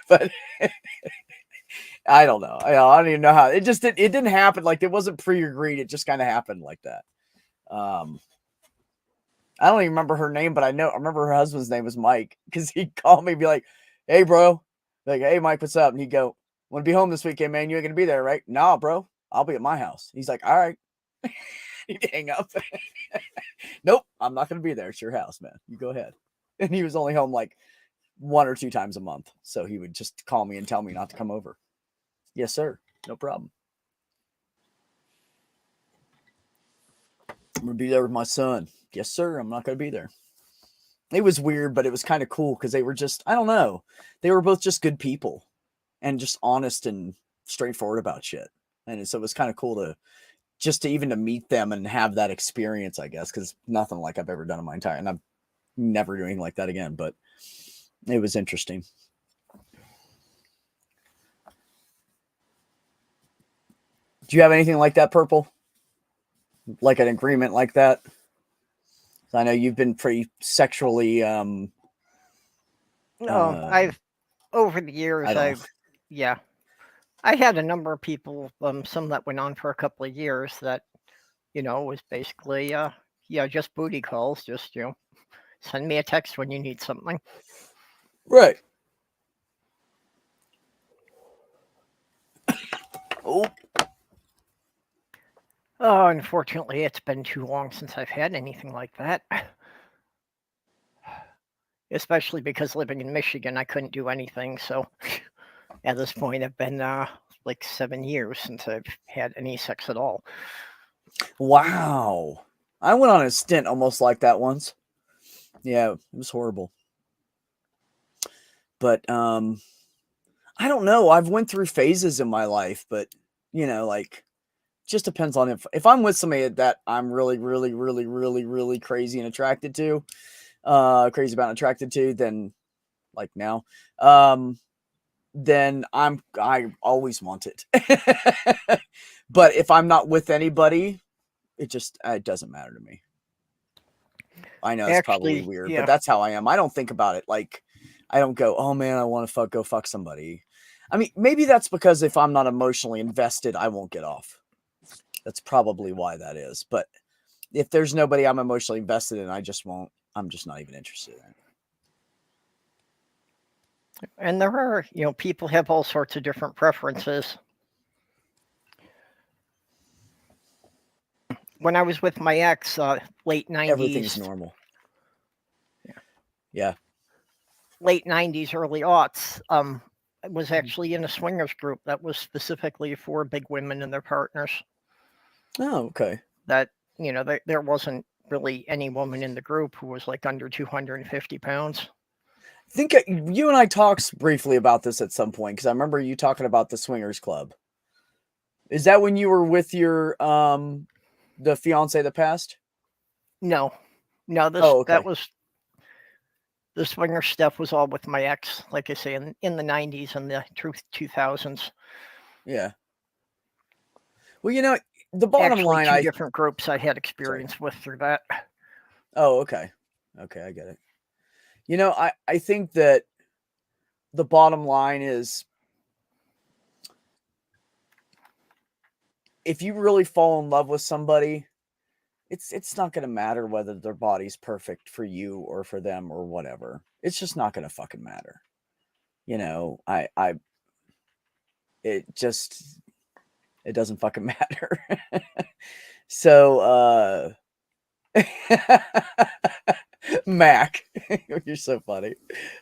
But I don't know. I don't even know how it didn't happen. Like it wasn't pre-agreed. It just kind of happened like that. I don't even remember her name, but I remember her husband's name was Mike, because he'd call me and be like, "Hey, bro," like, "Hey, Mike, what's up?" And he'd go, "Want to be home this weekend, man? You ain't gonna be there, right?" "Nah, bro, I'll be at my house." He's like, "All right." He'd hang up. "Nope, I'm not gonna be there. It's your house, man. You go ahead." And he was only home like 1 or 2 times a month, so he would just call me and tell me not to come over. "Yes, sir. No problem. I'm gonna be there with my son." "Yes, sir. I'm not gonna be there." It was weird, but it was kind of cool because they were just, I don't know, they were both just good people and just honest and straightforward about shit. And so it was kind of cool to even to meet them and have that experience, I guess, because nothing like I've ever done in my entire, and I'm never doing like that again, but it was interesting. Do you have anything like that, Purple? Like an agreement like that? I know you've been pretty sexually. I've over the years, I had a number of people, some that went on for a couple of years that, you know, was basically, just booty calls, just, you know, send me a text when you need something. Right. Oh. Oh, unfortunately, it's been too long since I've had anything like that. Especially because living in Michigan, I couldn't do anything. So at this point, it's been like 7 years since I've had any sex at all. Wow. I went on a stint almost like that once. Yeah, it was horrible. But I don't know. I've went through phases in my life, but you know, like, just depends on if I'm with somebody that I'm really, really, really, really, really crazy and attracted to, then like now, then I always want it. But if I'm not with anybody, it doesn't matter to me. I know it's probably weird, but that's how I am. I don't think about it. Like, I don't go, "Oh man, I want to go fuck somebody." I mean, maybe that's because if I'm not emotionally invested, I won't get off. That's probably why that is. But if there's nobody I'm emotionally invested in, I just won't. I'm just not even interested in it. And there are, you know, people have all sorts of different preferences. When I was with my ex, late 90s. Everything's normal. Yeah. Late 90s, early aughts. I was actually in a swingers group that was specifically for big women and their partners. Oh, okay. That, you know, there wasn't really any woman in the group who was like under 250 pounds. I think you and I talked briefly about this at some point, because I remember you talking about the swingers club. Is that when you were with your the fiance that passed? No, that was the swinger stuff was all with my ex, like I say, in the 90s and the 2000s. Yeah. Well, you know, the bottom line, two different groups I had experience with through that. Oh, okay. Okay, I get it. You know, I think that the bottom line is, if you really fall in love with somebody, it's not going to matter whether their body's perfect for you or for them or whatever. It's just not going to fucking matter. You know, it doesn't fucking matter. So, Mac, you're so funny.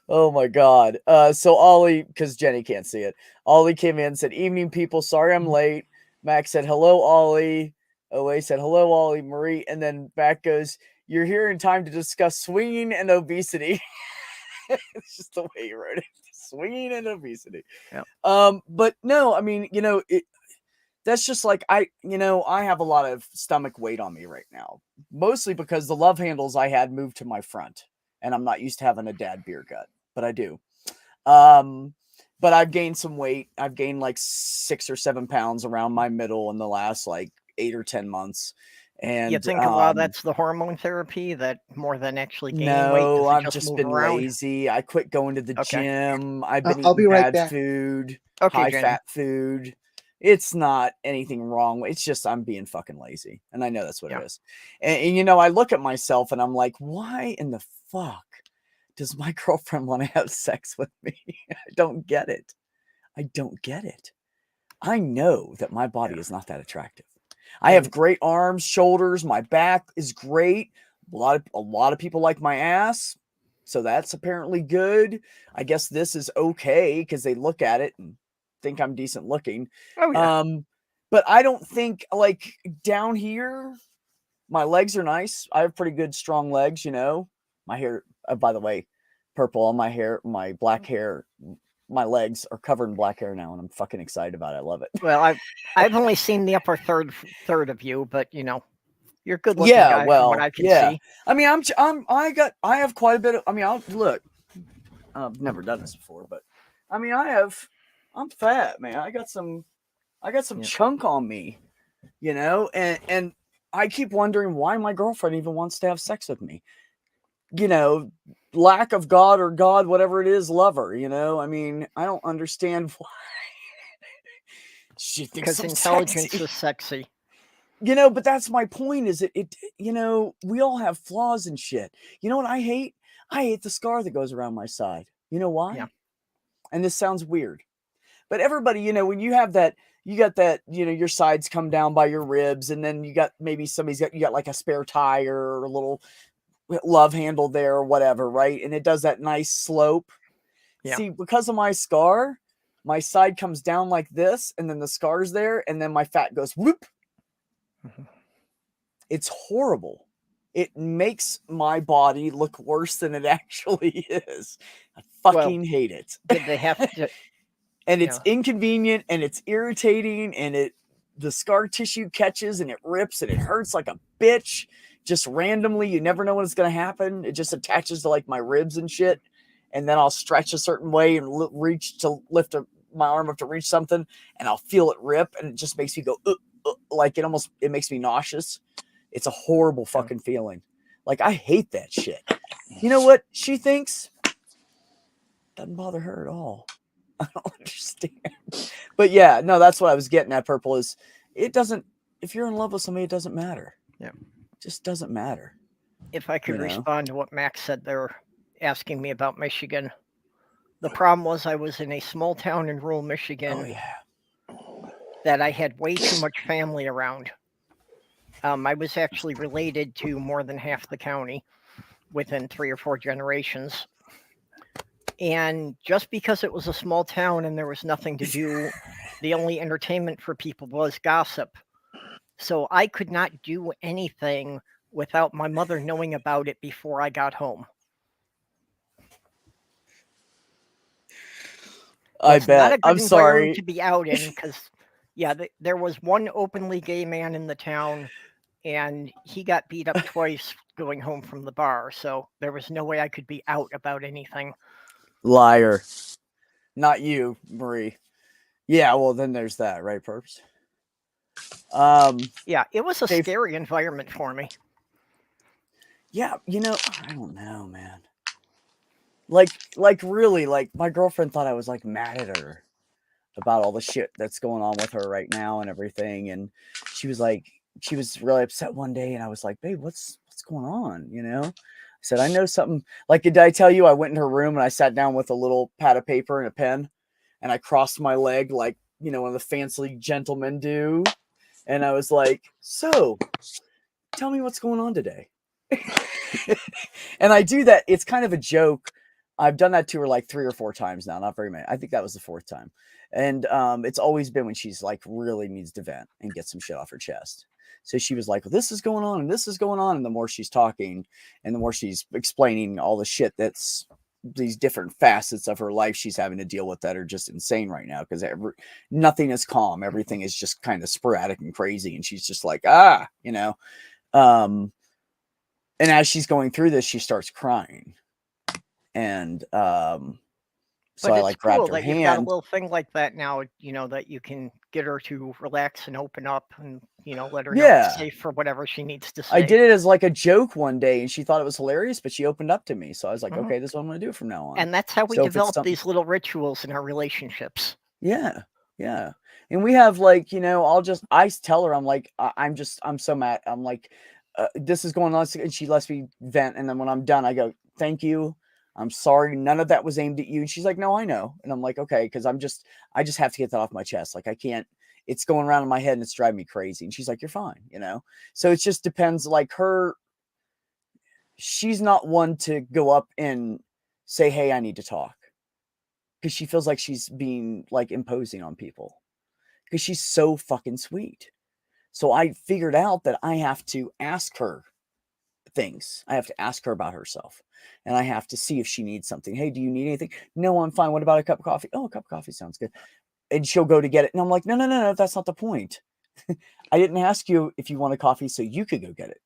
Oh my God. So Ollie, because Jenny can't see it, Ollie came in and said, "Evening, people. Sorry I'm late." Mac said, "Hello, Ollie." OA said, "Hello, Ollie." Marie, and then Mac goes, "You're here in time to discuss swinging and obesity." It's just the way you wrote it. Swinging and obesity. Yeah. But no, I mean, you know, that's just like, I have a lot of stomach weight on me right now, mostly because the love handles I had moved to my front, and I'm not used to having a dad beer gut, but I do. But I've gained some weight. I've gained like 6 or 7 pounds around my middle in the last like 8 or 10 months. And you think a lot of that's the hormone therapy that more than actually gaining weight? no, Does it I've just just move been around? lazy. I quit going to the gym. I've been I'll eating be right bad back. food, Okay, high Jenny. fat food. It's not anything wrong. It's just I'm being fucking lazy. And I know that's what it is. And you know, I look at myself and I'm like, why in the fuck does my girlfriend want to have sex with me? I don't get it. I don't get it. I know that my body is not that attractive. I have great arms, shoulders, my back is great. A lot of people like my ass, so that's apparently good. I guess this is okay because they look at it and think I'm decent looking. Oh yeah. But I don't think like down here, my legs are nice. I have pretty good, strong legs. You know, my hair. By the way, purple on my hair, my black hair. My legs are covered in black hair now, and I'm fucking excited about it. I love it. Well, I've only seen the upper third of you, but you know, you're a good looking guy from what I can see. I mean, I have quite a bit of. I mean, look. I've never done this before, but I mean, I'm fat, man. I got some chunk on me, you know, and I keep wondering why my girlfriend even wants to have sex with me. You know, lack of God or God, whatever it is, lover, you know? I mean, I don't understand why she thinks I'm intelligence sexy. is sexy. You know, but that's my point is it, you know, we all have flaws and shit. You know what I hate? I hate the scar that goes around my side. You know why? Yeah. And this sounds weird, but everybody, you know, when you have that, you got that, you know, your sides come down by your ribs and then you got maybe you got like a spare tire or a little love handle there or whatever, right? And it does that nice slope. Yeah. See, because of my scar, my side comes down like this, and then the scar's there, and then my fat goes whoop. Mm-hmm. It's horrible. It makes my body look worse than it actually is. I fucking hate it. Did they have to? And it's inconvenient, and it's irritating, and the scar tissue catches, and it rips, and it hurts like a bitch. Just randomly, you never know when it's going to happen. It just attaches to like my ribs and shit. And then I'll stretch a certain way and reach to lift my arm up to reach something, and I'll feel it rip, and it just makes me go, like it makes me nauseous. It's a horrible fucking feeling. Like, I hate that shit. You know what she thinks? Doesn't bother her at all. I don't understand. But yeah, no, that's what I was getting at, Purple, is it doesn't, if you're in love with somebody, it doesn't matter. Yeah. Just doesn't matter. If I could respond to what Max said, they were asking me about Michigan. The problem was I was in a small town in rural Michigan that I had way too much family around. I was actually related to more than half the county within 3 or 4 generations. And just because it was a small town and there was nothing to do, the only entertainment for people was gossip. So I could not do anything without my mother knowing about it before I got home. I bet. I'm sorry to be out in because, there was one openly gay man in the town, and he got beat up twice going home from the bar. So there was no way I could be out about anything. Liar. Not you, Marie. Yeah, well, then there's that, right, Perps? Yeah, it was a scary environment for me. Yeah, you know, I don't know, man. Like really, like my girlfriend thought I was like mad at her about all the shit that's going on with her right now and everything. And she was really upset one day, and I was like, babe, what's going on? You know? I said, I know something. Like, did I tell you I went in her room and I sat down with a little pad of paper and a pen, and I crossed my leg like, you know, one of the fancy gentlemen do. And I was like, so tell me what's going on today. And I do that. It's kind of a joke. I've done that to her like 3 or 4 times now. Not very many. I think that was the 4th time. And it's always been when she's like really needs to vent and get some shit off her chest. So she was like, well, this is going on and this is going on. And the more she's talking and the more she's explaining all the shit that's these different facets of her life she's having to deal with that are just insane right now, because nothing is calm. Everything is just kind of sporadic and crazy. And she's just like, you know. And as she's going through this, she starts crying. And so I it's like cool grabbed her that you've got a hand. little thing like that now, that you can get her to relax and open up and, let her know it's safe for whatever she needs to say. I did it as like a joke one day and she thought it was hilarious, but she opened up to me. So I was like, okay, this is what I'm going to do from now on. And that's how we develop these little rituals in our relationships. Yeah. Yeah. And we have like, I tell her, I'm like, I'm so mad. I'm like, this is going on. And she lets me vent. And then when I'm done, I go, thank you. I'm sorry. None of that was aimed at you. And she's like, no, I know. And I'm like, okay. Cause I just have to get that off my chest. Like I can't, it's going around in my head and it's driving me crazy. And she's like, you're fine. So it just depends. Like she's not one to go up and say, hey, I need to talk. Cause she feels like she's being like imposing on people. Because she's so fucking sweet. So I figured out that I have to ask her things. I have to ask her about herself. And I have to see if she needs something. Hey, do you need anything? No, I'm fine. What about a cup of coffee? Oh, a cup of coffee sounds good. And she'll go to get it. And I'm like, no, that's not the point. I didn't ask you if you want a coffee so you could go get it.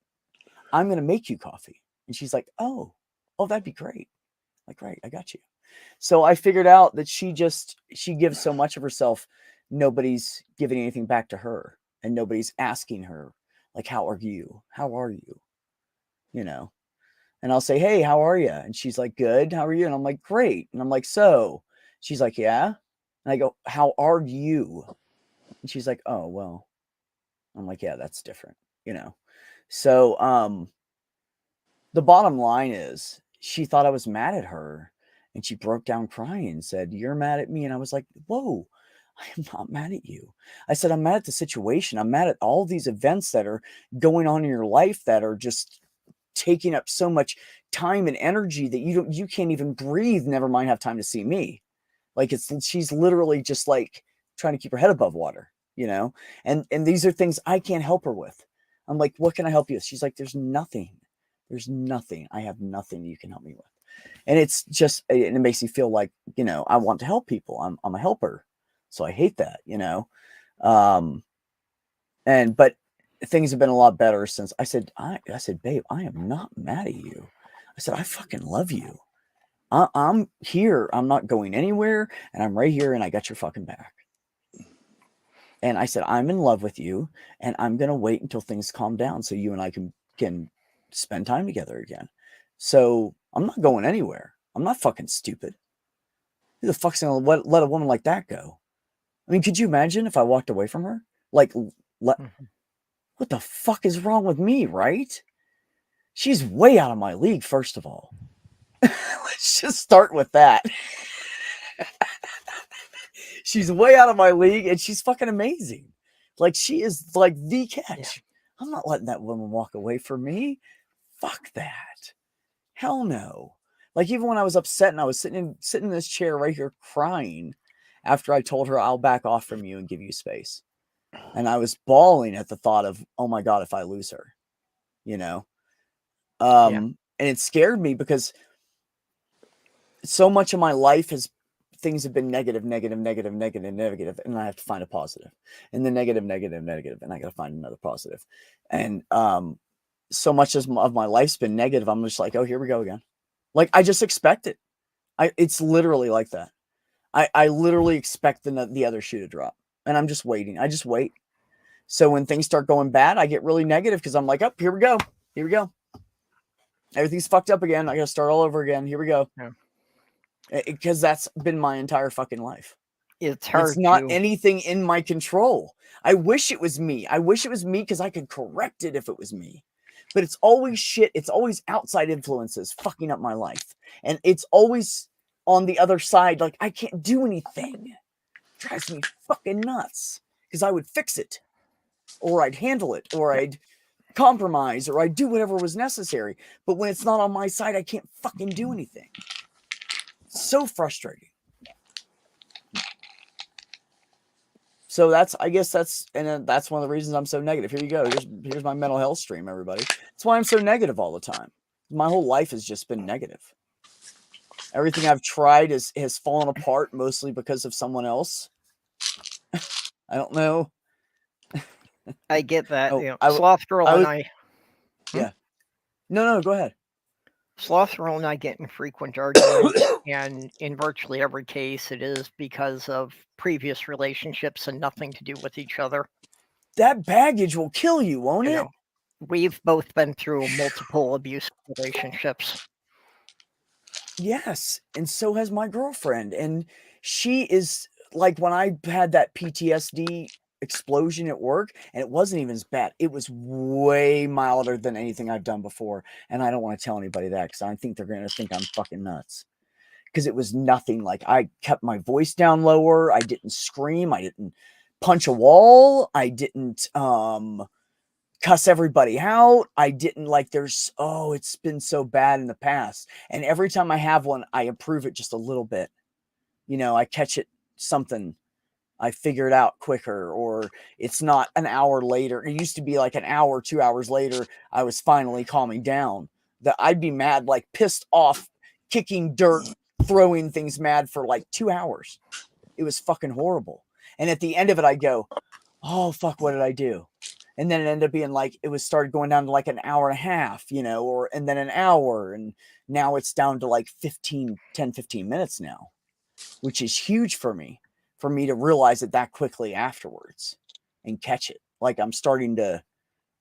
I'm going to make you coffee. And she's like, oh, that'd be great. Like, right, I got you. So I figured out that she gives so much of herself. Nobody's giving anything back to her and nobody's asking her like, how are you? And I'll say, hey, how are you? And she's like, good. How are you? And I'm like, great. And I'm like, so she's like, yeah. And I go, how are you? And she's like, oh, well, I'm like, yeah, that's different, So, the bottom line is she thought I was mad at her and she broke down crying and said, you're mad at me. And I was like, whoa, I am not mad at you. I said, I'm mad at the situation. I'm mad at all these events that are going on in your life that are just taking up so much time and energy that you can't even breathe, never mind have time to see me. Like she's literally just like trying to keep her head above water, and these are things I can't help her with. I'm like, what can I help you with? She's like, there's nothing. I have nothing you can help me with. And it's just, it makes me feel like, I want to help people. I'm a helper. So I hate that, but things have been a lot better since I said, babe, I am not mad at you. I said, I fucking love you. I'm here. I'm not going anywhere. And I'm right here. And I got your fucking back. And I said, I'm in love with you. And I'm going to wait until things calm down so you and I can spend time together again. So I'm not going anywhere. I'm not fucking stupid. Who the fuck's going to let a woman like that go? I mean, could you imagine if I walked away from her? Like, what the fuck is wrong with me, right? She's way out of my league, first of all. Let's just start with that. She's way out of my league and she's fucking amazing. Like, she is like the catch. Yeah. I'm not letting that woman walk away from me. Fuck that. Hell no. Like, even when I was upset and I was sitting in this chair right here crying after I told her I'll back off from you and give you space. And I was bawling at the thought of, oh my God, if I lose her, and it scared me because so much of my life things have been negative, and I have to find a positive, and then negative, and I got to find another positive. And so much of my life's been negative. I'm just like, oh, here we go again. Like, I just expect it. It's literally like that. I literally expect the other shoe to drop, and I'm just waiting. I just wait. So when things start going bad, I get really negative because I'm like, oh, here we go. Everything's fucked up again. I got to start all over again. Here we go. Yeah. Because that's been my entire fucking life. It's hard. It's not anything in my control. I wish it was me. Because I could correct it if it was me. But it's always shit. It's always outside influences fucking up my life. And it's always on the other side. Like, I can't do anything. It drives me fucking nuts. Because I would fix it. Or I'd handle it. Or I'd compromise. Or I'd do whatever was necessary. But when it's not on my side, I can't fucking do anything. It's so frustrating. So that's one of the reasons I'm so negative. Here you go. Here's my mental health stream, everybody. That's why I'm so negative all the time. My whole life has just been negative. Everything I've tried has fallen apart, mostly because of someone else. I don't know. I get that. Sloth Girl and I. Yeah. No, go ahead. Slothro and I get in frequent arguments, and in virtually every case, it is because of previous relationships and nothing to do with each other. That baggage will kill you, won't it? We've both been through multiple abusive relationships. Yes, and so has my girlfriend, and she is like, when I had that PTSD explosion at work, and it wasn't even as bad. It was way milder than anything I've done before, and I don't want to tell anybody that because I think they're going to think I'm fucking nuts. Because it was nothing. Like, I kept my voice down lower. I didn't scream. I didn't punch a wall. I didn't cuss everybody out. I didn't like, it's been so bad in the past. And every time I have one, I improve it just a little bit. I catch it something. I figure it out quicker, or it's not an hour later. It used to be like an hour, 2 hours later, I was finally calming down. That I'd be mad, like pissed off, kicking dirt, throwing things mad for like 2 hours. It was fucking horrible. And at the end of it, I'd go, oh, fuck, what did I do? And then it ended up being like, it was started going down to like an hour and a half, and then an hour. And now it's down to like 10, 15 minutes now, which is huge for me to realize it that quickly afterwards and catch it. Like, I'm starting to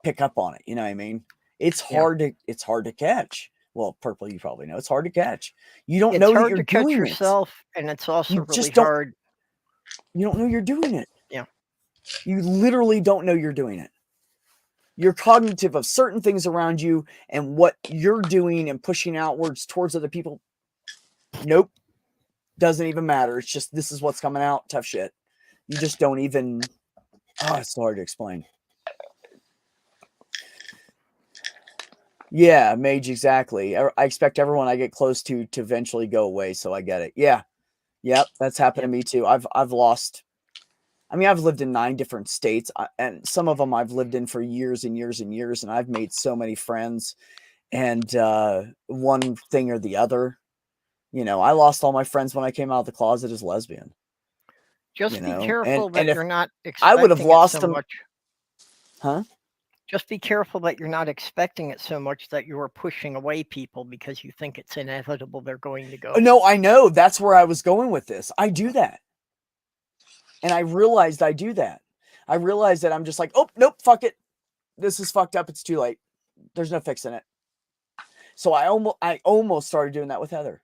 pick up on it. You know what I mean? It's hard to catch. Well, Purple, you probably know it's hard to catch. You don't know that you're doing it. It's hard to catch yourself, and it's also really hard. You don't know you're doing it. Yeah. You literally don't know you're doing it. You're cognitive of certain things around you and what you're doing and pushing outwards towards other people. Nope. Doesn't even matter. It's just, this is what's coming out. Tough shit. You just don't even. It's so hard to explain. Yeah, Mage, exactly. I expect everyone I get close to eventually go away, so I get it. Yeah. Yep, that's happened to me too. I've lost. I mean, I've lived in 9 different states, and some of them I've lived in for years and years and years, and I've made so many friends. And one thing or the other, I lost all my friends when I came out of the closet as lesbian. Just be careful that you're not expecting I would have lost so them. Much. Huh? Just be careful that you're not expecting it so much that you are pushing away people because you think it's inevitable they're going to go. No, I know. That's where I was going with this. I do that. And I realized I do that. I realized that I'm just like, oh, nope, fuck it. This is fucked up. It's too late. There's no fixing it. So I almost started doing that with Heather.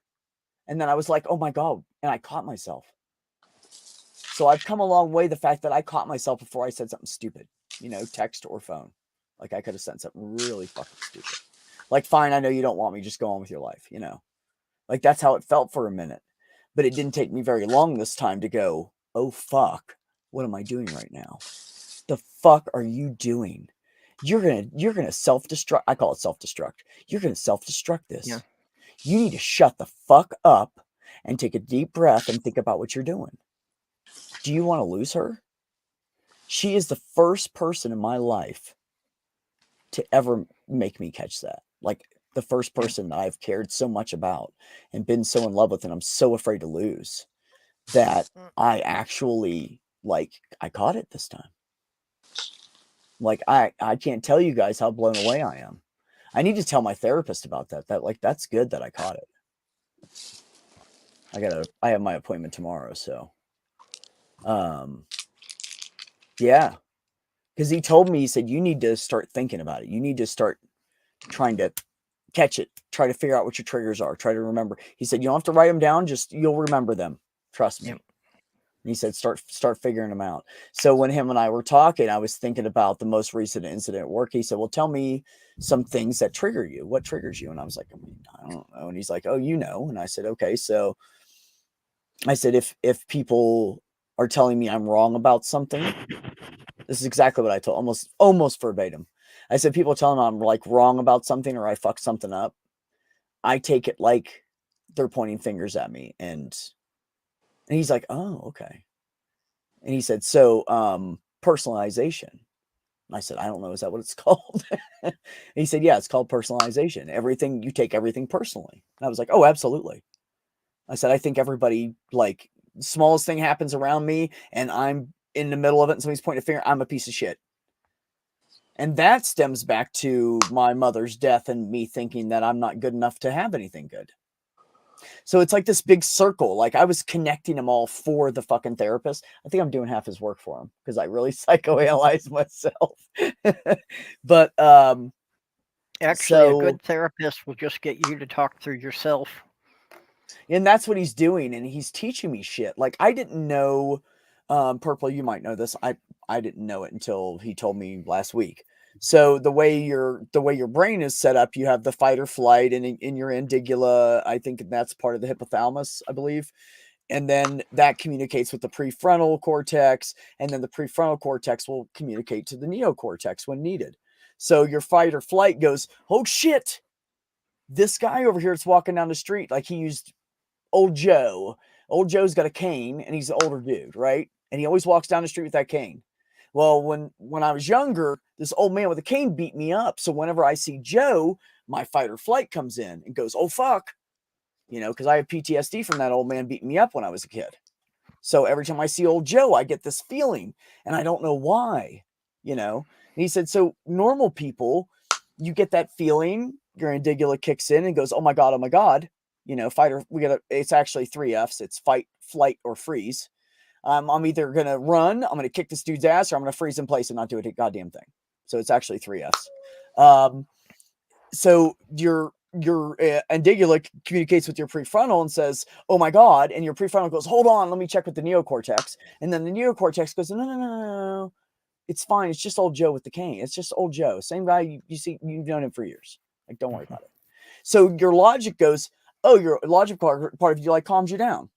And then I was like, oh my God. And I caught myself. So I've come a long way. The fact that I caught myself before I said something stupid, text or phone. Like, I could have said something really fucking stupid. Like, fine, I know you don't want me. Just go on with your life, Like, that's how it felt for a minute. But it didn't take me very long this time to go, oh, fuck. What am I doing right now? The fuck are you doing? You're gonna self-destruct. I call it self-destruct. You're gonna self-destruct this. Yeah. You need to shut the fuck up and take a deep breath and think about what you're doing. Do you want to lose her? She is the first person in my life to ever make me catch that. Like, the first person that I've cared so much about and been so in love with, and I'm so afraid to lose, that I actually, I caught it this time. Like, I can't tell you guys how blown away I am. I need to tell my therapist about that. That's good that I caught it. I have my appointment tomorrow, so. Yeah. Because he told me, he said, you need to start thinking about it. You need to start trying to catch it. Try to figure out what your triggers are. Try to remember. He said, you don't have to write them down. Just, you'll remember them. Trust me. Yep. And he said, start figuring them out. So when him and I were talking, I was thinking about the most recent incident at work. He said, well, tell me some things that trigger you. What triggers you? And I was like, I don't know. And he's like, oh, And I said, okay. So I said, if people are telling me I'm wrong about something, this is exactly what I told, almost verbatim. I said, people telling me I'm like wrong about something or I fucked something up, I take it like they're pointing fingers at me. And he's like, oh, okay. And he said, so personalization. I said, I don't know. Is that what it's called? And he said, yeah, it's called personalization. You take everything personally. And I was like, oh, absolutely. I said, I think everybody, like, smallest thing happens around me and I'm in the middle of it and somebody's pointing a finger, I'm a piece of shit. And that stems back to my mother's death and me thinking that I'm not good enough to have anything good. So it's like this big circle. Like I was connecting them all for the fucking therapist. I think I'm doing half his work for him because I really psychoanalyze myself. But actually, a good therapist will just get you to talk through yourself. And that's what he's doing, and he's teaching me shit. Like I didn't know, Purple, you might know this. I didn't know it until he told me last week. So the way your brain is set up, you have the fight or flight, and in your indigula, I think that's part of the hypothalamus, I believe. And then that communicates with the prefrontal cortex, and then the prefrontal cortex will communicate to the neocortex when needed. So your fight or flight goes, oh shit, this guy over here is walking down the street, like he used old Joe. Old Joe's got a cane, and he's an older dude, right? And he always walks down the street with that cane. Well, when I was younger, this old man with a cane beat me up. So whenever I see Joe, my fight or flight comes in and goes, oh, fuck. You know, because I have PTSD from that old man beating me up when I was a kid. So every time I see old Joe, I get this feeling, and I don't know why, you know. And he said, so normal people, you get that feeling, your indigula kicks in and goes, oh my God, you know, it's actually 3 F's. It's fight, flight, or freeze. I'm either going to run, I'm going to kick this dude's ass, or I'm going to freeze in place and not do a goddamn thing. So it's actually 3 F's. So your indigula communicates with your prefrontal and says, oh my God. And your prefrontal goes, hold on, let me check with the neocortex. And then the neocortex goes, no. It's fine. It's just old Joe with the cane. It's just old Joe. Same guy you see, you've known him for years. Like, don't worry about it. So your logic goes, oh, your logic part of you like calms you down.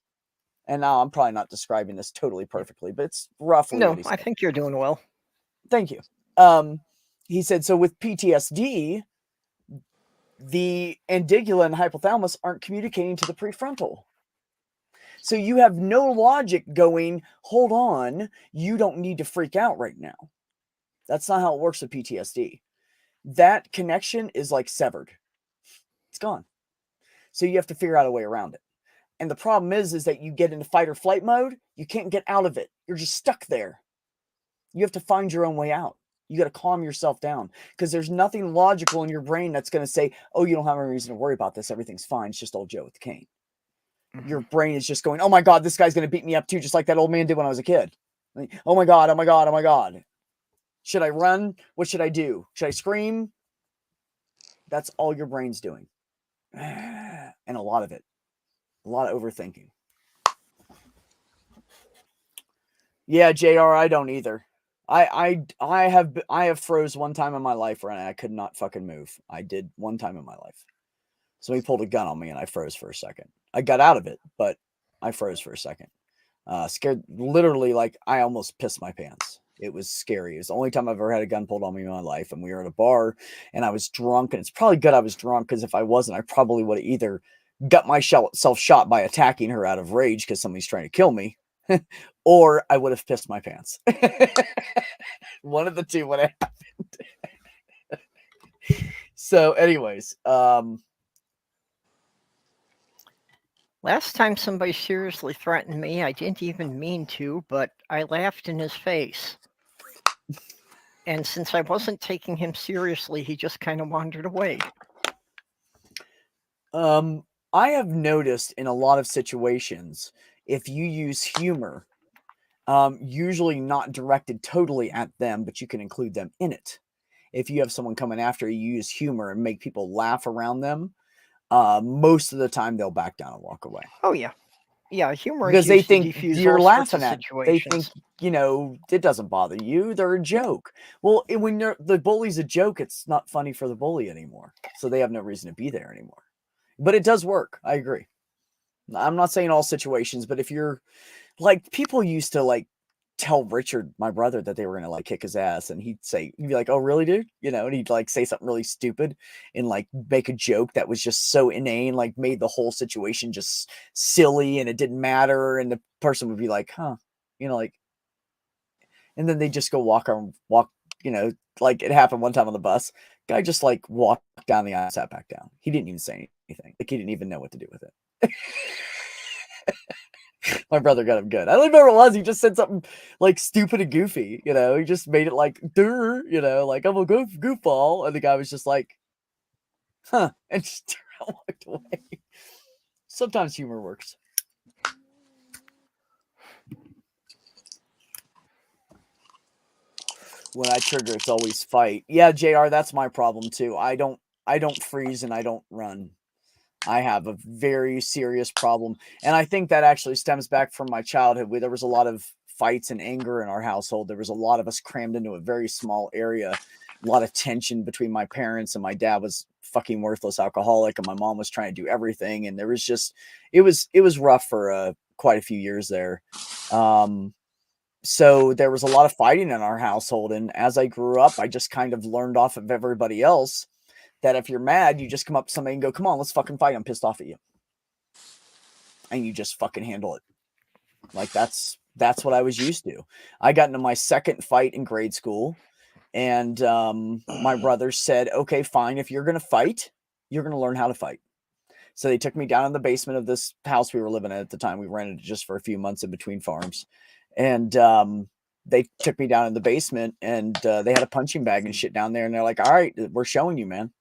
And now I'm probably not describing this totally perfectly, but it's roughly no, what he said. I think you're doing well. Thank you. He said, so with PTSD, the indigula and hypothalamus aren't communicating to the prefrontal. So you have no logic going, hold on, you don't need to freak out right now. That's not how it works with PTSD. That connection is like severed. It's gone. So you have to figure out a way around it. And the problem is that you get into fight or flight mode, you can't get out of it. You're just stuck there. You have to find your own way out. You got to calm yourself down because there's nothing logical in your brain that's going to say, oh, you don't have any reason to worry about this. Everything's fine. It's just old Joe with the cane. Mm-hmm. Your brain is just going, oh my God, this guy's going to beat me up too, just like that old man did when I was a kid. Like, oh my God. Should I run? What should I do? Should I scream? That's all your brain's doing. And a lot of overthinking. Yeah, JR, I don't either. I have froze one time in my life where I could not fucking move. I did one time in my life. Somebody pulled a gun on me and I froze for a second. I got out of it, but I froze for a second. Scared, literally, like I almost pissed my pants. It was scary. It was the only time I've ever had a gun pulled on me in my life. And we were at a bar and I was drunk, and it's probably good I was drunk, because if I wasn't, I probably would have either got myself shot by attacking her out of rage because somebody's trying to kill me, or I would have pissed my pants. One of the two would have happened. So anyways, last time somebody seriously threatened me, I didn't even mean to, but I laughed in his face. And since I wasn't taking him seriously, he just kind of wandered away. I have noticed in a lot of situations, if you use humor, usually not directed totally at them, but you can include them in it. If you have someone coming after you, use humor and make people laugh around them, most of the time they'll back down and walk away. Oh yeah. Yeah, humor because is they used think to defuse you're all laughing sorts of at. They think, you know, it doesn't bother you. They're a joke. Well, when the bully's a joke, it's not funny for the bully anymore. So they have no reason to be there anymore. But it does work. I agree. I'm not saying all situations, but if you're like, people used to like tell Richard, my brother, that they were gonna like kick his ass, and he'd be like, oh really, dude? You know, and he'd like say something really stupid and like make a joke that was just so inane, like made the whole situation just silly, and it didn't matter, and the person would be like, huh, you know, like, and then they just go walk, you know, like it happened one time on the bus. Guy just like walked down the aisle, sat back down. He didn't even say anything. Like he didn't even know what to do with it. My brother got him good. I don't remember what it was. He just said something like stupid and goofy, you know. He just made it like, you know, like I'm a goofball. And the guy was just like, huh, and just walked away. Sometimes humor works. When I trigger, it's always fight. Yeah, JR, that's my problem too. I don't freeze and I don't run. I have a very serious problem. And I think that actually stems back from my childhood. There was a lot of fights and anger in our household. There was a lot of us crammed into a very small area. A lot of tension between my parents, and my dad was fucking worthless alcoholic, and my mom was trying to do everything. And there was just, it was rough for quite a few years there. So there was a lot of fighting in our household. And as I grew up, I just kind of learned off of everybody else that if you're mad, you just come up to somebody and go, come on, let's fucking fight. I'm pissed off at you. And you just fucking handle it. Like that's what I was used to. I got into my second fight in grade school, and my brother said, okay, fine. If you're going to fight, you're going to learn how to fight. So they took me down in the basement of this house we were living in at the time. We rented it just for a few months in between farms. And they took me down in the basement, and they had a punching bag and shit down there. And they're like, all right, we're showing you, man.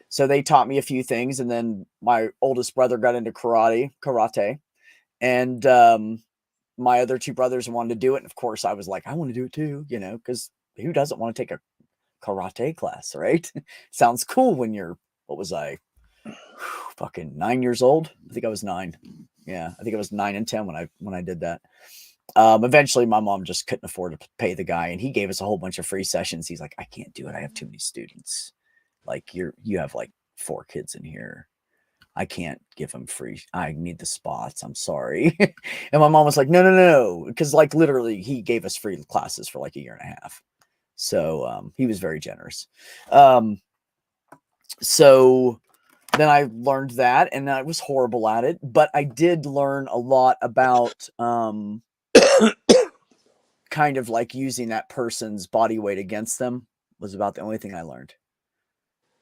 So they taught me a few things. And then my oldest brother got into karate. And my other two brothers wanted to do it. And of course I was like, I want to do it too, you know, because who doesn't want to take a karate class, right? Sounds cool when you're, what was I? Fucking 9 years old. I think I was 9. Yeah. I think I was 9 and 10 when I did that. Eventually my mom just couldn't afford to pay the guy, and he gave us a whole bunch of free sessions. He's like, I can't do it. I have too many students. Like you have like 4 kids in here. I can't give them free. I need the spots. I'm sorry. And my mom was like, no. Because like literally he gave us free classes for like a year and a half. So he was very generous. So then I learned that, and I was horrible at it, but I did learn a lot about kind of like using that person's body weight against them was about the only thing I learned.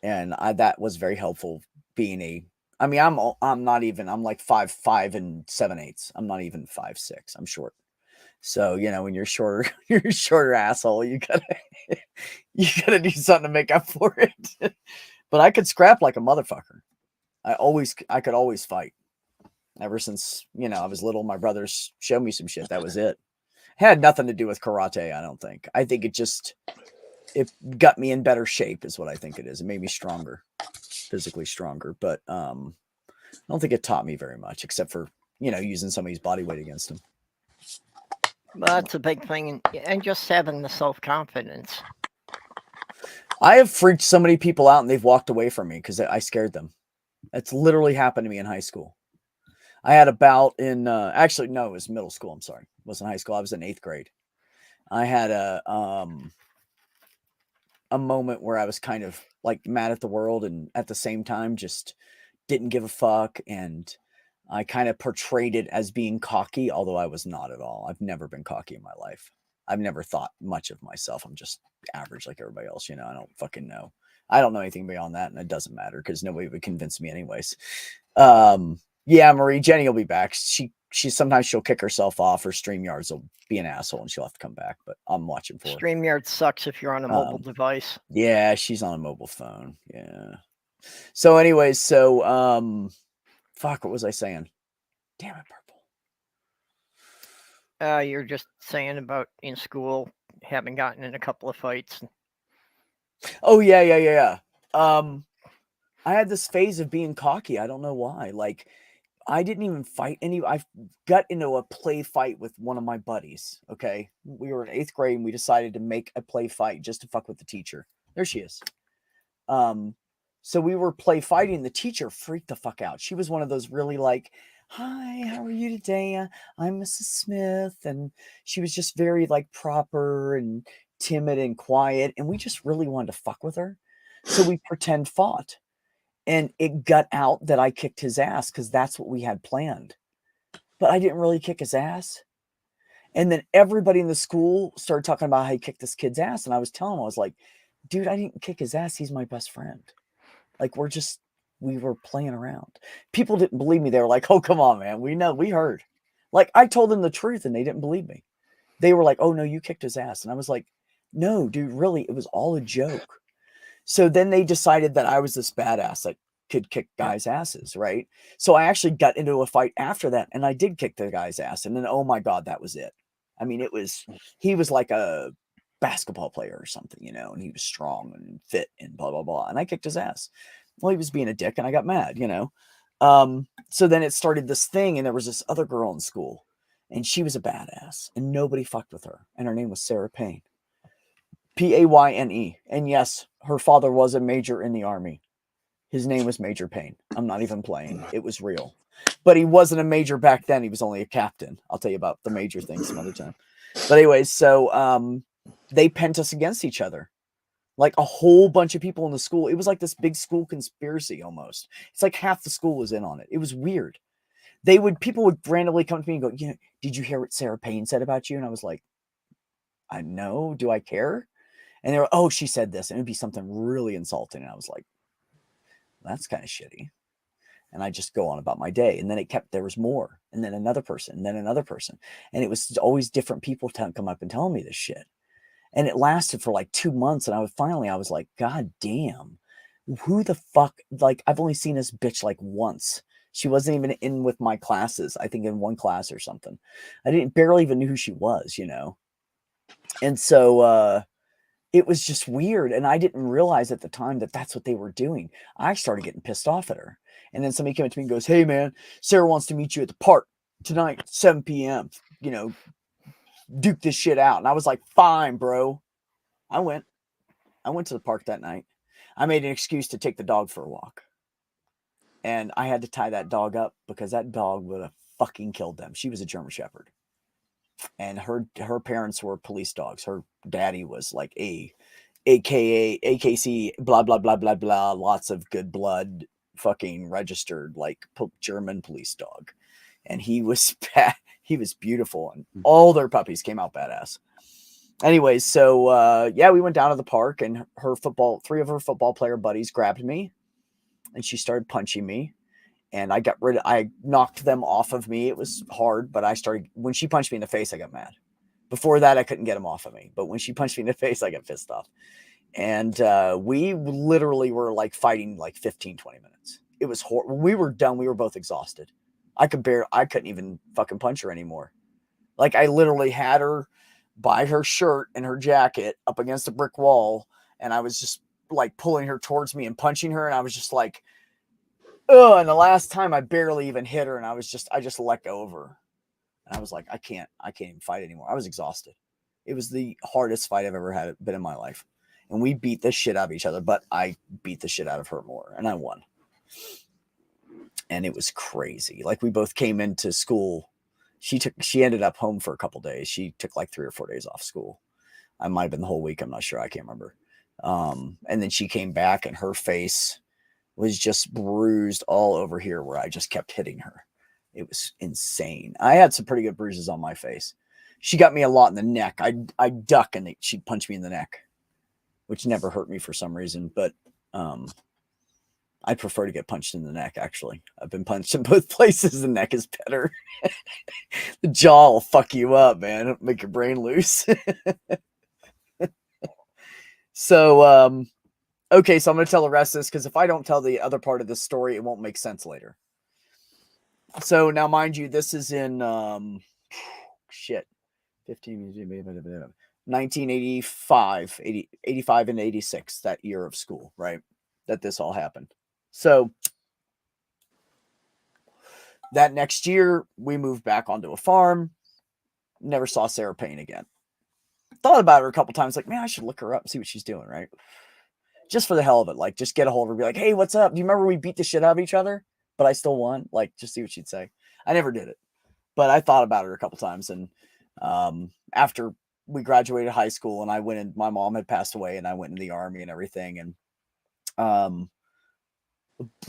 And that was very helpful being I'm like 5'5" and 7/8. I'm not even 5'6". I'm short. So, you know, when you're shorter, you're a shorter asshole, you gotta do something to make up for it. But I could scrap like a motherfucker. I could always fight. Ever since, you know, I was little, my brothers showed me some shit. That was it. Had nothing to do with karate, I don't think. I think it got me in better shape is what I think it is. It made me stronger, physically stronger. But I don't think it taught me very much, except for, you know, using somebody's body weight against them. That's a big thing. And just having the self-confidence. I have freaked so many people out, and they've walked away from me because I scared them. It's literally happened to me in high school. I had a bout in, actually, no, it was middle school. I'm sorry. It wasn't high school. I was in 8th grade. I had a moment where I was kind of like mad at the world, and at the same time just didn't give a fuck. And I kind of portrayed it as being cocky, although I was not at all. I've never been cocky in my life. I've never thought much of myself. I'm just average like everybody else. You know, I don't fucking know. I don't know anything beyond that, and it doesn't matter because nobody would convince me anyways. Yeah, Marie, Jenny will be back. She sometimes she'll kick herself off, or StreamYards will be an asshole and she'll have to come back, but I'm watching for her. StreamYard sucks if you're on a mobile device. Yeah, she's on a mobile phone. Yeah. So anyways, fuck, what was I saying? Damn it, Purple. You're just saying about in school having gotten in a couple of fights. Oh yeah. I had this phase of being cocky. I don't know why. Like, I didn't even fight I got into a play fight with one of my buddies. Okay. We were in 8th grade, and we decided to make a play fight just to fuck with the teacher. There she is. So we were play fighting. The teacher freaked the fuck out. She was one of those really like, hi, how are you today? I'm Mrs. Smith. And she was just very like proper and timid and quiet. And we just really wanted to fuck with her. So we pretend fought. And it got out that I kicked his ass because that's what we had planned. But I didn't really kick his ass. And then everybody in the school started talking about how he kicked this kid's ass. And I was telling him, I was like, dude, I didn't kick his ass. He's my best friend. Like, we were playing around. People didn't believe me. They were like, oh, come on, man. We know, we heard. Like, I told them the truth and they didn't believe me. They were like, oh no, you kicked his ass. And I was like, no, dude, really, it was all a joke. So then they decided that I was this badass that could kick guys' asses, right? So I actually got into a fight after that, and I did kick the guy's ass. And then, oh my God, that was it. I mean, he was like a basketball player or something, you know, and he was strong and fit and blah, blah, blah. And I kicked his ass. Well, he was being a dick and I got mad, you know? So then it started this thing, and there was this other girl in school, and she was a badass, and nobody fucked with her. And her name was Sarah Payne. Payne. And yes, her father was a major in the Army. His name was Major Payne. I'm not even playing. It was real. But he wasn't a major back then. He was only a captain. I'll tell you about the major thing some other time. But anyways, so they pent us against each other. Like a whole bunch of people in the school. It was like this big school conspiracy almost. It's like half the school was in on it. It was weird. People would randomly come to me and go, you know, did you hear what Sarah Payne said about you? And I was like, I know. Do I care? And they were, oh, she said this. And it'd be something really insulting. And I was like, that's kind of shitty. And I just go on about my day. And then there was more. And then another person, and then another person. And it was always different people come up and telling me this shit. And it lasted for like 2 months. And I was like, God damn, who the fuck? Like, I've only seen this bitch like once. She wasn't even in with my classes. I think in one class or something. I barely even knew who she was, you know? And so, it was just weird. And I didn't realize at the time that that's what they were doing. I started getting pissed off at her. And then somebody came up to me and goes, hey man, Sarah wants to meet you at the park tonight, 7 p.m. You know, duke this shit out. And I was like, fine, bro. I went to the park that night. I made an excuse to take the dog for a walk. And I had to tie that dog up because that dog would have fucking killed them. She was a German Shepherd. And her parents were police dogs. Her daddy was like AKC, blah, blah, blah, blah, blah. Lots of good blood, fucking registered, like German police dog. And he was he was beautiful. And all their puppies came out badass. Anyways, so yeah, we went down to the park, and three of her football player buddies grabbed me, and she started punching me. And I knocked them off of me. It was hard, but when she punched me in the face, I got mad. Before that, I couldn't get them off of me. But when she punched me in the face, I got pissed off. And we literally were like fighting like 15, 20 minutes. It was horrible. We were done. We were both exhausted. I couldn't even fucking punch her anymore. Like, I literally had her by her shirt and her jacket up against a brick wall. And I was just like pulling her towards me and punching her. And I was just like, oh, and the last time I barely even hit her, and I just let go of her. And I was like, I can't even fight anymore. I was exhausted. It was the hardest fight I've ever been in my life. And we beat the shit out of each other, but I beat the shit out of her more, and I won. And it was crazy. Like, we both came into school. She ended up home for a couple days. She took like 3 or 4 days off school. I might have been the whole week. I'm not sure. I can't remember. And then she came back, and her face was just bruised all over here where I just kept hitting her. It was insane. I had some pretty good bruises on my face. She got me a lot in the neck. I duck, and she'd punch me in the neck, which never hurt me for some reason. But I prefer to get punched in the neck, actually. I've been punched in both places. The neck is better. The jaw will fuck you up, man. It'll make your brain loose. So, okay, so I'm going to tell the rest of this, because if I don't tell the other part of this story, it won't make sense later. So now, mind you, this is in 1985, 85 and 86, that year of school, right? That this all happened. So that next year, we moved back onto a farm. Never saw Sarah Payne again. Thought about her a couple times, like, man, I should look her up and see what she's doing, right? Just for the hell of it, like, just get a hold of her, be like, hey, what's up? Do you remember we beat the shit out of each other, but I still won? Like, just see what she'd say. I never did it, but I thought about her a couple times. And after we graduated high school, and my mom had passed away, and I went in the Army and everything. And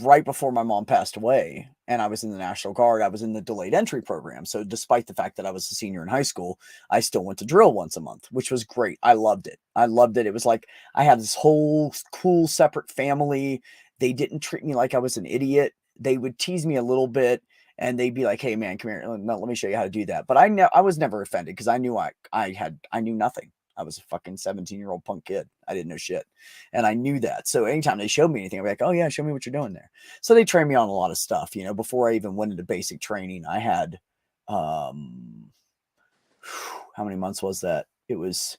right before my mom passed away, and I was in the National Guard, I was in the delayed entry program. So despite the fact that I was a senior in high school, I still went to drill once a month, which was great. I loved it. It was like I had this whole cool separate family. They didn't treat me like I was an idiot. They would tease me a little bit, and they'd be like, "Hey man, come here. No, let me show you how to do that." But I was never offended because I knew I knew nothing. I was a fucking 17-year-old punk kid. I didn't know shit. And I knew that. So anytime they showed me anything, I'd be like, "Oh yeah, show me what you're doing there." So they trained me on a lot of stuff. You know, before I even went into basic training, I had how many months was that? It was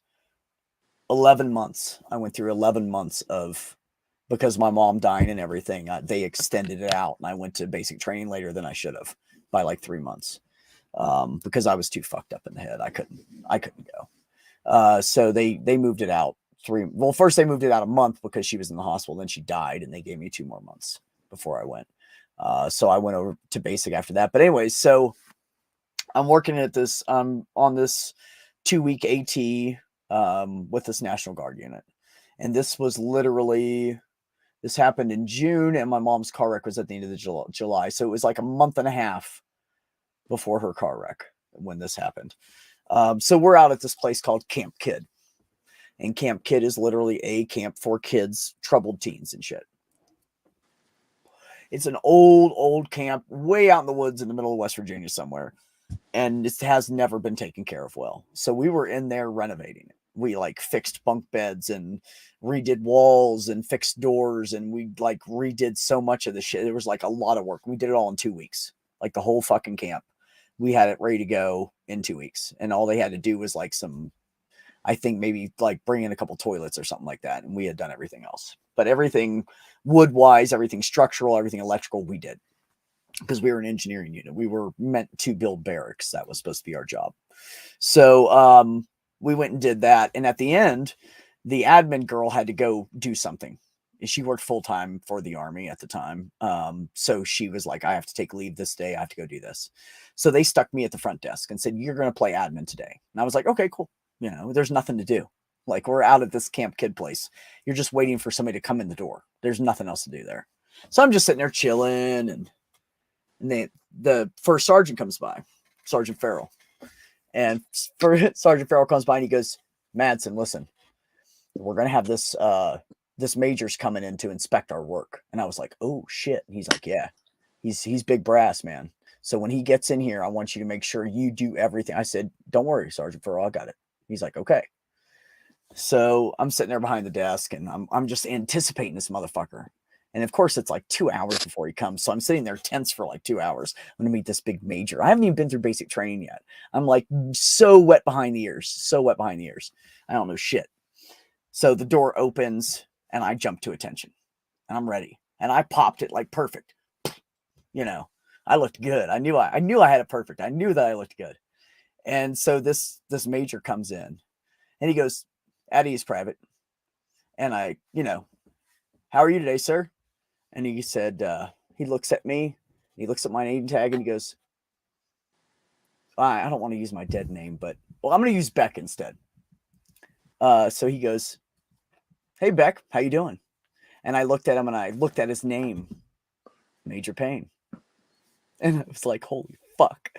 11 months. I went through 11 months of, because my mom dying and everything, they extended it out, and I went to basic training later than I should have by like 3 months, because I was too fucked up in the head. I couldn't go. So they moved it out first they moved it out a month because she was in the hospital. Then she died, and they gave me 2 more months before I went. So I went over to basic after that. But anyways, so I'm working at this, on this 2-week AT, with this National Guard unit. And this was literally, this happened in June, and my mom's car wreck was at the end of the July. So it was like a month and a half before her car wreck when this happened. So we're out at this place called Camp Kid. And Camp Kid is literally a camp for kids, troubled teens and shit. It's an old camp way out in the woods in the middle of West Virginia somewhere. And it has never been taken care of well. So we were in there renovating it. We like fixed bunk beds and redid walls and fixed doors, and we like redid so much of the shit. It was like a lot of work. We did it all in 2 weeks, like the whole fucking camp. We had it ready to go in 2 weeks, and all they had to do was like I think maybe like bring in a couple toilets or something like that, and we had done everything else. But everything wood wise, everything structural, everything electrical, we did, because we were an engineering unit. We were meant to build barracks. That was supposed to be our job. So we went and did that. And at the end, the admin girl had to go do something. She worked full time for the Army at the time. So she was like, "I have to take leave this day. I have to go do this." So they stuck me at the front desk and said, "You're going to play admin today." And I was like, "Okay, cool." You know, there's nothing to do. Like, we're out at this Camp Kid place. You're just waiting for somebody to come in the door. There's nothing else to do there. So I'm just sitting there chilling, and the first sergeant comes by, Sergeant Farrell. And Sergeant Farrell comes by and he goes, "Madsen, listen, we're going to have this major's coming in to inspect our work." And I was like, "Oh shit." And he's like, "Yeah, he's big brass, man. So when he gets in here, I want you to make sure you do everything." I said, "Don't worry, Sergeant Farrell, I got it." He's like, "Okay." So I'm sitting there behind the desk, and I'm just anticipating this motherfucker. And of course, it's like 2 hours before he comes. So I'm sitting there tense for like 2 hours. I'm going to meet this big major. I haven't even been through basic training yet. I'm like so wet behind the ears. So wet behind the ears. I don't know shit. So the door opens, and I jump to attention. And I'm ready. And I popped it like perfect. You know, I looked good. I knew I had it perfect. I knew that I looked good. And so this major comes in, and he goes, "At ease, Private." And I, "How are you today, sir?" And he said, he looks at me, he looks at my name tag, and he goes, I don't want to use my dead name, but, well, I'm going to use Beck instead. So he goes, "Hey, Beck, how you doing?" And I looked at him, and I looked at his name, Major Payne. And I was like, holy fuck.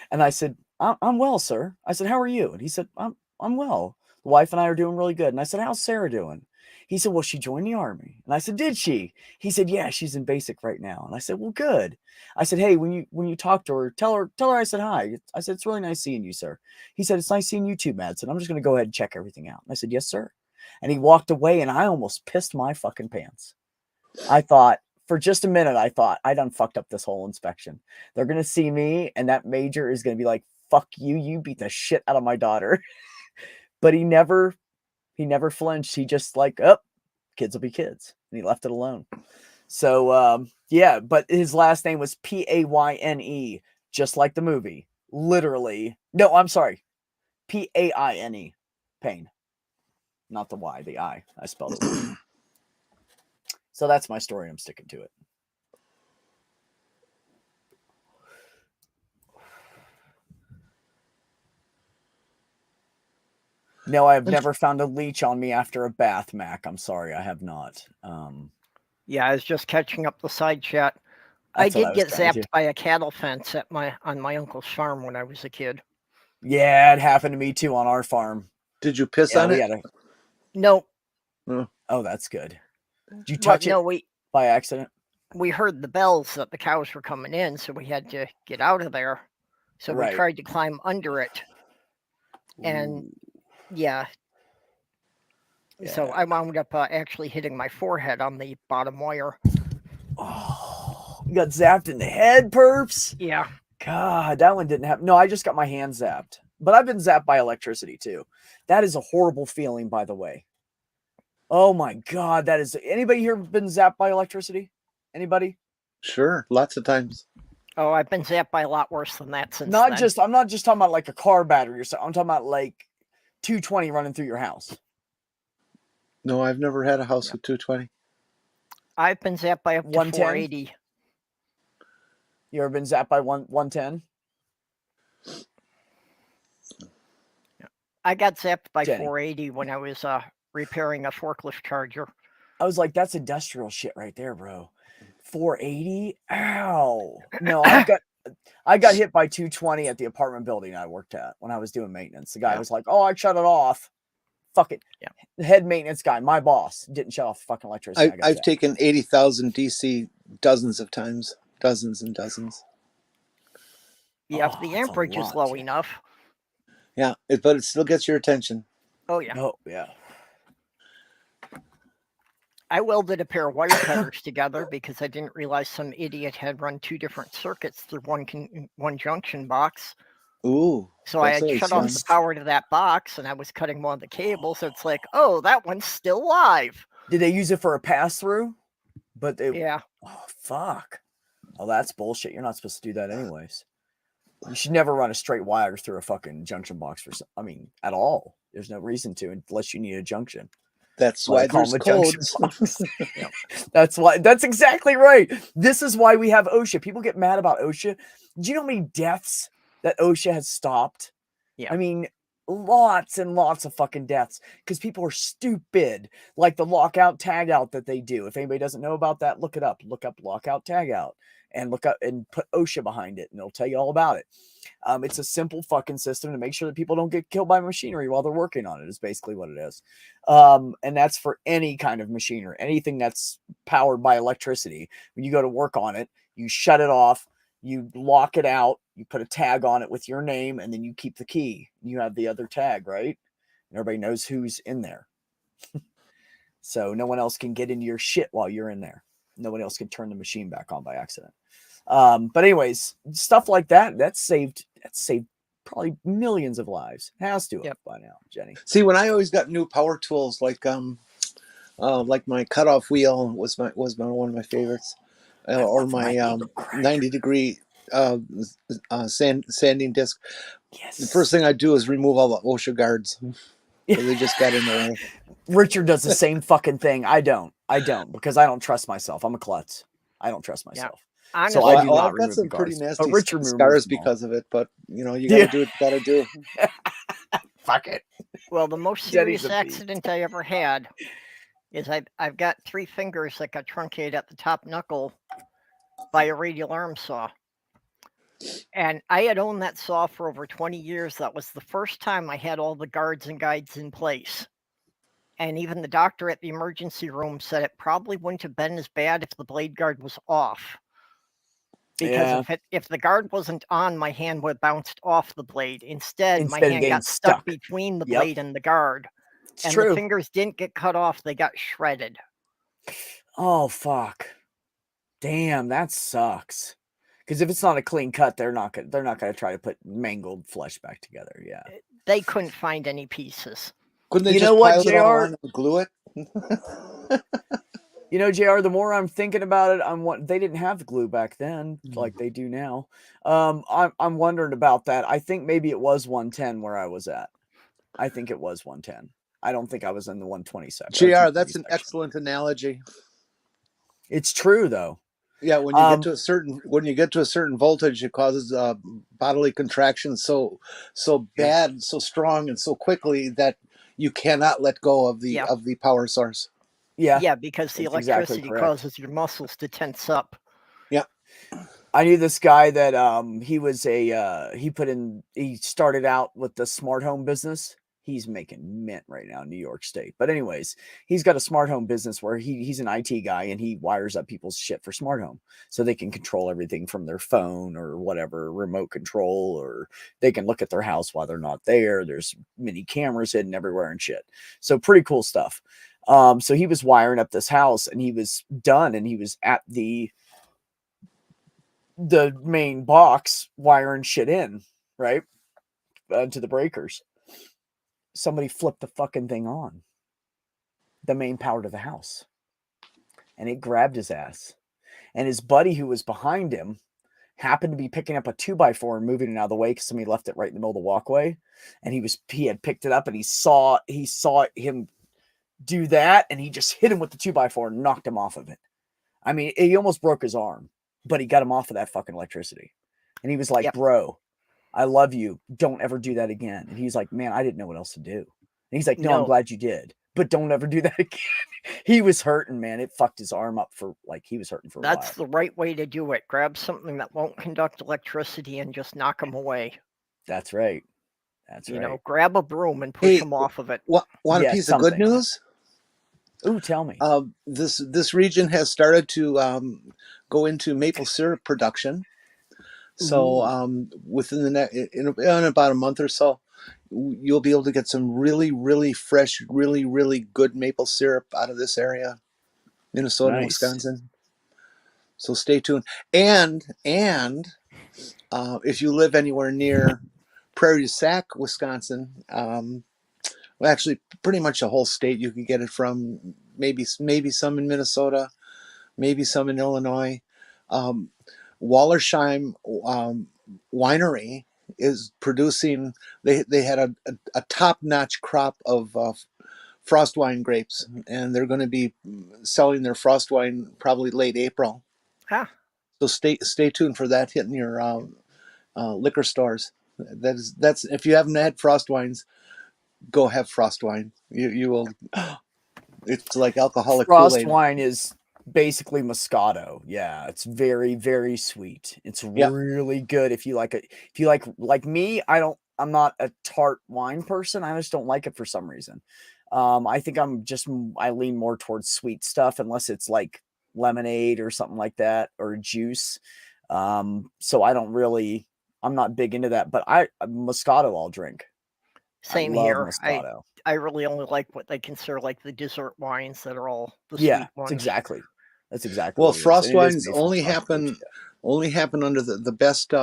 And I said, I'm well, sir." I said, "How are you?" And he said, I'm well. The wife and I are doing really good." And I said, "How's Sarah doing?" He said, "Well, she joined the Army." And I said, "Did she?" He said, "Yeah, she's in basic right now." And I said, "Well, good." I said, "Hey, when you talk to her, tell her I said hi." I said, "It's really nice seeing you, sir." He said, "It's nice seeing you too, Madsen. I'm just going to go ahead and check everything out." And I said, "Yes, sir." And he walked away, and I almost pissed my fucking pants. I thought, for just a minute, I done fucked up this whole inspection. They're going to see me, and that major is going to be like, "Fuck you. You beat the shit out of my daughter." But he never flinched. He just like, "Oh, kids will be kids." And he left it alone. So, yeah, but his last name was Payne, just like the movie. Literally. No, I'm sorry. Paine. Pain. Not the Y, the I. I spelled it wrong. So that's my story. I'm sticking to it. No, I've never found a leech on me after a bath, Mac. I'm sorry, I have not. Yeah, I was just catching up the side chat. I did get zapped by a cattle fence on my uncle's farm when I was a kid. Yeah, it happened to me too on our farm. Did you piss on it? No. Oh, that's good. Did you touch it by accident? we heard the bells that the cows were coming in, so we had to get out of there. So we tried to climb under it. And yeah. So I wound up actually hitting my forehead on the bottom wire. Oh, you got zapped in the head, perps? Yeah. God, that one didn't happen. No, I just got my hand zapped. But I've been zapped by electricity too. That is a horrible feeling, by the way. Oh my God, that is... Anybody here been zapped by electricity? Anybody? Sure, lots of times. Oh, I've been zapped by a lot worse than that since I'm not just talking about like a car battery or something. I'm talking about like 220 running through your house. No, I've never had a house with 220. I've been zapped by up to 480. You ever been zapped by 110? I got zapped by 480 when I was repairing a forklift charger. I was like, that's industrial shit right there, bro. 480? Ow. No, I got hit by 220 at the apartment building I worked at when I was doing maintenance. The guy was like, oh, I shut it off. Fuck it. Yeah. The head maintenance guy, my boss, didn't shut off the fuking electricity. I've taken 80,000 DC dozens of times. Dozens and dozens. Yeah, if the amperage is low enough. Yeah, but it still gets your attention. Oh, yeah. Oh, yeah. I welded a pair of wire cutters together because I didn't realize some idiot had run 2 different circuits through one junction box. Ooh. So I had shut off the power to that box, and I was cutting one of the cables. So it's like, oh, that one's still live. Did they use it for a pass-through? But they... Yeah. Oh, fuck. Oh, that's bullshit. You're not supposed to do that anyways. You should never run a straight wire through a fucking junction box at all. There's no reason to unless you need a junction. That's why there's codes. That's exactly right. This is why we have OSHA. People get mad about OSHA. Do you know how many deaths that OSHA has stopped? Yeah. I mean, lots and lots of fucking deaths because people are stupid. Like the lockout tag out that they do. If anybody doesn't know about that, look it up. Look up lockout tag out. And look up and put OSHA behind it, and it'll tell you all about it. It's a simple fucking system to make sure that people don't get killed by machinery while they're working on it, is basically what it is. And that's for any kind of machinery, anything that's powered by electricity. When you go to work on it, you shut it off, you lock it out, you put a tag on it with your name, and then you keep the key. You have the other tag, right? And everybody knows who's in there. So no one else can get into your shit while you're in there. No one else can turn the machine back on by accident. But anyways, stuff like that saved probably millions of lives. It has to have by now, Jenny. See, when I always got new power tools like my cutoff wheel was one of my favorites, or my 90-degree sanding disc. Yes. The first thing I do is remove all the OSHA guards. They just got in the way. Richard does the same fucking thing. I don't because I don't trust myself. I'm a klutz. I I don't trust myself. Yeah. So I do not I've got some pretty nasty Richard scars because of it, but you know, you gotta do what you gotta do. Fuck it. Well, the most serious accident I ever had is I've got 3 fingers that got truncated at the top knuckle by a radial arm saw. And I had owned that saw for over 20 years. That was the first time I had all the guards and guides in place. And even the doctor at the emergency room said it probably wouldn't have been as bad if the blade guard was off. Because if the guard wasn't on, my hand would have bounced off the blade. Instead my hand got stuck between the blade and the guard. It's and true. The fingers didn't get cut off, they got shredded. Oh, fuck. Damn, that sucks. Because if it's not a clean cut, they're not gonna try to put mangled flesh back together. Yeah. They couldn't find any pieces. Couldn't they just pile it all on and glue it? You know, JR, the more I'm thinking about it, they didn't have glue back then like they do now. I'm wondering about that. I think maybe it was 110 where I was at. I think it was 110. I don't think I was in the 120 section. JR, that's an excellent analogy. It's true though. Yeah, when you get to a certain voltage, it causes bodily contraction so bad, so strong, and so quickly that you cannot let go of the power source. Yeah, because the electricity causes your muscles to tense up. Yeah. I knew this guy that he started out with the smart home business. He's making mint right now in New York State. But anyways, he's got a smart home business where he's an IT guy and he wires up people's shit for smart home so they can control everything from their phone or whatever, remote control, or they can look at their house while they're not there. There's mini cameras hidden everywhere and shit. So pretty cool stuff. So he was wiring up this house and he was done and he was at the main box wiring shit in, right? To the breakers. Somebody flipped the fucking thing on, the main power to the house, and it grabbed his ass. And his buddy who was behind him happened to be picking up a 2x4 and moving it out of the way because somebody left it right in the middle of the walkway. And he had picked it up and he saw him do that, and he just hit him with the 2x4 and knocked him off of it. I mean, he almost broke his arm, but he got him off of that fucking electricity. And he was like, yep. Bro, I love you. Don't ever do that again. And he's like, man, I didn't know what else to do. And he's like, no, I'm glad you did, but don't ever do that again. He was hurting, man. It fucked his arm up for he was hurting for a while. That's the right way to do it. Grab something that won't conduct electricity and just knock him away. That's right. That's right. You know, grab a broom and push him off of it. Want a piece of good news? Ooh, tell me. This region has started to go into maple syrup production. So within in about a month or so, you'll be able to get some really, really fresh, really, really good maple syrup out of this area, Minnesota, and Wisconsin. So stay tuned. And if you live anywhere near Prairie du Sac, Wisconsin, well, actually, pretty much the whole state, you can get it from. Maybe some in Minnesota, maybe some in Illinois. Wallersheim Winery is producing. They had a top-notch crop of frost wine grapes, and they're going to be selling their frost wine probably late April. So stay tuned for that hitting your liquor stores. That's if you haven't had frost wines, go have frost wine. You will. It's like alcoholic frost Kool-Aid. Wine is basically Moscato. Yeah, it's very, very sweet. It's really good if you like it. If you like me, I'm not a tart wine person. I just don't like it for some reason. I think I lean more towards sweet stuff unless it's like lemonade or something like that or juice. So I'm not big into that, but Moscato I'll drink. Same here. Moscato. I really only like what they consider like the dessert wines that are all the sweet ones. That's exactly. Well, frost wines only happen under the best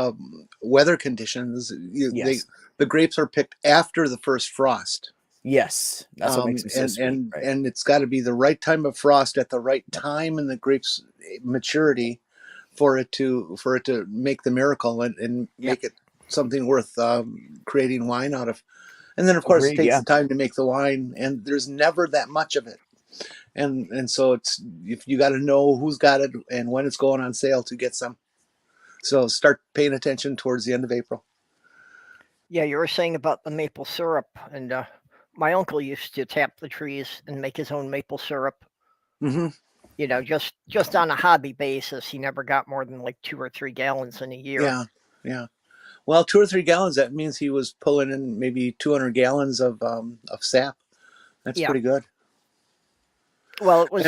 weather conditions. The grapes are picked after the first frost. Yes, that's what makes them so sweet. And it's got to be the right time of frost at the right time in the grapes' maturity for it to make the miracle and make it something worth creating wine out of. And then, of course, it takes the time to make the wine, and there's never that much of it. And so if you got to know who's got it and when it's going on sale to get some. So start paying attention towards the end of April. Yeah, you were saying about the maple syrup, and my uncle used to tap the trees and make his own maple syrup. Mm-hmm. You know, just on a hobby basis. He never got more than like 2 or 3 gallons in a year. Yeah. Well, 2 or 3 gallons, that means he was pulling in maybe 200 gallons of sap. That's pretty good. Well, it was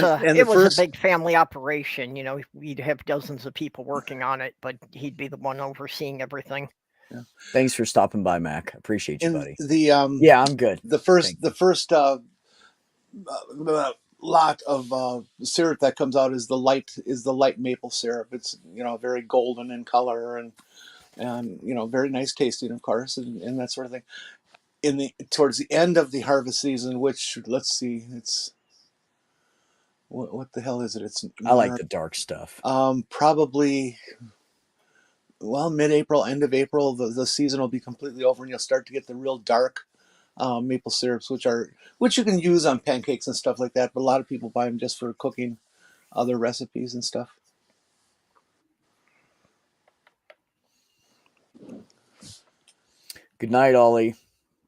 a big family operation. You know, we'd have dozens of people working on it, but he'd be the one overseeing everything. Yeah. Thanks for stopping by, Mac. Appreciate you, buddy. I'm good. The first lot of syrup that comes out is the light maple syrup. It's very golden in color and very nice tasting, of course, and that sort of thing. Towards the end of the harvest season, which let's see, it's what the hell is it? I like the dark stuff. Probably mid-April, end of April, the season will be completely over, and you'll start to get the real dark maple syrups, which you can use on pancakes and stuff like that. But a lot of people buy them just for cooking other recipes and stuff. Good night, Ollie.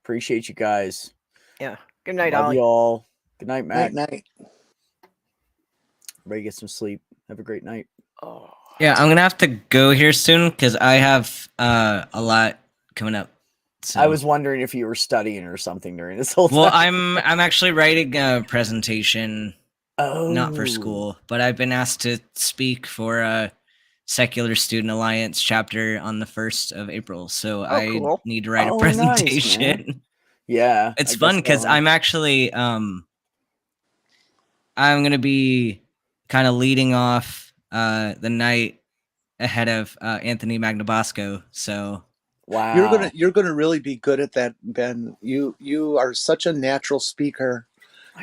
Appreciate you guys. Yeah. Good night, Love Ollie. you all. Good night, Mac. Night. Everybody get some sleep. Have a great night. Yeah, I'm gonna have to go here soon because I have a lot coming up. So I was wondering if you were studying or something during this whole time. Well, I'm actually writing a presentation, not for Oh. school, but I've been asked to speak for a Secular Student Alliance chapter on the 1st of April. So I cool. need to write a Oh, nice, presentation. man. Yeah. It's I fun guess because I'm actually I'm gonna be kind of leading off the night ahead of Anthony Magnabosco. So wow. You're gonna really be good at that, Ben. You are such a natural speaker,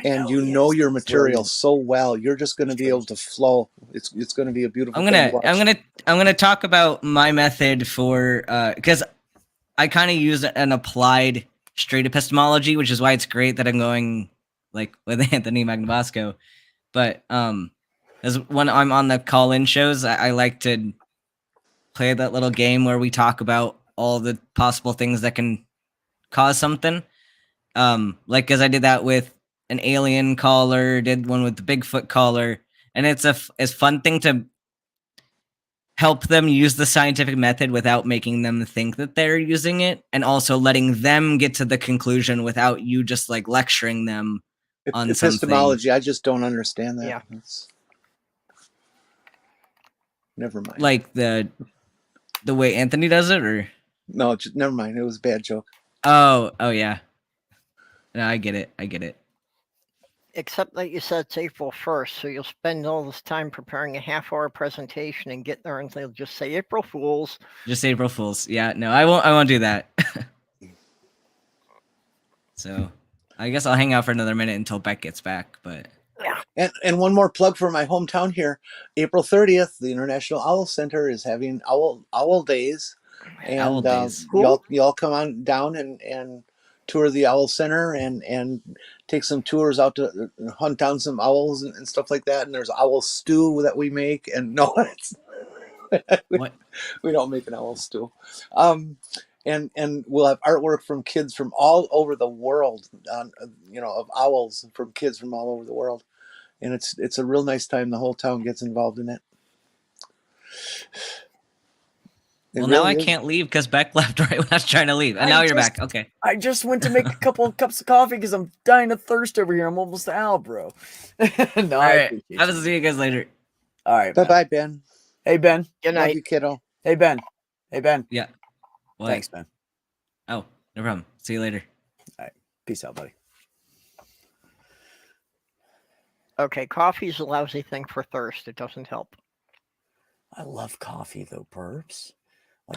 and you know your material so well. You're just gonna be able to flow. It's gonna be a beautiful thing to watch. I'm gonna talk about my method for because I kind of use an applied straight epistemology, which is why it's great that I'm going like with Anthony Magnabosco. But as when I'm on the call-in shows, I like to play that little game where we talk about all the possible things that can cause something. Like because I did that with an alien caller, did one with the Bigfoot caller, and it's a fun thing to help them use the scientific method without making them think that they're using it, and also letting them get to the conclusion without you just like lecturing them on epistemology. something. I just don't understand that. Yeah. Never mind. Like the way Anthony does it, or no, never mind. It was a bad joke. Oh yeah. No, I get it. Except that you said it's April 1st, so you'll spend all this time preparing a half-hour presentation and get there and they'll just say April Fools. Just April Fools. Yeah, no, I won't do that. So I guess I'll hang out for another minute until Beck gets back, but yeah. And one more plug for my hometown here. April 30th, the International Owl Center is having Owl Days. And Owl Days. Y'all come on down and tour the Owl Center and take some tours out to hunt down some owls and stuff like that. And there's owl stew that we make. And no, we don't make an owl stew. And we'll have artwork from kids from all over the world, of owls from kids from all over the world. And it's a real nice time. The whole town gets involved in it. Well, now I can't leave because Beck left right when I was trying to leave. And now you're back. Okay. I just went to make a couple of cups of coffee because I'm dying of thirst over here. I'm almost out, bro. No, all right. I will see you guys later. All right. Bye-bye, Ben. Hey, Ben. Good night. Love you, kiddo. Hey, Ben. Yeah. What? Thanks, Ben. Oh, no problem. See you later. All right. Peace out, buddy. Okay, coffee's a lousy thing for thirst. It doesn't help. I love coffee, though, Perps.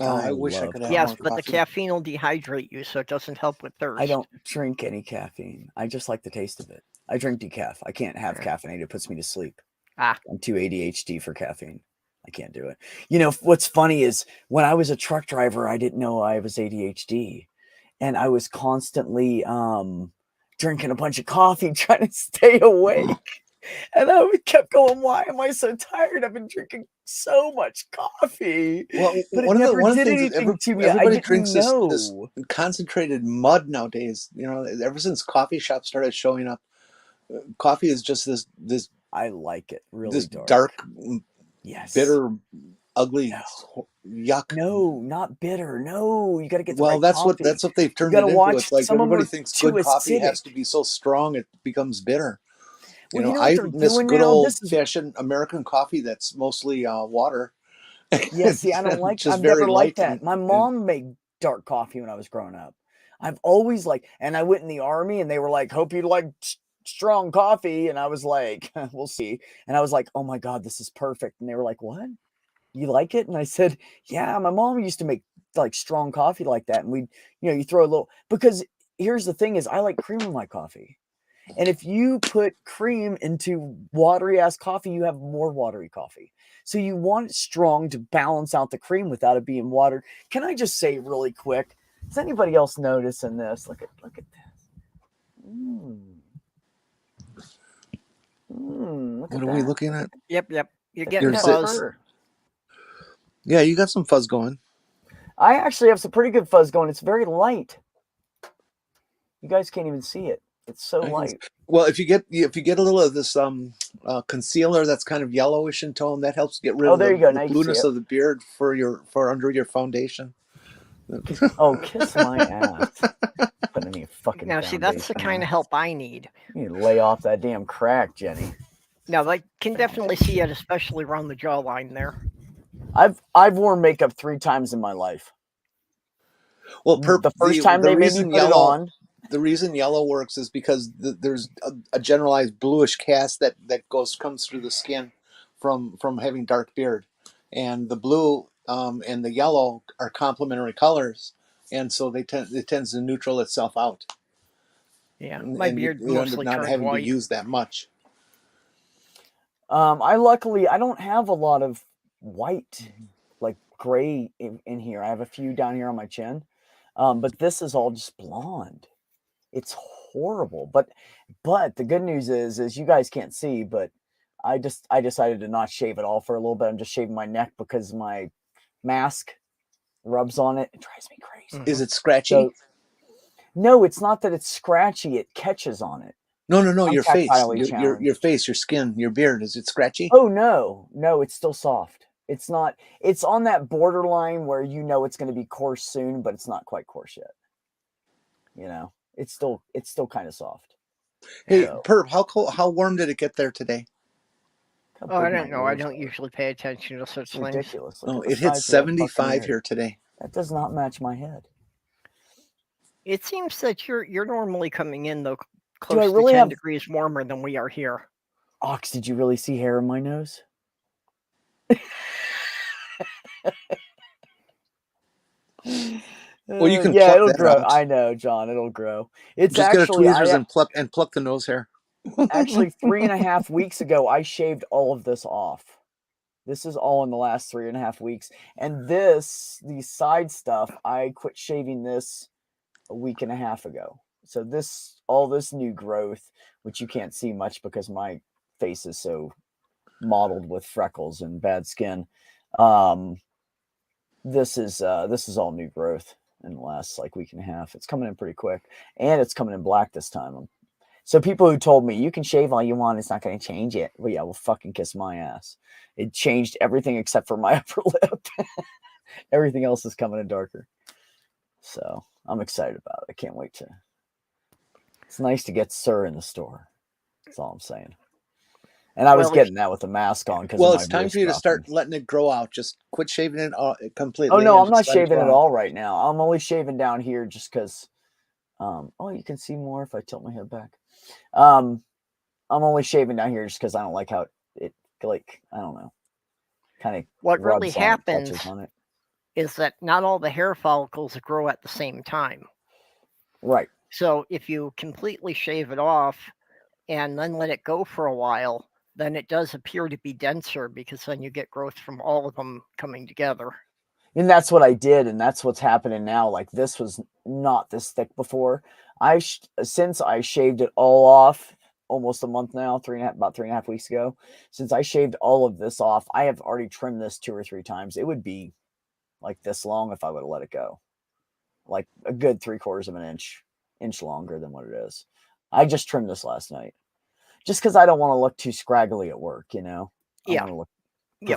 I wish I could have Yes, more but coffee. the caffeine will dehydrate you, so it doesn't help with thirst. I don't drink any caffeine. I just like the taste of it. I drink decaf. I can't have caffeine. It puts me to sleep. I'm too ADHD for caffeine. I can't do it. You know, what's funny is when I was a truck driver, I didn't know I was ADHD. And I was constantly drinking a bunch of coffee, trying to stay awake. And I kept going, why am I so tired? I've been drinking so much coffee. Well, but one it of never the did things anything to me. everybody I drinks didn't this know. concentrated mud nowadays. You know, ever since coffee shops started showing up, coffee is just this. I like it really this dark, yes, bitter, ugly, yuck. No, not bitter. No, you got to get. Well, that's coffee. what they've turned You it gotta into. watch, It's like some of 'em everybody are thinks too good coffee has acidic. to be so strong it becomes bitter. You Well, know, what I they're miss doing good now, old-fashioned American coffee that's mostly water. Yeah, see, I don't like. Just I've very never liked light that. My mom made dark coffee when I was growing up. I've always liked, and I went in the army, and they were like, "Hope you like strong coffee," and I was like, "We'll see." And I was like, "Oh my god, this is perfect." And they were like, "What? You like it?" And I said, "Yeah, my mom used to make like strong coffee like that, and we, you throw a little." Because here's the thing: is I like cream in my coffee. And if you put cream into watery ass coffee, you have more watery coffee. So you want it strong to balance out the cream without it being watered. Can I just say really quick? Is anybody else noticing this? Look at this. What are we looking at? Yep. You're getting fuzz. Yeah, you got some fuzz going. I actually have some pretty good fuzz going. It's very light. You guys can't even see it. It's so light. Well, if you get a little of this concealer that's kind of yellowish in tone, that helps get rid of the blueness of the beard for under your foundation. Oh, kiss my ass. Put any fucking Now, see, that's the kind of help I need. You need to lay off that damn crack, Jenny. Now, I can definitely see it, especially around the jawline there. I've worn makeup 3 times in my life. Well, the first time they made me put it on. The reason yellow works is because there's a generalized bluish cast that comes through the skin from having dark beard, and the blue and the yellow are complementary colors, and so it tends to neutral itself out. Yeah, my beard you end up not having white. to use that much. I don't have a lot of white, like gray in here. I have a few down here on my chin, but this is all just blonde. It's horrible. But the good news is you guys can't see, but I decided to not shave it all for a little bit. I'm just shaving my neck because my mask rubs on it. It drives me crazy. Is it scratchy? So, no, it's not that it's scratchy. It catches on it. No, your face, your face, your skin, your beard. Is it scratchy? Oh, no, it's still soft. It's not. It's on that borderline where it's going to be coarse soon, but it's not quite coarse yet. It's still kind of soft. Hey, Perp, how warm did it get there today? Oh, I don't know. I don't usually pay attention to such things. Ridiculous. No, it hit 75 here today. That does not match my head. It seems that you're normally coming in though close to 10 degrees warmer than we are here. Ox, did you really see hair in my nose? Well, you can it'll grow. Out. I know, John. It'll grow. It's just actually, get a tweezers and pluck the nose hair. Actually, 3.5 weeks ago, I shaved all of this off. This is all in the last 3.5 weeks, and the side stuff, I quit shaving this a week and a half ago. So all this new growth, which you can't see much because my face is so mottled with freckles and bad skin. This is all new growth in the last week and a half. It's coming in pretty quick, and it's coming in black this time. So people who told me you can shave all you want, it's not going to change it. Well, yeah, well, fucking kiss my ass. It changed everything except for my upper lip. Everything else is coming in darker. So I'm excited about it. I can't wait to. It's nice to get Sir in the store. That's all I'm saying. And I was getting that with the mask on because. Well, it's time for you to start letting it grow out. Just quit shaving it completely. Oh no, I'm not shaving it all right now. I'm only shaving down here just because. You can see more if I tilt my head back. I'm only shaving down here just because I don't like how it I don't know. Kind of. What really happens is that not all the hair follicles grow at the same time. Right. So if you completely shave it off and then let it go for a while, then it does appear to be denser because then you get growth from all of them coming together. And that's what I did, and that's what's happening now. This was not this thick before. Since I shaved it all off almost a month now, about 3.5 weeks ago. Since I shaved all of this off, I have already trimmed this 2 or 3 times. It would be this long if I would have let it go. A good 3/4 of an inch longer than what it is. I just trimmed this last night. Just because I don't want to look too scraggly at work, Yeah.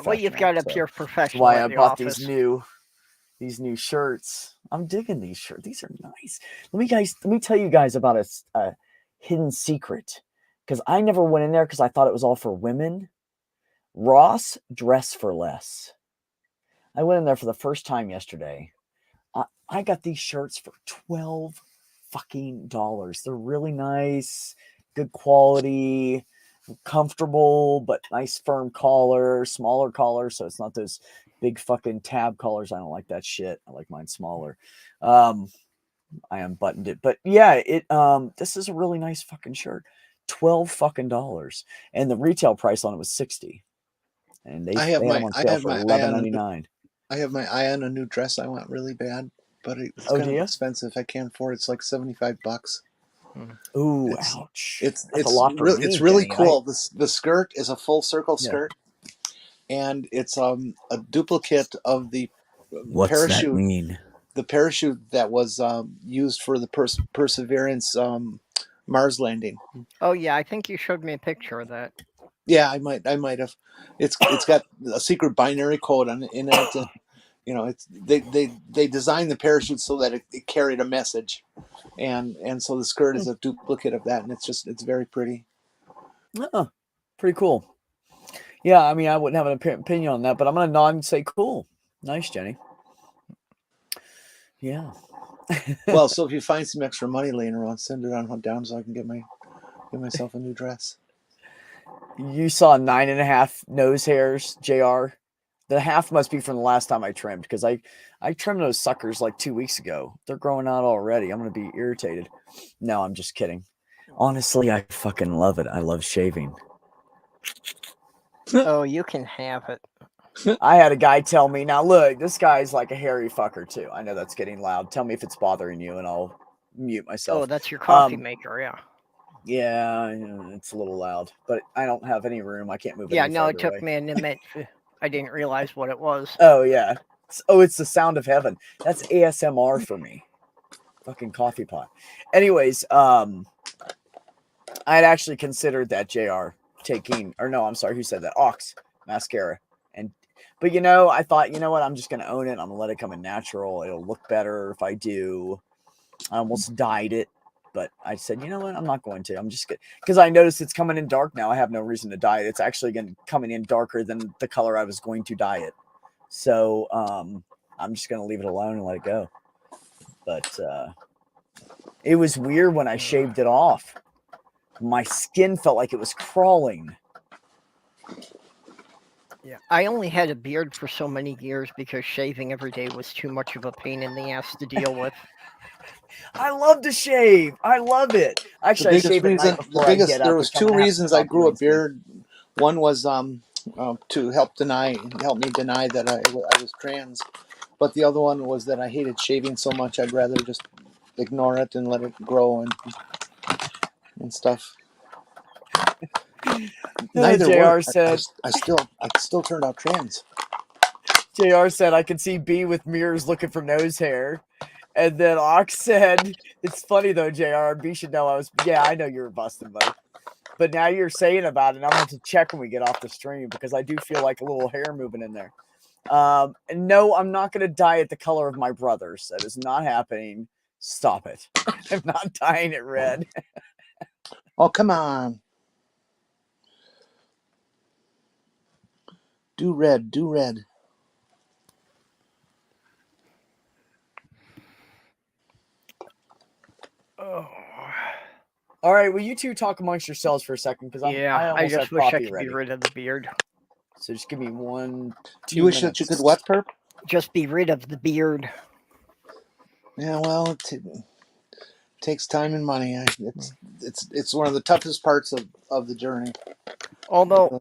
Well, you've got to appear professional. That's why I bought these new shirts. I'm digging these shirts. These are nice. Let me tell you guys about a hidden secret, because I never went in there because I thought it was all for women. Ross Dress for Less. I went in there for the first time yesterday. I got these shirts for $12 fucking dollars. They're really nice, good quality, comfortable, but nice firm collar, smaller collar, so it's not those big fucking tab collars. I don't like that shit. I like mine smaller. I unbuttoned it, but yeah, this is a really nice fucking shirt. $12 fucking dollars, and the retail price on it was $60, and they have them on sale for $11.99. I have my eye on a new dress I want really bad, but it's kind of expensive. I can't afford it. It's like $75. Ooh, ouch! It's a lot for me. It's really cool. The skirt is a full circle skirt, and it's a duplicate of the What's parachute. That mean? The parachute that was used for the Perseverance Mars landing. Oh yeah, I think you showed me a picture of that. Yeah, I might have. It's got a secret binary code in it, it's they designed the parachute so that it carried a message, and so the skirt is a duplicate of that, and it's very pretty. Oh, pretty cool. Yeah, I mean, I wouldn't have an opinion on that, but I'm gonna nod and say cool. Nice, Jenny. Yeah. Well, so if you find some extra money laying around, send it on down so I can get myself a new dress. You saw 9.5 nose hairs, JR. The half must be from the last time I trimmed, because I trimmed those suckers like 2 weeks ago. They're growing out already. I'm gonna be irritated. No, I'm just kidding. Honestly, I fucking love it. I love shaving. Oh, you can have it. I had a guy tell me, now look, this guy's like a hairy fucker too. I know that's getting loud. Tell me if it's bothering you and I'll mute myself. Oh, that's your coffee maker, yeah. Yeah, it's a little loud, but I don't have any room. I can't move it. Yeah, no, it took me a minute. I didn't realize what it was. Oh, yeah. Oh, it's the sound of heaven. That's ASMR for me. Fucking coffee pot. Anyways, I had actually considered that, JR, taking, or no, I'm sorry, who said that? Ox mascara. But I thought, you know what? I'm just going to own it. I'm going to let it come in natural. It'll look better if I do. I almost dyed it, but I said, you know what? I'm not going to. I'm just good. Because I noticed it's coming in dark now. I have no reason to dye it. It's actually coming in darker than the color I was going to dye it. So I'm just going to leave it alone and let it go. But it was weird when I shaved it off. My skin felt like it was crawling. Yeah, I only had a beard for so many years because shaving every day was too much of a pain in the ass to deal with. I love to shave. I love it. Actually, There was two reasons I grew a beard. One was to help me deny that I was trans, but the other one was that I hated shaving so much I'd rather just ignore it and let it grow and stuff. Neither JR said, I still turned out trans. JR said, I could see B with mirrors looking for nose hair. And then Ox said, it's funny though, JR, B should know I know you were busting, buddy. But now you're saying about it, I'm going to have to check when we get off the stream, because I do feel like a little hair moving in there. And no, I'm not going to dye it the color of my brother's. That is not happening. Stop it. I'm not dyeing it red. Oh, come on. Do red. Oh. All right, well, you two talk amongst yourselves for a second, because I just wish I could be rid of the beard. So just give me 1-2 You wish that you could what, Perp? Just be rid of the beard. Yeah, well, it takes time and money. It's one of the toughest parts of the journey. Although,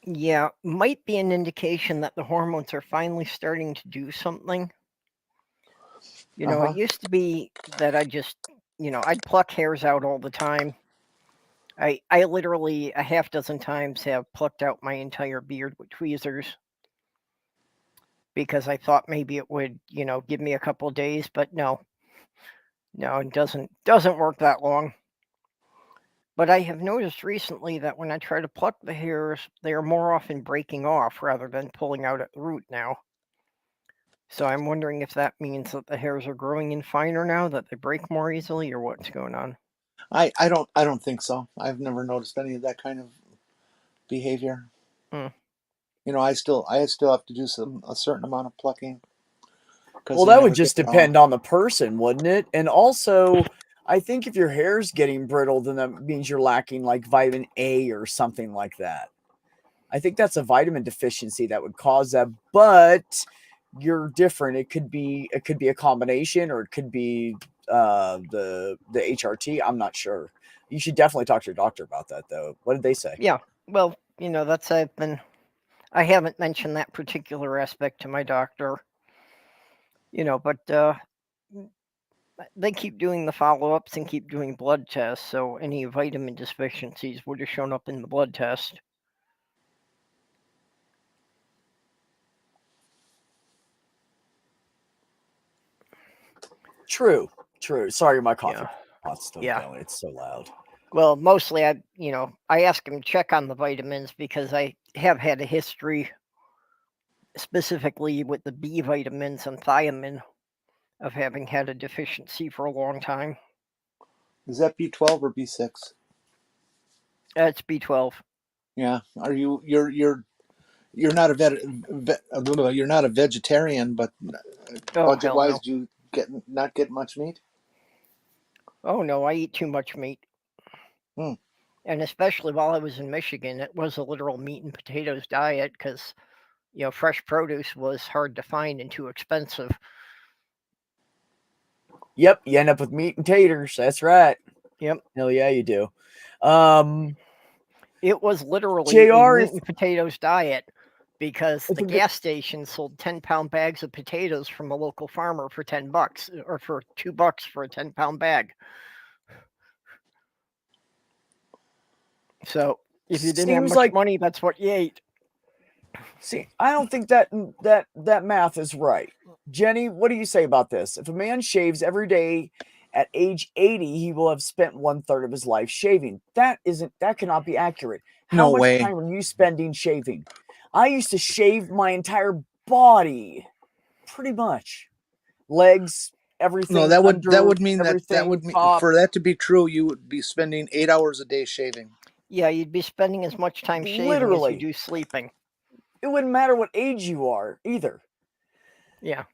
yeah, might be an indication that the hormones are finally starting to do something. It used to be that I just, I'd pluck hairs out all the time. I literally a half dozen times have plucked out my entire beard with tweezers because I thought maybe it would, give me a couple of days, but no, it doesn't work that long. But I have noticed recently that when I try to pluck the hairs, they are more often breaking off rather than pulling out at the root now. So I'm wondering if that means that the hairs are growing in finer now, that they break more easily, or what's going on. I don't think so. I've never noticed any of that kind of behavior. I still have to do a certain amount of plucking. Well, that would just depend on the person, wouldn't it? And also, I think if your hair's getting brittle, then that means you're lacking like vitamin A or something like that. I think that's a vitamin deficiency that would cause that, but you're different. It could be a combination, or it could be the HRT. I'm not sure. You should definitely talk to your doctor about that, though. What did they say? Yeah, well, that's I haven't mentioned that particular aspect to my doctor. But they keep doing the follow-ups and keep doing blood tests, so any vitamin deficiencies would have shown up in the blood test. True. Sorry, my coffee pot's still going. It's so loud. Well, mostly I ask him to check on the vitamins because I have had a history specifically with the B vitamins and thiamine, of having had a deficiency for a long time. Is that B12 or B6? It's B12. Yeah. Are you're not a you're not a vegetarian, but budget wise, no. do you not get much meat? Oh no, I eat too much meat. Hmm. And especially while I was in Michigan, it was a literal meat and potatoes diet because, fresh produce was hard to find and too expensive. Yep, you end up with meat and taters. That's right. Yep. Hell yeah, you do. It was literally JR, a meat and potatoes diet because the gas station sold 10-pound bags of potatoes from a local farmer for $10 or for $2 for a 10-pound bag. So if you didn't have much money, that's what you ate. See, I don't think that math is right. Jenny, what do you say about this? If a man shaves every day at age 80, he will have spent 1/3 of his life shaving. That cannot be accurate. How much time are you spending shaving? I used to shave my entire body, pretty much. Legs, everything. No, that would mean for that to be true, you would be spending 8 hours a day shaving. Yeah, you'd be spending as much time shaving as you do sleeping. It wouldn't matter what age you are either. Yeah.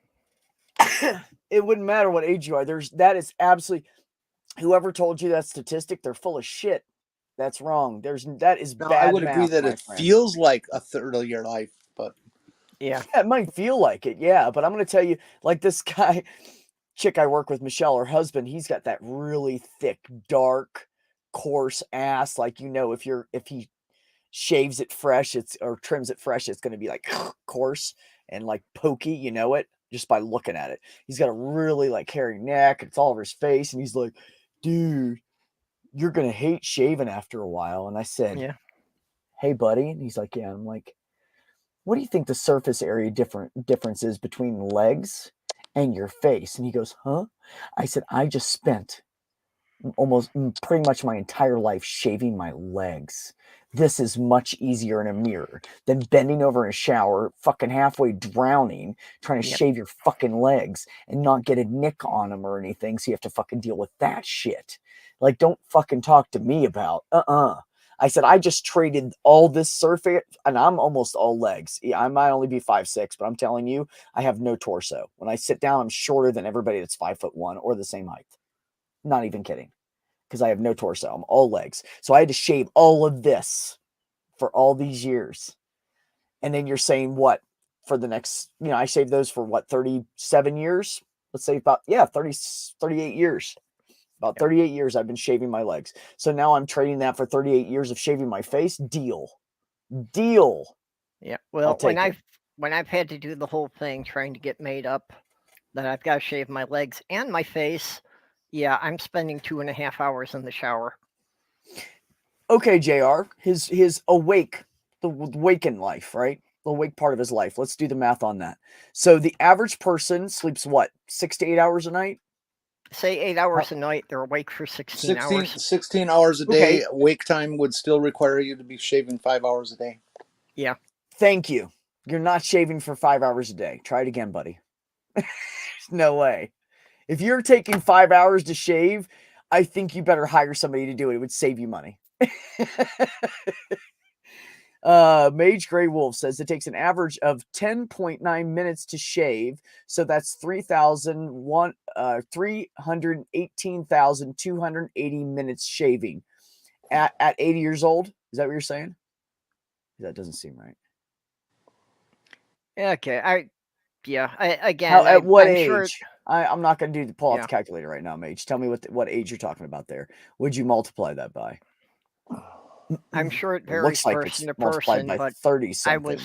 It wouldn't matter what age you are. That is absolutely, whoever told you that statistic, they're full of shit. That's wrong. That is bad. I would agree that it feels like 1/3 of your life, but yeah, it might feel like it. Yeah, but I'm going to tell you, like this chick I work with, Michelle, her husband, he's got that really thick, dark, coarse ass. Like, if he shaves it fresh, or trims it fresh, it's going to be like coarse and like pokey, it just by looking at it. He's got a really like hairy neck. It's all over his face. And he's like, dude, you're going to hate shaving after a while. And I said, yeah, hey buddy. And he's like, yeah. I'm like, what do you think the surface area difference is between legs and your face? And he goes, huh? I said, I just spent almost pretty much my entire life shaving my legs. This is much easier in a mirror than bending over in a shower, fucking halfway drowning, trying to shave your fucking legs and not get a nick on them or anything. So you have to fucking deal with that shit. Like, don't fucking talk to me about, I said, I just traded all this surface, and I'm almost all legs. Yeah, I might only be 5'6", but I'm telling you, I have no torso. When I sit down, I'm shorter than everybody that's 5'1" or the same height. Not even kidding. Because I have no torso. I'm all legs. So I had to shave all of this for all these years. And then you're saying what? For the next, I shaved those for what, 37 years? Let's say about, 38 years. About 38 years I've been shaving my legs. So now I'm trading that for 38 years of shaving my face. Deal. Yeah. Well, when I've had to do the whole thing trying to get made up that I've got to shave my legs and my face, yeah, I'm spending 2.5 hours in the shower. Okay, JR, his awake, the waken life, right? The awake part of his life. Let's do the math on that. So the average person sleeps what, 6 to 8 hours a night? Say 8 hours a night. They're awake for 16 hours. 16 hours a day. Wake time would still require you to be shaving 5 hours a day. Yeah. Thank you. You're not shaving for 5 hours a day. Try it again, buddy. No way. If you're taking 5 hours to shave, I think you better hire somebody to do it. It would save you money. Mage Grey Wolf says it takes an average of 10.9 minutes to shave. So that's 318,280 minutes shaving at 80 years old. Is that what you're saying? That doesn't seem right. Okay. At what I'm age? Sure I'm not going to pull out the calculator right now, Mage. Tell me what age you're talking about there. Would you multiply that by? I'm sure it varies person to person, but 30 something.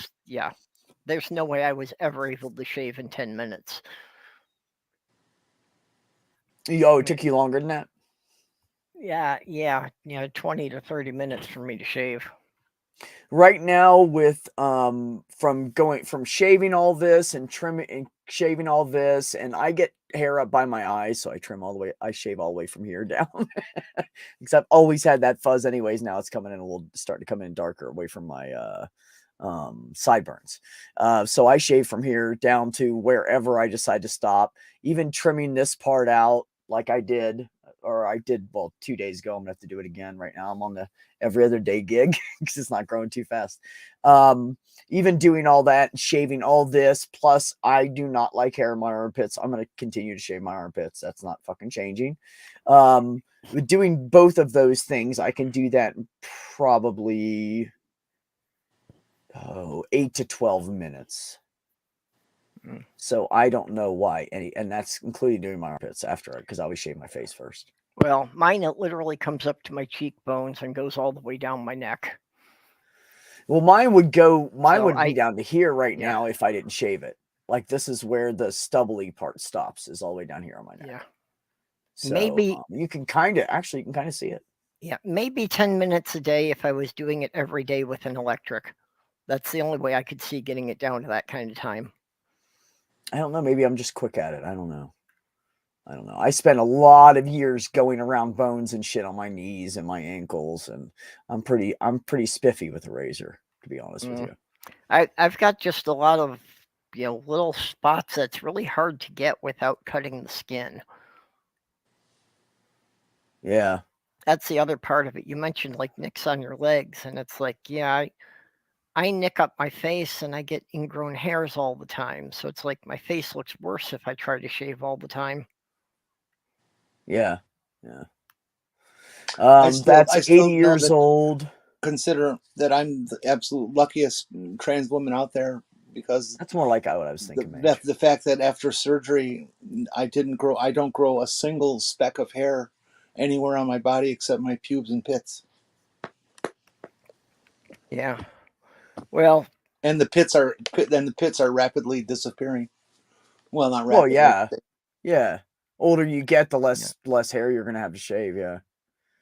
There's no way I was ever able to shave in 10 minutes. Oh, it took you longer than that? Yeah, 20 to 30 minutes for me to shave. Right now, with from shaving all this and trimming and shaving all this, and I get hair up by my eyes, so I trim all the way. I shave all the way from here down, because I've always had that fuzz. Anyways, now it's starting to come in darker away from my sideburns. So I shave from here down to wherever I decide to stop, even trimming this part out like I did, well, 2 days ago. I'm gonna have to do it again. Right now I'm on the every other day gig because it's not growing too fast. Even doing all that and shaving all this, plus I do not like hair in my armpits. I'm gonna continue to shave my armpits. That's not fucking changing. With doing both of those things, I can do that in probably 8 to 12 minutes. So I don't know why and that's including doing my armpits after, because I always shave my face first. Well, mine, it literally comes up to my cheekbones and goes all the way down my neck. Well, mine would be down to here right now if I didn't shave it. Like, this is where the stubbly part stops, is all the way down here on my neck. Yeah. So maybe you can kind of see it. Yeah, maybe 10 minutes a day if I was doing it every day with an electric. That's the only way I could see getting it down to that kind of time. I don't know. Maybe I'm just quick at it. I don't know. I spent a lot of years going around bones and shit on my knees and my ankles, and I'm pretty spiffy with a razor, to be honest with you. I've got just a lot of little spots that's really hard to get without cutting the skin. Yeah. That's the other part of it. You mentioned like nicks on your legs, and it's like, I nick up my face and I get ingrown hairs all the time. So it's like my face looks worse if I try to shave all the time. Yeah. That's 80 years old. Consider that I'm the absolute luckiest trans woman out there, because that's more like what I was thinking. The fact that after surgery, I don't grow a single speck of hair anywhere on my body except my pubes and pits. Yeah. Well, and the pits are rapidly disappearing. Well, not rapidly. Well, yeah. Older you get, the less hair you're gonna have to shave. Yeah.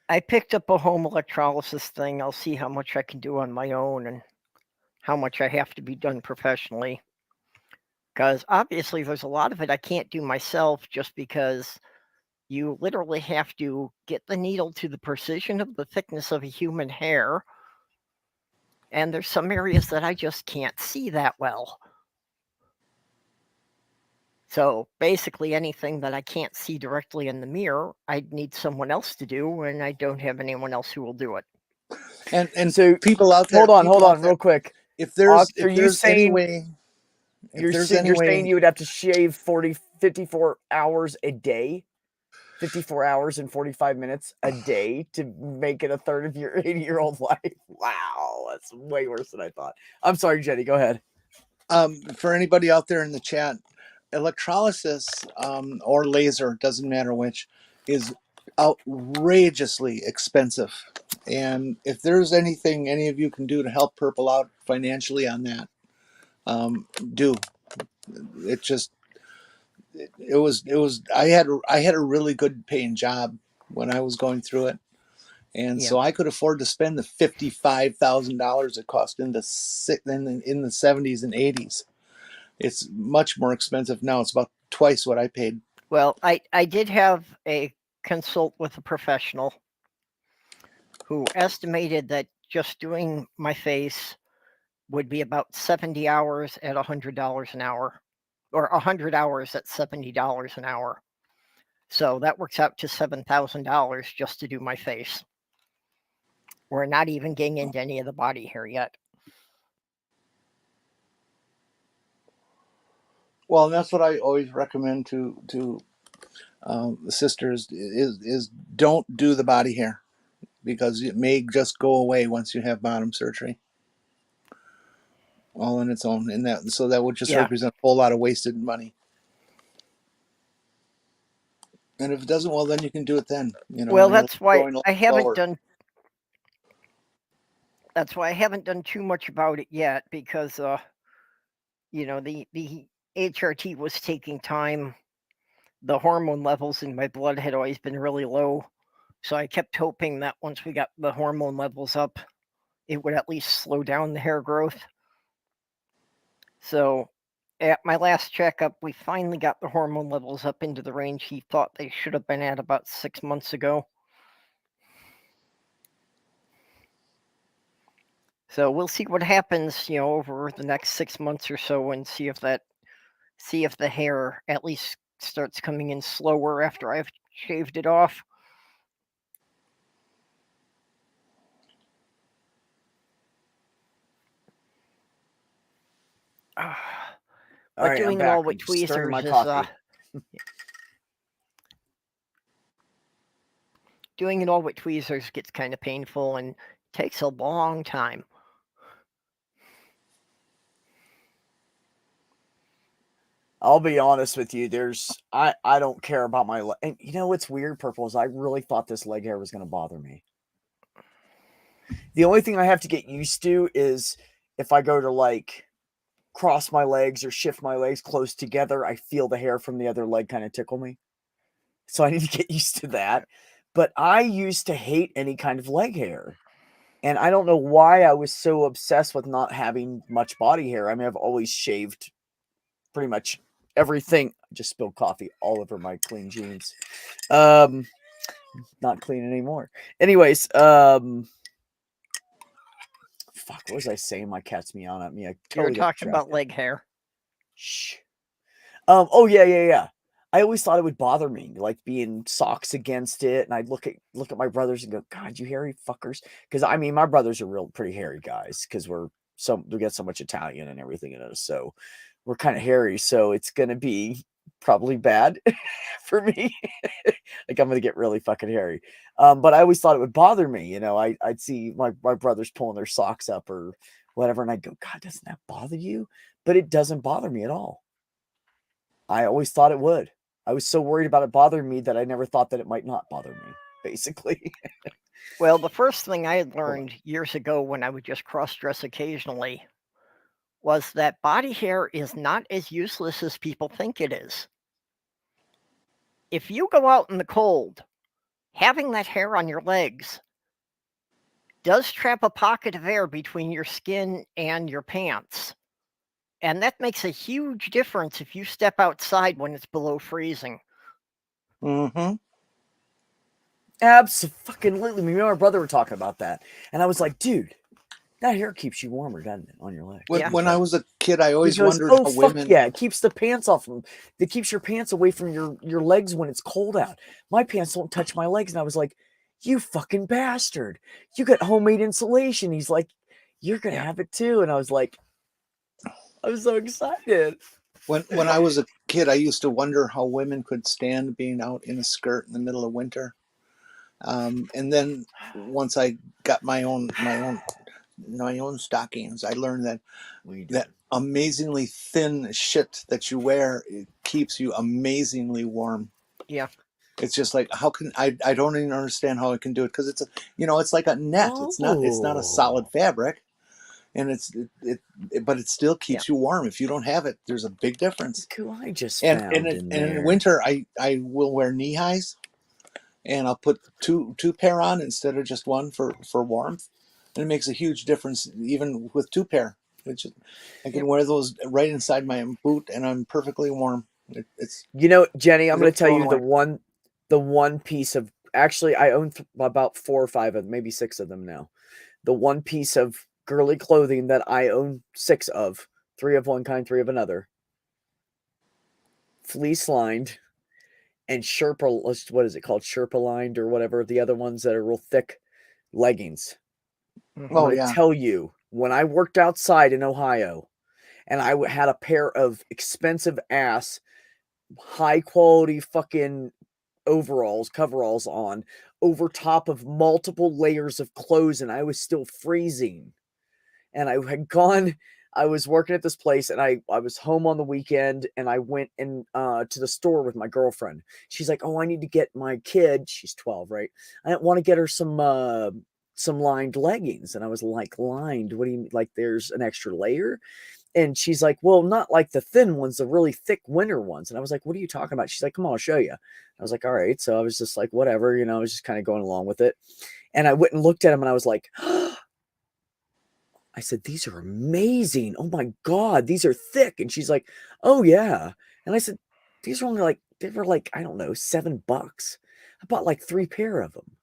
I picked up a home electrolysis thing. I'll see how much I can do on my own and how much I have to be done professionally. Because obviously there's a lot of it I can't do myself, just because you literally have to get the needle to the precision of the thickness of a human hair. And there's some areas that I just can't see that well. So basically anything that I can't see directly in the mirror, I'd need someone else to do, and I don't have anyone else who will do it. And so people out there, hold on real quick. If there's any way, you're saying you would have to shave 54 hours a day, 54 hours and 45 minutes a day to make it a third of your 80-year-old life. Wow, that's way worse than I thought. I'm sorry, Jenny, go ahead. For anybody out there in the chat, electrolysis or laser, doesn't matter which, is outrageously expensive. And if there's anything any of you can do to help Purple out financially on that, do. I had a really good paying job when I was going through it, and so I could afford to spend the $55,000 it cost in the 70s and 80s. It's much more expensive now. It's about twice what I paid. Well, I did have a consult with a professional who estimated that just doing my face would be about 70 hours at $100 an hour, or 100 hours at $70 an hour. So that works out to $7,000 just to do my face. We're not even getting into any of the body hair yet. Well, and that's what I always recommend to the sisters is don't do the body hair, because it may just go away once you have bottom surgery. All on its own, and that would just represent a whole lot of wasted money. And if it doesn't, well, then you can do it then. Well, that's why I haven't done. That's why I haven't done too much about it yet, because the HRT was taking time. The hormone levels in my blood had always been really low, so I kept hoping that once we got the hormone levels up, it would at least slow down the hair growth. So at my last checkup, we finally got the hormone levels up into the range he thought they should have been at about 6 months ago. So we'll see what happens, over the next 6 months or so, and see if the hair at least starts coming in slower after I've shaved it off. But right, doing it all with tweezers is doing it all with tweezers gets kind of painful and takes a long time. I'll be honest with you. I don't care about my leg. And you know what's weird, Purple, is I really thought this leg hair was going to bother me. The only thing I have to get used to is if I go to like cross my legs or shift my legs close together, I feel the hair from the other leg kind of tickle me. So I need to get used to that. But I used to hate any kind of leg hair. And I don't know why I was so obsessed with not having much body hair. I mean, I've always shaved pretty much everything. I just spilled coffee all over my clean jeans. Not clean anymore. Anyways, fuck, what was I saying? My cat's meowing at me. You were talking about leg hair. Shh. Oh yeah. I always thought it would bother me, like being socks against it, and I'd look at my brothers and go, "God, you hairy fuckers!" Because I mean, my brothers are pretty hairy guys because we get so much Italian and everything in us, so we're kind of hairy. So it's gonna be probably bad for me. Like I'm gonna get really fucking hairy. But I always thought it would bother me. I'd see my brothers pulling their socks up or whatever, and I'd go, "God, doesn't that bother you?" But it doesn't bother me at all. I always thought it would. I was so worried about it bothering me that I never thought that it might not bother me, basically. Well, the first thing I had learned years ago when I would just cross-dress occasionally was that body hair is not as useless as people think it is. If you go out in the cold, having that hair on your legs does trap a pocket of air between your skin and your pants. And that makes a huge difference if you step outside when it's below freezing. Mm-hmm. Absolutely. Me and my brother were talking about that. And I was like, dude, that hair keeps you warmer, doesn't it, on your legs? When I was a kid, I always wondered how women... Yeah, it keeps the pants off them. It keeps your pants away from your legs when it's cold out. My pants don't touch my legs. And I was like, you fucking bastard. You got homemade insulation. He's like, you're going to have it too. And I was like, I was so excited. When I was a kid, I used to wonder how women could stand being out in a skirt in the middle of winter. And then once I got my own stockings, I learned that amazingly thin shit that you wear, it keeps you amazingly warm. Yeah. It's just like, how can I don't even understand how I can do it, because it's like a net. It's not a solid fabric. And but it still keeps you warm. If you don't have it, there's a big difference. Cool. I just and in winter, I will wear knee highs, and I'll put two pair on instead of just one for warmth, and it makes a huge difference even with two pair. I can wear those right inside my boot, and I'm perfectly warm. It's Jenny, I'm going to tell you the one piece of, actually I own about 4 or 5 of them, maybe 6 of them now. The one piece of girly clothing that I own 6 of, 3 of one kind, 3 of another, fleece lined and Sherpa, what is it called? Sherpa lined or whatever, the other ones that are real thick leggings. I'm going to tell you, when I worked outside in Ohio and I had a pair of expensive ass, high quality fucking coveralls on over top of multiple layers of clothes, and I was still freezing. And I was working at this place, and I was home on the weekend, and I went to the store with my girlfriend. She's like, "Oh, I need to get my kid." She's 12, right? I want to get her some lined leggings. And I was like, "Lined? What do you mean? Like there's an extra layer?" And she's like, "Well, not like the thin ones, the really thick winter ones." And I was like, "What are you talking about?" She's like, "Come on, I'll show you." I was like, "All right." So I was just like, whatever, I was just kind of going along with it. And I went and looked at them, and I was like, I said, "These are amazing. Oh my God, these are thick." And she's like, "Oh yeah." And I said, "These are only they were like, I don't know, $7. I bought like 3 pair of them."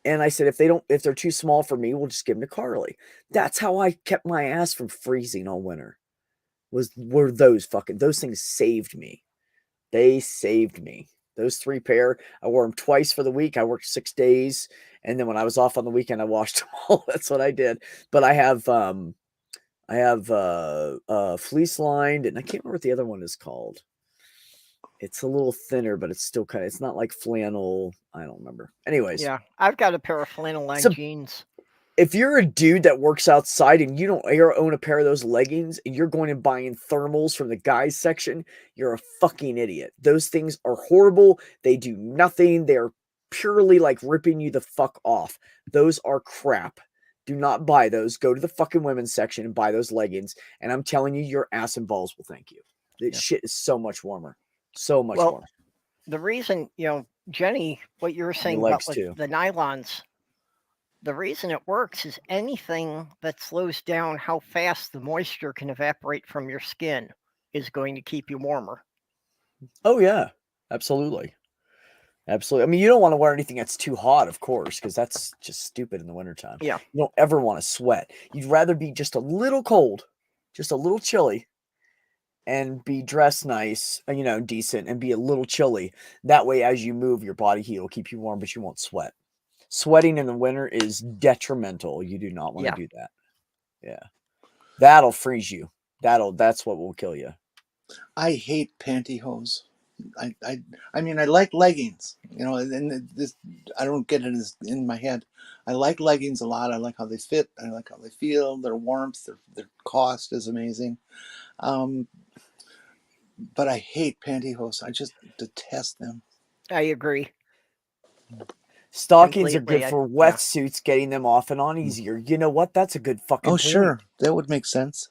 And I said, if they're too small for me, we'll just give them to Carly. That's how I kept my ass from freezing all winter. Were those things saved me. They saved me. Those 3 pair, I wore them twice for the week. I worked 6 days. And then when I was off on the weekend, I washed them all. That's what I did. But I have fleece lined, and I can't remember what the other one is called. It's a little thinner, but it's still it's not like flannel. I don't remember. Anyways. Yeah, I've got a pair of flannel lined jeans. If you're a dude that works outside and you don't own a pair of those leggings and you're going and buying thermals from the guys section, you're a fucking idiot. Those things are horrible. They do nothing. They're purely like ripping you the fuck off. Those are crap. Do not buy those. Go to the fucking women's section and buy those leggings. And I'm telling you, your ass and balls will thank you. This shit is so much warmer. So much warmer. The reason, Jenny, what you were saying about the nylons, the reason it works is anything that slows down how fast the moisture can evaporate from your skin is going to keep you warmer. Oh, yeah. Absolutely. Absolutely. I mean, you don't want to wear anything that's too hot, of course, because that's just stupid in the wintertime. Yeah. You don't ever want to sweat. You'd rather be just a little cold, just a little chilly, and be dressed nice, decent, and be a little chilly. That way, as you move, your body heat will keep you warm, but you won't sweat. Sweating in the winter is detrimental. You do not want to do that. Yeah. That'll freeze you. That's what will kill you. I hate pantyhose. I mean, I like leggings, and this, I don't get it in my head. I like leggings a lot. I like how they fit. I like how they feel. Their warmth, their cost is amazing. But I hate pantyhose. I just detest them. I agree. Stockings are good for wetsuits, getting them off and on easier. You know what? That's a good fucking point. Sure. That would make sense.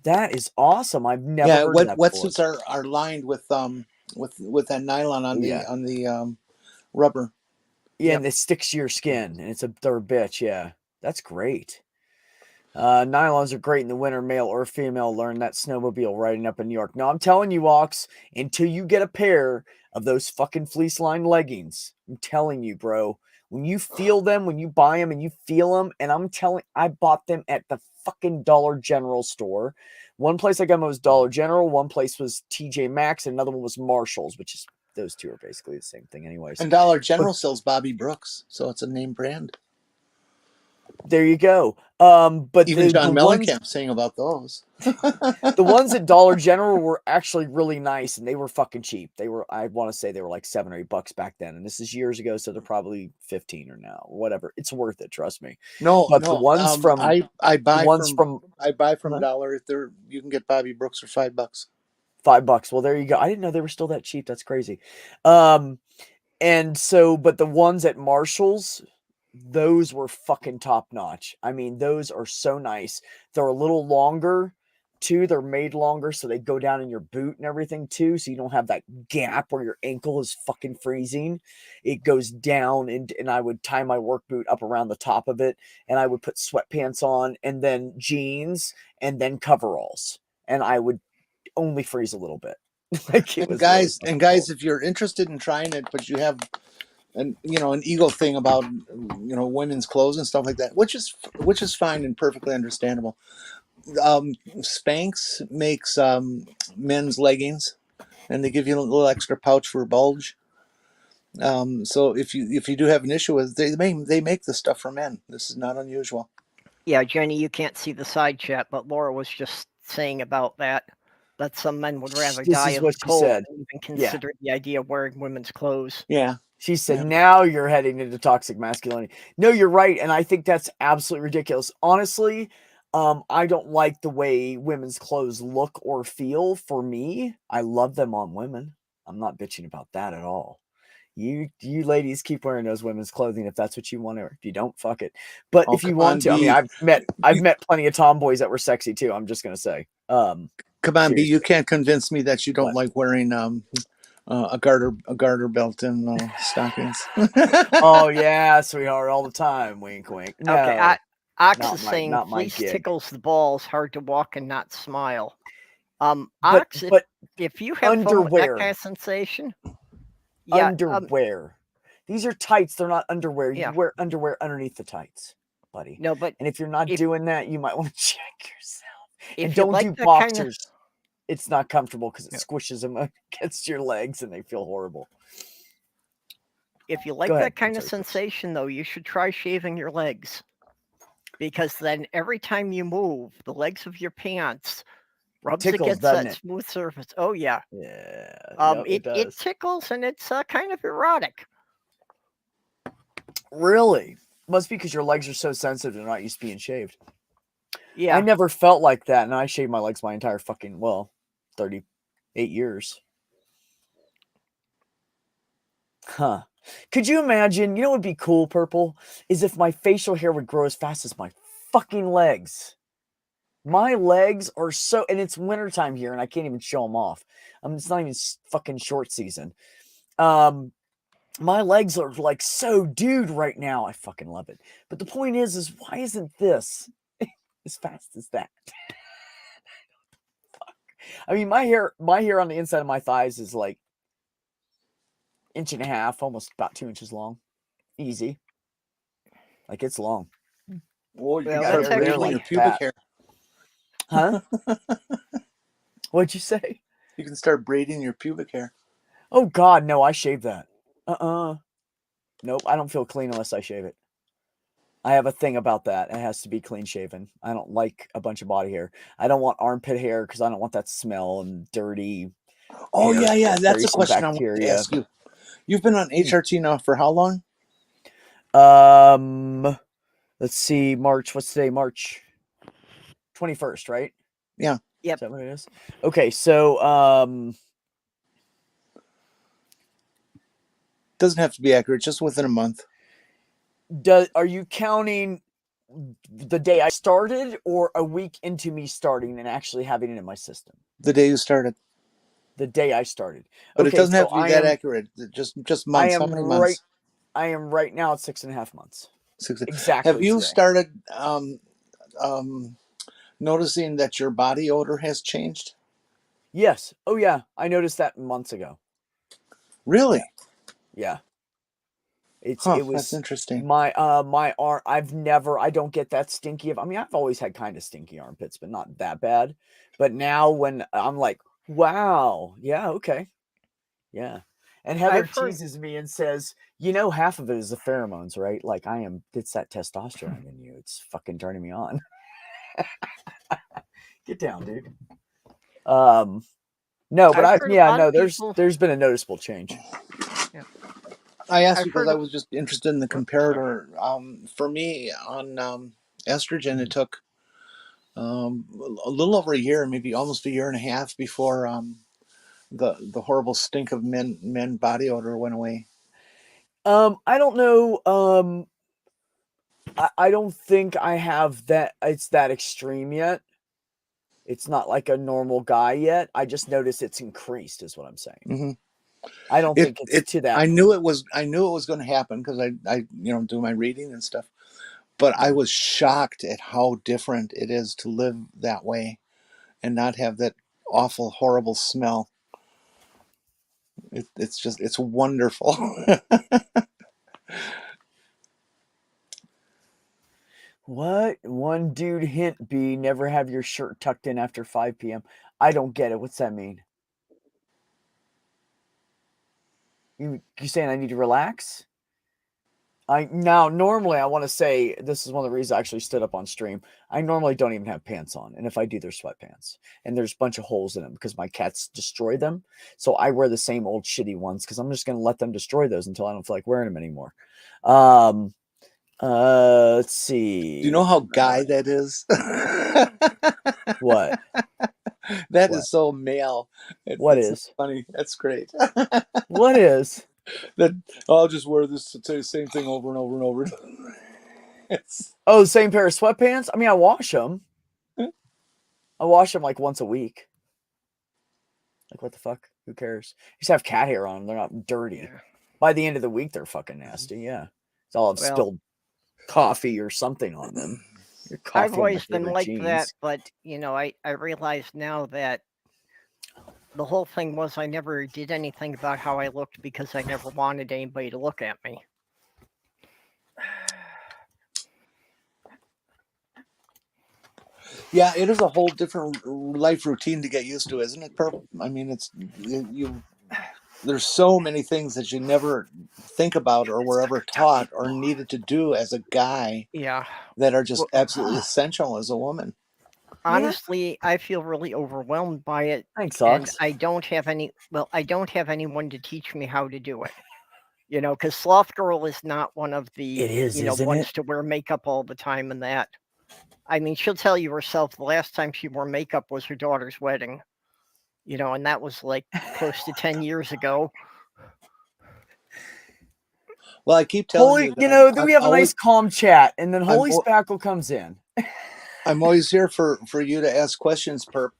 That is awesome. I've never heard of that wetsuits are lined with that nylon on the rubber. Yeah, and it sticks to your skin, and they're a bitch. Yeah, that's great. Nylons are great in the winter, male or female. Learn that snowmobile riding up in New York. No, I'm telling you, Ox, until you get a pair of those fucking fleece-lined leggings, I'm telling you, bro, when you feel them, when you buy them and you feel them, and I bought them at the fucking Dollar General store. One place I got them was Dollar General, one place was TJ Maxx, and another one was Marshall's, which is, those two are basically the same thing anyways. And Dollar General sells Bobby Brooks, so it's a name brand. There you go. But even John Mellencamp saying about those. The ones at Dollar General were actually really nice, and they were fucking cheap. I want to say they were like $7 or $8 back then, and this is years ago, so they're probably 15 or now, or whatever. It's worth it, trust me. No, the ones from I buy from Dollar. You can get Bobby Brooks for $5. $5. Well, there you go. I didn't know they were still that cheap. That's crazy. And so, but the ones at Marshall's, those were fucking top notch. I mean, those are so nice. They're a little longer too. They're made longer so they go down in your boot and everything too, so you don't have that gap where your ankle is fucking freezing. It goes down, and I would tie my work boot up around the top of it, and I would put sweatpants on, and then jeans, and then coveralls, and I would only freeze a little bit. Guys, if you're interested in trying it, but you have an ego thing about women's clothes and stuff like that, which is fine and perfectly understandable. Spanx makes men's leggings, and they give you a little extra pouch for a bulge. So if you do have an issue with it, they make the stuff for men. This is not unusual. Yeah, Jenny, you can't see the side chat, but Laura was just saying about that some men would rather die of the cold than even consider the idea of wearing women's clothes. Yeah. She said, now you're heading into toxic masculinity. No, you're right. And I think that's absolutely ridiculous. Honestly, I don't like the way women's clothes look or feel for me. I love them on women. I'm not bitching about that at all. You ladies keep wearing those women's clothing if that's what you want to. If you don't, fuck it. But if you want to, I mean, I've met plenty of tomboys that were sexy too. I'm just gonna say. Come on, B. You can't convince me that you don't like wearing a garter belt and stockings. Oh yeah, sweetheart, all the time. Wink, wink. No, okay, Ox is saying fleece tickles the balls, hard to walk and not smile. Ox, if you have underwear, that kind of sensation. Yeah, underwear. These are tights. They're not underwear. Yeah. You wear underwear underneath the tights, buddy. No, but and if you're not doing that, you might want to check yourself. And don't do boxers. It's not comfortable because it squishes them against your legs and they feel horrible. If you like that kind of sensation, though, you should try shaving your legs. Because then every time you move, the legs of your pants rubs against that smooth surface. Oh, yeah. Yeah. It tickles and it's kind of erotic. Really? Must be because your legs are so sensitive and not used to being shaved. Yeah. I never felt like that. And I shaved my legs my entire 38 years. Huh. Could you imagine, you know what would be cool, Purple? Is if my facial hair would grow as fast as my fucking legs. My legs are so, and it's wintertime here and I can't even show them off. It's not even fucking short season. My legs are like so dude right now. I fucking love it. But the point is why isn't this as fast as that? Fuck. I mean, my hair on the inside of my thighs is like 1.5 inches, almost about 2 inches long. Easy. Like it's long. Well, you gotta braiding your pubic hair. Huh? What'd you say? You can start braiding your pubic hair. Oh God, no, I shave that. Nope, I don't feel clean unless I shave it. I have a thing about that. It has to be clean shaven. I don't like a bunch of body hair. I don't want armpit hair because I don't want that smell and dirty. Oh yeah. That's a question I want to ask you. You've been on HRT now for how long? Let's see, March. What's today? March 21st, right? Yeah. Yep. Is that what it is? Okay, so doesn't have to be accurate, just within a month. Are you counting the day I started or a week into me starting and actually having it in my system? The day you started. The day I started. But it doesn't have to be that accurate. Just months. How many months? I am right now at 6.5 months. 6. Exactly. Have you started noticing that your body odor has changed? Yes. Oh yeah. I noticed that months ago. Really? Yeah. It was that's interesting. My arm, I don't get that stinky. I've always had kind of stinky armpits, but not that bad. But now when I'm like, wow, yeah, okay. Yeah. And Heather teases me and says, half of it is the pheromones, right? Like it's that testosterone in you. It's fucking turning me on. Get down, dude. No, but there's been a noticeable change. Yeah. I asked you because I was just interested in the comparator. For me, on estrogen, it took a little over a year, maybe almost a year and a half before the horrible stink of men body odor went away. I don't know. I don't think I have that. It's that extreme yet. It's not like a normal guy yet. I just noticed it's increased, is what I'm saying. Mm-hmm. I don't think it's to that. I knew it was going to happen because I do my reading and stuff. But I was shocked at how different it is to live that way and not have that awful, horrible smell. It's wonderful. What? One dude hint B, never have your shirt tucked in after 5 p.m. I don't get it. What's that mean? You saying I need to relax? Normally I want to say this is one of the reasons I actually stood up on stream. I normally don't even have pants on. And if I do, they're sweatpants. And there's a bunch of holes in them because my cats destroy them. So I wear the same old shitty ones because I'm just going to let them destroy those until I don't feel like wearing them anymore. Let's see. Do you know how guy that is? What? That is so male. It's so funny. That's great. What is? That I'll just wear this same thing over and over and over. The same pair of sweatpants? I wash them. I wash them like once a week. Like, what the fuck? Who cares? You just have cat hair on them. They're not dirty. Yeah. By the end of the week, they're fucking nasty. Yeah. It's all spilled coffee or something on them. I've always been like that, but I realize now that the whole thing was I never did anything about how I looked because I never wanted anybody to look at me. Yeah, it is a whole different life routine to get used to, isn't it, Purple? I mean, there's so many things that you never think about or were ever taught or needed to do as a guy. Yeah. That are just absolutely essential as a woman. Honestly, I feel really overwhelmed by it. Thanks, and Ox. I don't have anyone to teach me how to do it. Because Sloth Girl is not one of the ones to wear makeup all the time and that. I mean, she'll tell you herself the last time she wore makeup was her daughter's wedding. And that was like close to 10 years ago. Well, I keep telling you that, then we have a nice calm chat, and then Holy Spackle comes in. I'm always here for you to ask questions, Perp.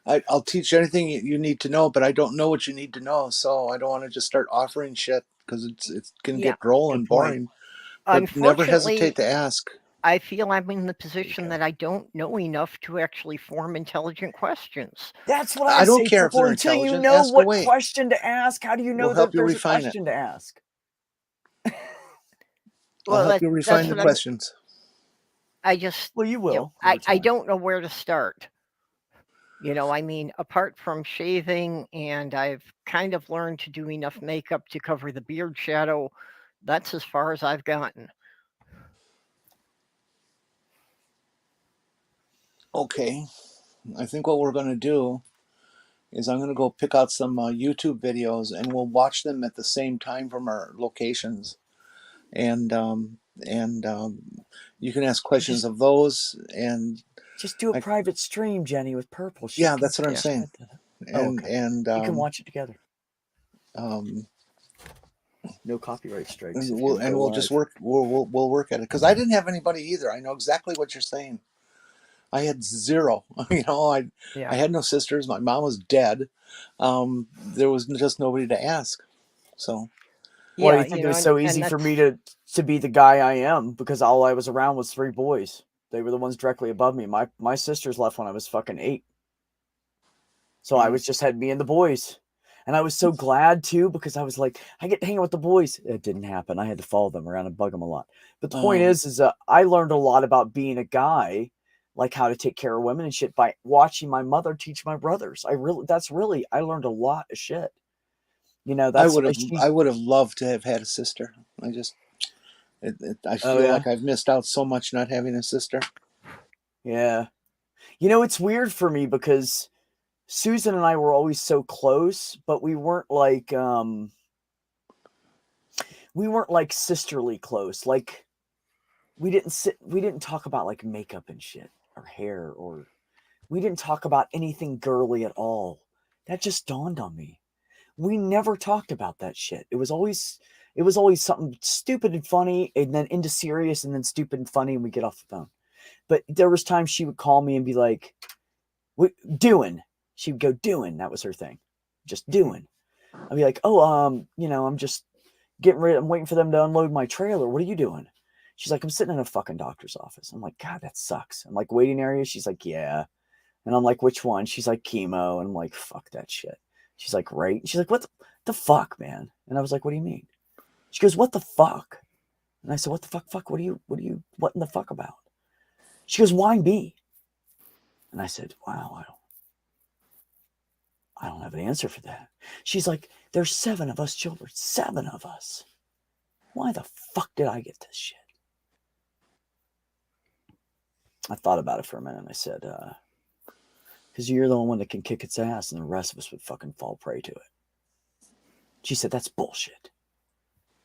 I'll teach you anything you need to know, but I don't know what you need to know, so I don't want to just start offering shit because it can get droll and boring. But never hesitate to ask. I feel I'm in the position that I don't know enough to actually form intelligent questions. That's what I don't say, care if they're until you intelligent. know Ask what away. question to ask. How do you know We'll that help you there's a refine question it. to ask? I'll help you refine the questions. I just you will. I don't know where to start. I mean, apart from shaving, and I've kind of learned to do enough makeup to cover the beard shadow. That's as far as I've gotten. Okay. I think what we're going to do is I'm going to go pick out some YouTube videos, and we'll watch them at the same time from our locations. And you can ask questions of those, and just do a private stream, Jenny, with Purple. Yeah, that's what I'm saying. And you can watch it together. No copyright strikes. We'll just work. We'll work at it, because I didn't have anybody either. I know exactly what you're saying. I had zero. I had no sisters. My mom was dead. There was just nobody to ask. So. Why do you think it was so easy for me to be the guy I am? Because all I was around was 3 boys. They were the ones directly above me. My sisters left when I was fucking 8. So I had me and the boys. And I was so glad too, because I was like, I get to hang out with the boys. It didn't happen. I had to follow them around and bug them a lot. But the point is I learned a lot about being a guy, like how to take care of women and shit, by watching my mother teach my brothers. I learned a lot of shit. I would have loved to have had a sister. I feel like I've missed out so much not having a sister. Yeah. It's weird for me because Susan and I were always so close, but we weren't like sisterly close. Like we didn't talk about like makeup and shit or hair, or we didn't talk about anything girly at all. That just dawned on me. We never talked about that shit. It was always something stupid and funny, and then into serious, and then stupid and funny, and we get off the phone. But there was times she would call me and be like, "What doing?" She would go, "Doing." That was her thing. Just doing. I'd be like, "Oh, I'm just getting ready. I'm waiting for them to unload my trailer. What are you doing?" She's like, "I'm sitting in a fucking doctor's office." I'm like, "God, that sucks." I'm like, "Waiting area?" She's like, "Yeah." And I'm like, "Which one?" She's like, "Chemo." And I'm like, "Fuck that shit." She's like, "Right?" She's like, "What the fuck, man?" And I was like, "What do you mean?" She goes, "What the fuck?" And I said, "What the fuck? Fuck? What in the fuck about?" She goes, "Why me?" And I said, "Wow, I don't have an answer for that." She's like, "There's 7 of us children, 7 of us. Why the fuck did I get this shit?" I thought about it for a minute, and I said, because you're the only one that can kick its ass, and the rest of us would fucking fall prey to it. She said, "That's bullshit."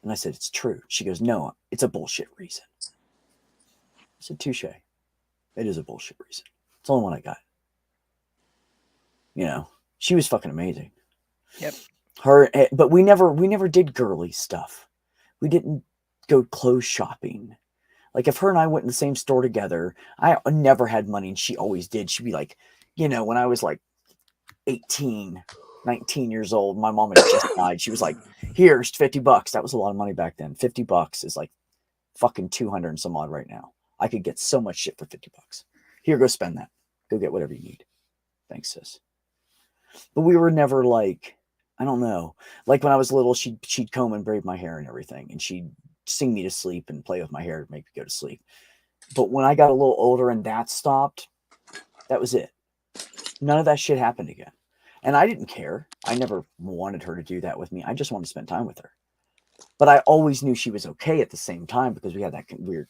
And I said, "It's true." She goes, "No, it's a bullshit reason." I said, "Touche. It is a bullshit reason. It's the only one I got." She was fucking amazing. Yep. But we never did girly stuff. We didn't go clothes shopping. Like if her and I went in the same store together, I never had money and she always did. She'd be like, when I was like 18, 19 years old, my mom had just died. She was like, "Here's $50. That was a lot of money back then. $50 is like fucking 200 and some odd right now. I could get so much shit for $50. Here, go spend that. Go get whatever you need. Thanks, sis." But we were never like, I don't know. Like when I was little, she'd comb and braid my hair and everything, and she'd sing me to sleep and play with my hair to make me go to sleep. But when I got a little older and that stopped, that was it. None of that shit happened again. And I didn't care. I never wanted her to do that with me. I just wanted to spend time with her. But I always knew she was okay at the same time because we had that weird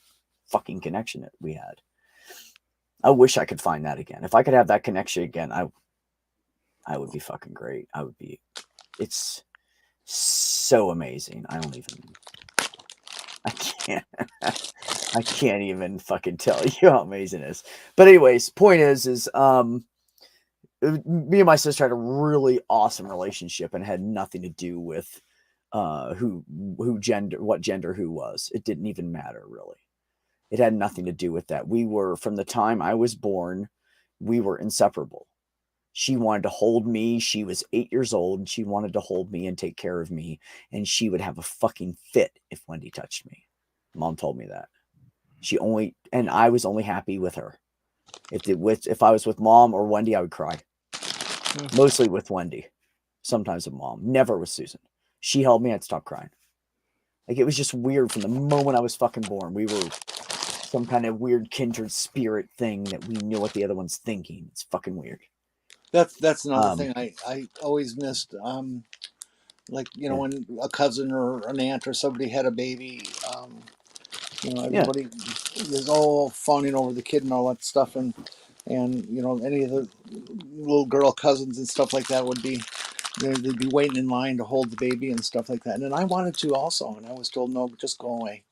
fucking connection that we had. I wish I could find that again. If I could have that connection again, I would be fucking great. It's so amazing. I can't even fucking tell you how amazing it is. But anyways, point is me and my sister had a really awesome relationship and had nothing to do with what gender who was. It didn't even matter really. It had nothing to do with that. We were, from the time I was born, we were inseparable. She wanted to hold me. She was 8 years old and she wanted to hold me and take care of me. And she would have a fucking fit if Wendy touched me. Mom told me that. And I was only happy with her. If I was with Mom or Wendy, I would cry. Mostly with Wendy. Sometimes with Mom. Never with Susan. She held me, I'd stop crying. Like, it was just weird from the moment I was fucking born. We were some kind of weird kindred spirit thing that we knew what the other one's thinking. It's fucking weird. That's another thing I always missed. Like, when a cousin or an aunt or somebody had a baby, everybody was all fawning over the kid and all that stuff, and any of the little girl cousins and stuff like that would be, they'd be waiting in line to hold the baby and stuff like that. And then I wanted to also, and I was told, no, just go away.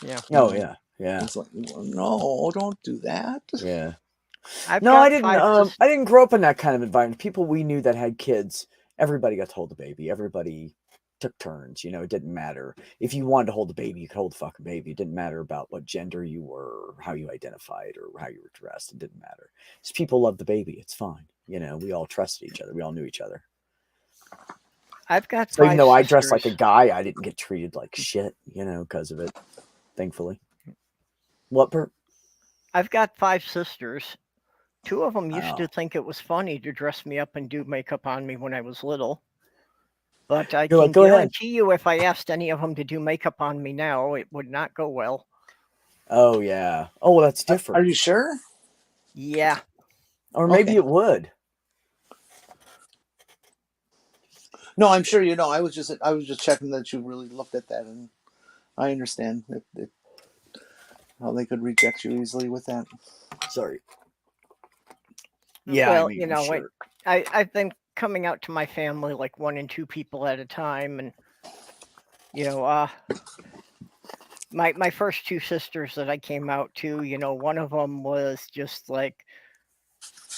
Yeah. Oh yeah. It's like, no, don't do that. Yeah. I didn't grow up in that kind of environment. People we knew that had kids, everybody got to hold the baby. Everybody took turns. It didn't matter. If you wanted to hold the baby, you could hold the fucking baby. It didn't matter about what gender you were, or how you identified, or how you were dressed. It didn't matter. Just people loved the baby. It's fine. We all trusted each other. We all knew each other. I've got so even though I dressed sisters. like a guy, I didn't get treated like shit, because of it. Thankfully. What, Bert? I've got 5 sisters. 2 of them used to think it was funny to dress me up and do makeup on me when I was little. But I can guarantee you, if I asked any of them to do makeup on me now, it would not go well. Oh, yeah. Oh, well, that's different. Are you sure? Yeah. Or maybe it would. No, I'm sure I was just checking that you really looked at that, and I understand how they could reject you easily with that. Sorry. Yeah, well, sure. I've been coming out to my family like 1 and 2 people at a time, and my first 2 sisters that I came out to, one of them was just like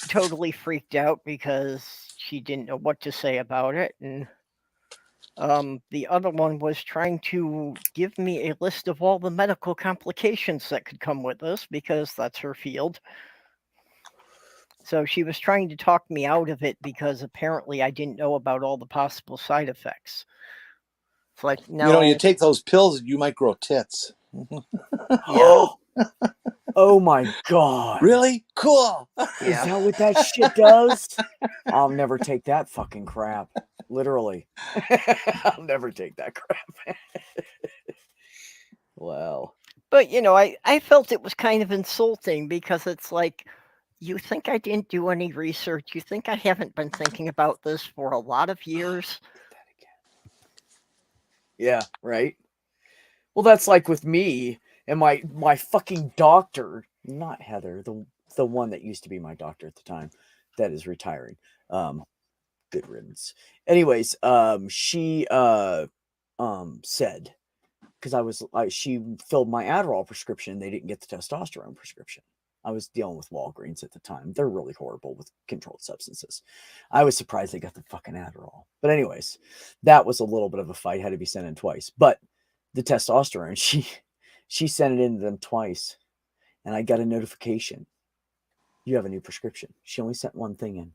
totally freaked out because she didn't know what to say about it, and the other one was trying to give me a list of all the medical complications that could come with this because that's her field. So she was trying to talk me out of it because apparently I didn't know about all the possible side effects. It's like, no. You take those pills and you might grow tits. Yeah. Oh my God. Really? Cool. Is that what that shit does? I'll never take that fucking crap. Literally. I'll never take that crap. Wow. But, I felt it was kind of insulting because it's like, you think I didn't do any research? You think I haven't been thinking about this for a lot of years? Yeah, right. Well, that's like with me and my fucking doctor, not Heather, the one that used to be my doctor at the time, that is retiring. Good riddance. Anyways, she said, because she filled my Adderall prescription, they didn't get the testosterone prescription. I was dealing with Walgreens at the time. They're really horrible with controlled substances. I was surprised they got the fucking Adderall. But anyways, that was a little bit of a fight. Had to be sent in twice. But the testosterone, she sent it in to them twice. And I got a notification. You have a new prescription. She only sent one thing in.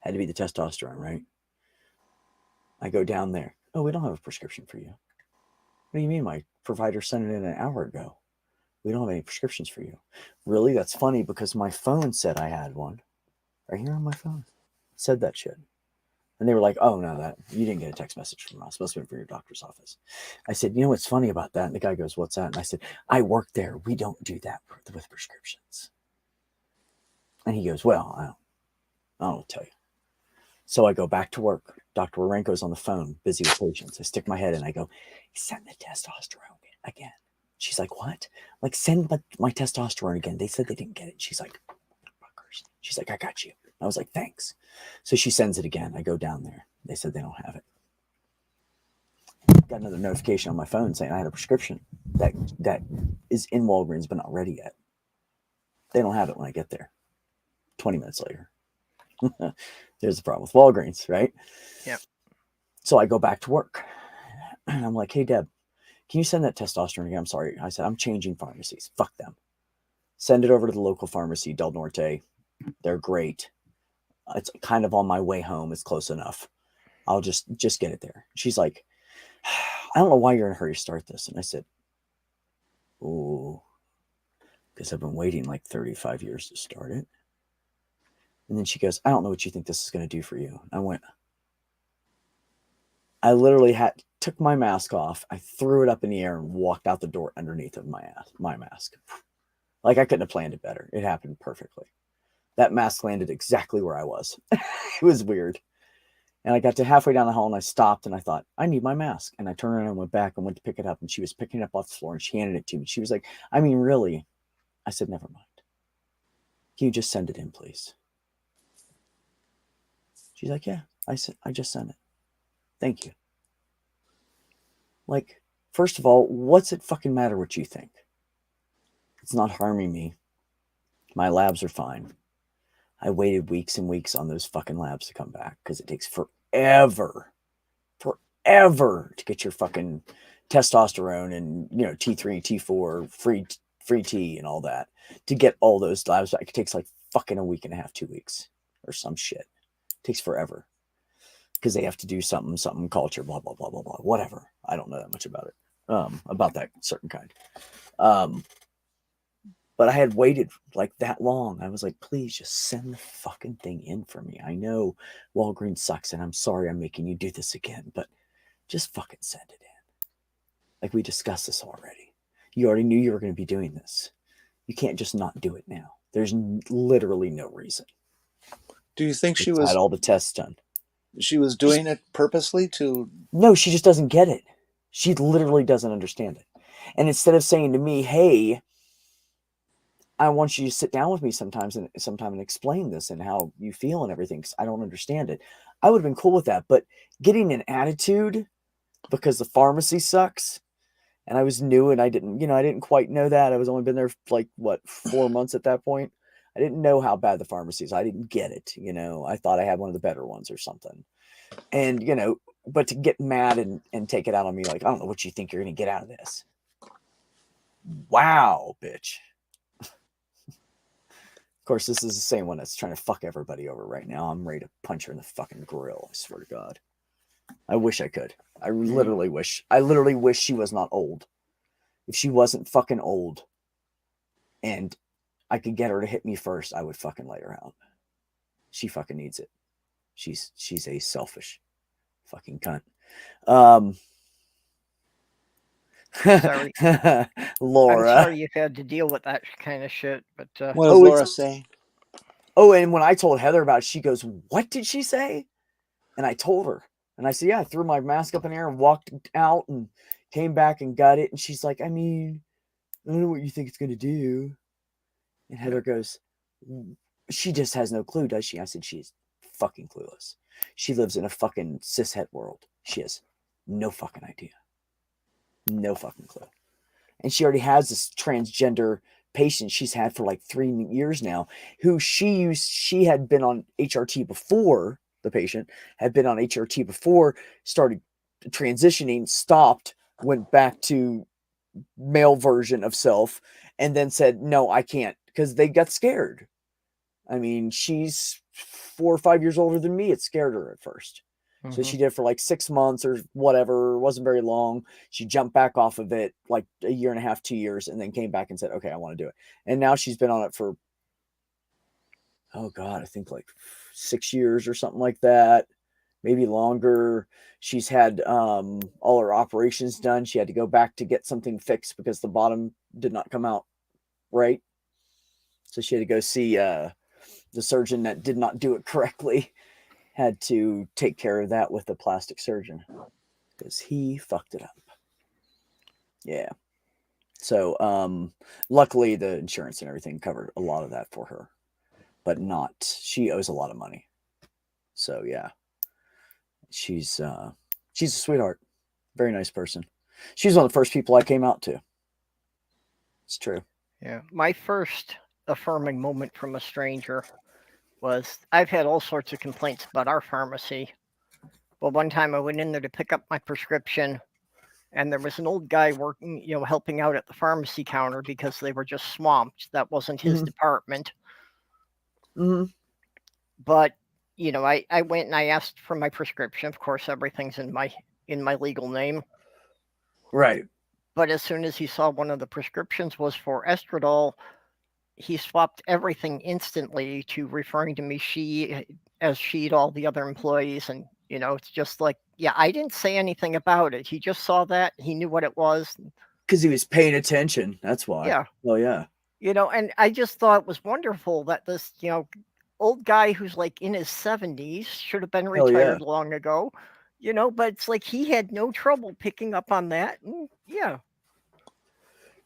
Had to be the testosterone, right? I go down there. Oh, we don't have a prescription for you. What do you mean? My provider sent it in an hour ago. We don't have any prescriptions for you. Really? That's funny because my phone said I had one. Right here on my phone. said that shit. And they were like, oh, no, that you didn't get a text message from us. It must have been from your doctor's office. I said, you know what's funny about that? And the guy goes, what's that? And I said, I work there. We don't do that with prescriptions. And he goes, well, I don't tell you. So I go back to work. Dr. Warenko's on the phone, busy with patients. I stick my head in. I go, send the testosterone again. She's like, what? Like, send my testosterone again. They said they didn't get it. She's like, fuckers. She's like, I got you. I was like, thanks. So she sends it again. I go down there. They said they don't have it. Got another notification on my phone saying I had a prescription that is in Walgreens but not ready yet. They don't have it when I get there. 20 minutes later. There's the problem with Walgreens, right? Yeah. So I go back to work. And I'm like, hey, Deb, can you send that testosterone again? I'm sorry. I said, I'm changing pharmacies. Fuck them. Send it over to the local pharmacy, Del Norte. They're great. It's kind of on my way home. It's close enough. I'll just get it there. She's like, I don't know why you're in a hurry to start this. And I said, oh, because I've been waiting like 35 years to start it. And then she goes, I don't know what you think this is going to do for you. I went, I literally took my mask off. I threw it up in the air and walked out the door underneath of my mask. Like I couldn't have planned it better. It happened perfectly. That mask landed exactly where I was. It was weird. And I got to halfway down the hall and I stopped and I thought, I need my mask. And I turned around and went back and went to pick it up. And she was picking it up off the floor and she handed it to me. She was like, I mean, really? I said, never mind. Can you just send it in, please? She's like, yeah. I said, I just sent it. Thank you. Like, first of all, what's it fucking matter what you think? It's not harming me. My labs are fine. I waited weeks and weeks on those fucking labs to come back because it takes forever to get your fucking testosterone and, you know, T3 and T4, free T and all that. To get all those labs back, it takes like fucking a week and a half, 2 weeks or some shit. It takes forever because they have to do something culture, blah, blah, blah, blah, blah, whatever. I don't know that much about it, about that certain kind. But I had waited like that long. I was like, please just send the fucking thing in for me. I know Walgreens sucks and I'm sorry I'm making you do this again, but just fucking send it in. Like we discussed this already. You already knew you were going to be doing this. You can't just not do it now. There's literally no reason. Do you think she had all the tests done? She was doing it purposely to... No, she just doesn't get it. She literally doesn't understand it. And instead of saying to me, hey, I want you to sit down with me sometime and explain this and how you feel and everything, because I don't understand it. I would have been cool with that. But getting an attitude because the pharmacy sucks and I was new and I didn't quite know that. I was only been there for like, 4 months at that point. I didn't know how bad the pharmacy is. I didn't get it. I thought I had one of the better ones or something. And, but to get mad and take it out on me, like, I don't know what you think you're going to get out of this. Wow, bitch. Of course, this is the same one that's trying to fuck everybody over right now. I'm ready to punch her in the fucking grill. I swear to God. I wish I could. I literally wish she was not old. If she wasn't fucking old and I could get her to hit me first, I would fucking lay her out. She fucking needs it. She's a selfish fucking cunt. Sorry. Laura. I'm sorry you've had to deal with that kind of shit, but what does Laura say? Oh, and when I told Heather about it, she goes, what did she say? And I told her. And I said, yeah, I threw my mask up in the air and walked out and came back and got it. And she's like, I mean, I don't know what you think it's going to do. And Heather goes, she just has no clue, does she? I said, she's fucking clueless. She lives in a fucking cishet world. She has no fucking idea. No fucking clue. And she already has this transgender patient she's had for like 3 years now, who she had been on HRT before. The patient had been on HRT before, started transitioning, stopped, went back to male version of self, and then said, no, I can't, because they got scared. I mean, she's 4 or 5 years older than me. It scared her at first. Mm-hmm. So she did it for like 6 months or whatever. It wasn't very long. She jumped back off of it like 1.5 years, 2 years, and then came back and said, okay, I want to do it. And now she's been on it for oh God, I think like 6 years or something like that, maybe longer. She's had all her operations done. She had to go back to get something fixed because the bottom did not come out right. So she had to go see the surgeon that did not do it correctly. Had to take care of that with the plastic surgeon because he fucked it up. Yeah. So luckily the insurance and everything covered a lot of that for her, but not, she owes a lot of money. So yeah, she's a sweetheart, very nice person. She's one of the first people I came out to. It's true. Yeah, my first affirming moment from a stranger was, I've had all sorts of complaints about our pharmacy. Well, one time I went in there to pick up my prescription, and there was an old guy working, helping out at the pharmacy counter because they were just swamped. That wasn't his department. But I went and I asked for my prescription. Of course, everything's in my legal name. Right. But as soon as he saw one of the prescriptions was for estradiol, he swapped everything instantly to referring to me as she to all the other employees. And, it's just like, yeah, I didn't say anything about it. He just saw that. He knew what it was. Because he was paying attention. That's why. Yeah. Well, yeah. And I just thought it was wonderful that this, old guy who's like in his 70s, should have been retired long ago, but it's like he had no trouble picking up on that. And yeah.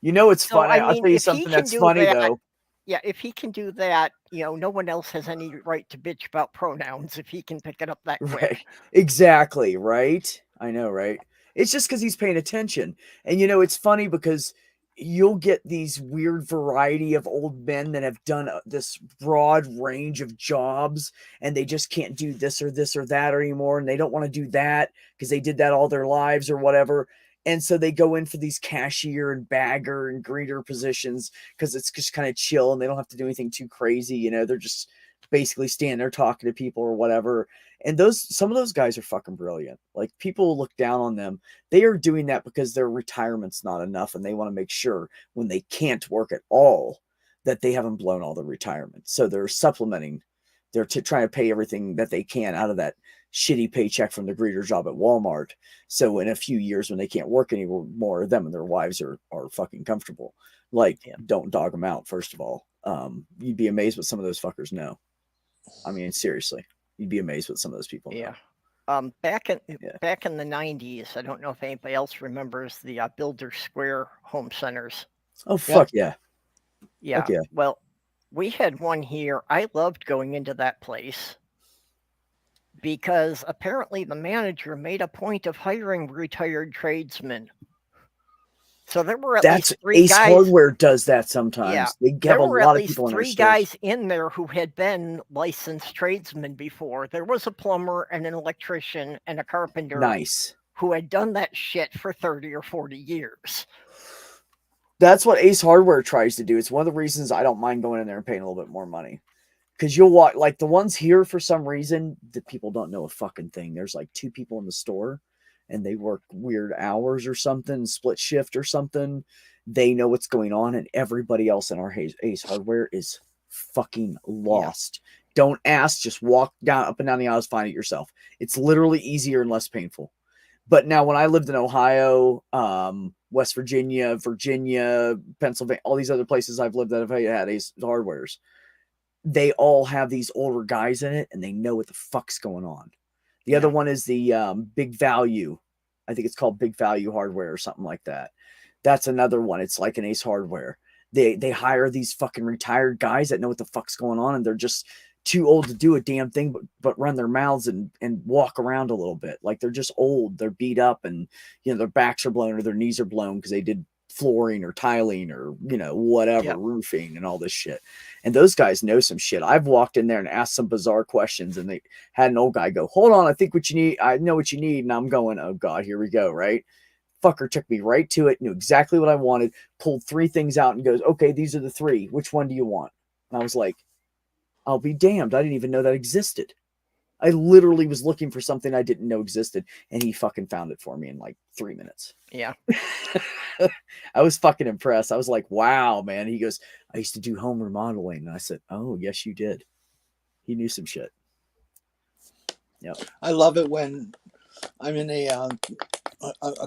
It's funny. I'll tell you something that's funny, though. Yeah, if he can do that, no one else has any right to bitch about pronouns if he can pick it up that quick. Right. Exactly, right? I know, right? It's just because he's paying attention. And, it's funny because you'll get these weird variety of old men that have done this broad range of jobs, and they just can't do this or that anymore, and they don't want to do that because they did that all their lives or whatever. And so they go in for these cashier and bagger and greeter positions because it's just kind of chill and they don't have to do anything too crazy. They're just basically standing there talking to people or whatever. And some of those guys are fucking brilliant. Like, people look down on them. They are doing that because their retirement's not enough, and they want to make sure when they can't work at all that they haven't blown all the retirement. So they're supplementing. They're trying to pay everything that they can out of that shitty paycheck from the greeter job at Walmart. So in a few years, when they can't work anymore, them and their wives are fucking comfortable. Like, don't dog them out, first of all. You'd be amazed what some of those fuckers know. I mean, seriously, you'd be amazed what some of those people know. Yeah. Back in the 90s, I don't know if anybody else remembers the Builder Square home centers. Oh, fuck yeah. Yeah. Fuck yeah. Well, we had one here. I loved going into that place because apparently the manager made a point of hiring retired tradesmen. So there were at least three Ace guys. Hardware does that sometimes. Yeah, they have a lot of people in their three guys in there who had been licensed tradesmen before. There was a plumber and an electrician and a carpenter. Nice. Who had done that shit for 30 or 40 years. That's what Ace Hardware tries to do. It's one of the reasons I don't mind going in there and paying a little bit more money. Because you'll walk, like the ones here, for some reason, the people don't know a fucking thing. There's like 2 people in the store and they work weird hours or something, split shift or something. They know what's going on, and everybody else in our Ace Hardware is fucking lost. Yeah. Don't ask, just walk up and down the aisles, find it yourself. It's literally easier and less painful. But now, when I lived in Ohio, West Virginia, Pennsylvania, all these other places I've lived that have had Ace Hardwares, they all have these older guys in it, and they know what the fuck's going on. The other one is the Big Value. I think it's called Big Value Hardware or something like that. That's another one. It's like an Ace Hardware. They hire these fucking retired guys that know what the fuck's going on, and they're just too old to do a damn thing but run their mouths and walk around a little bit. Like, they're just old. They're beat up, and their backs are blown or their knees are blown because they did flooring or tiling or whatever, roofing and all this shit. And those guys know some shit. I've walked in there and asked some bizarre questions, and they had an old guy go, "Hold on, I think what you need, I know what you need." And I'm going, "Oh God, here we go." Right? Fucker took me right to it, knew exactly what I wanted, pulled 3 things out and goes, "Okay, these are the 3. Which one do you want?" And I was like, I'll be damned. I didn't even know that existed. I literally was looking for something I didn't know existed, and he fucking found it for me in like 3 minutes. Yeah. I was fucking impressed. I was like, wow, man. He goes, "I used to do home remodeling." And I said, "Oh, yes, you did." He knew some shit. Yep. I love it when I'm in a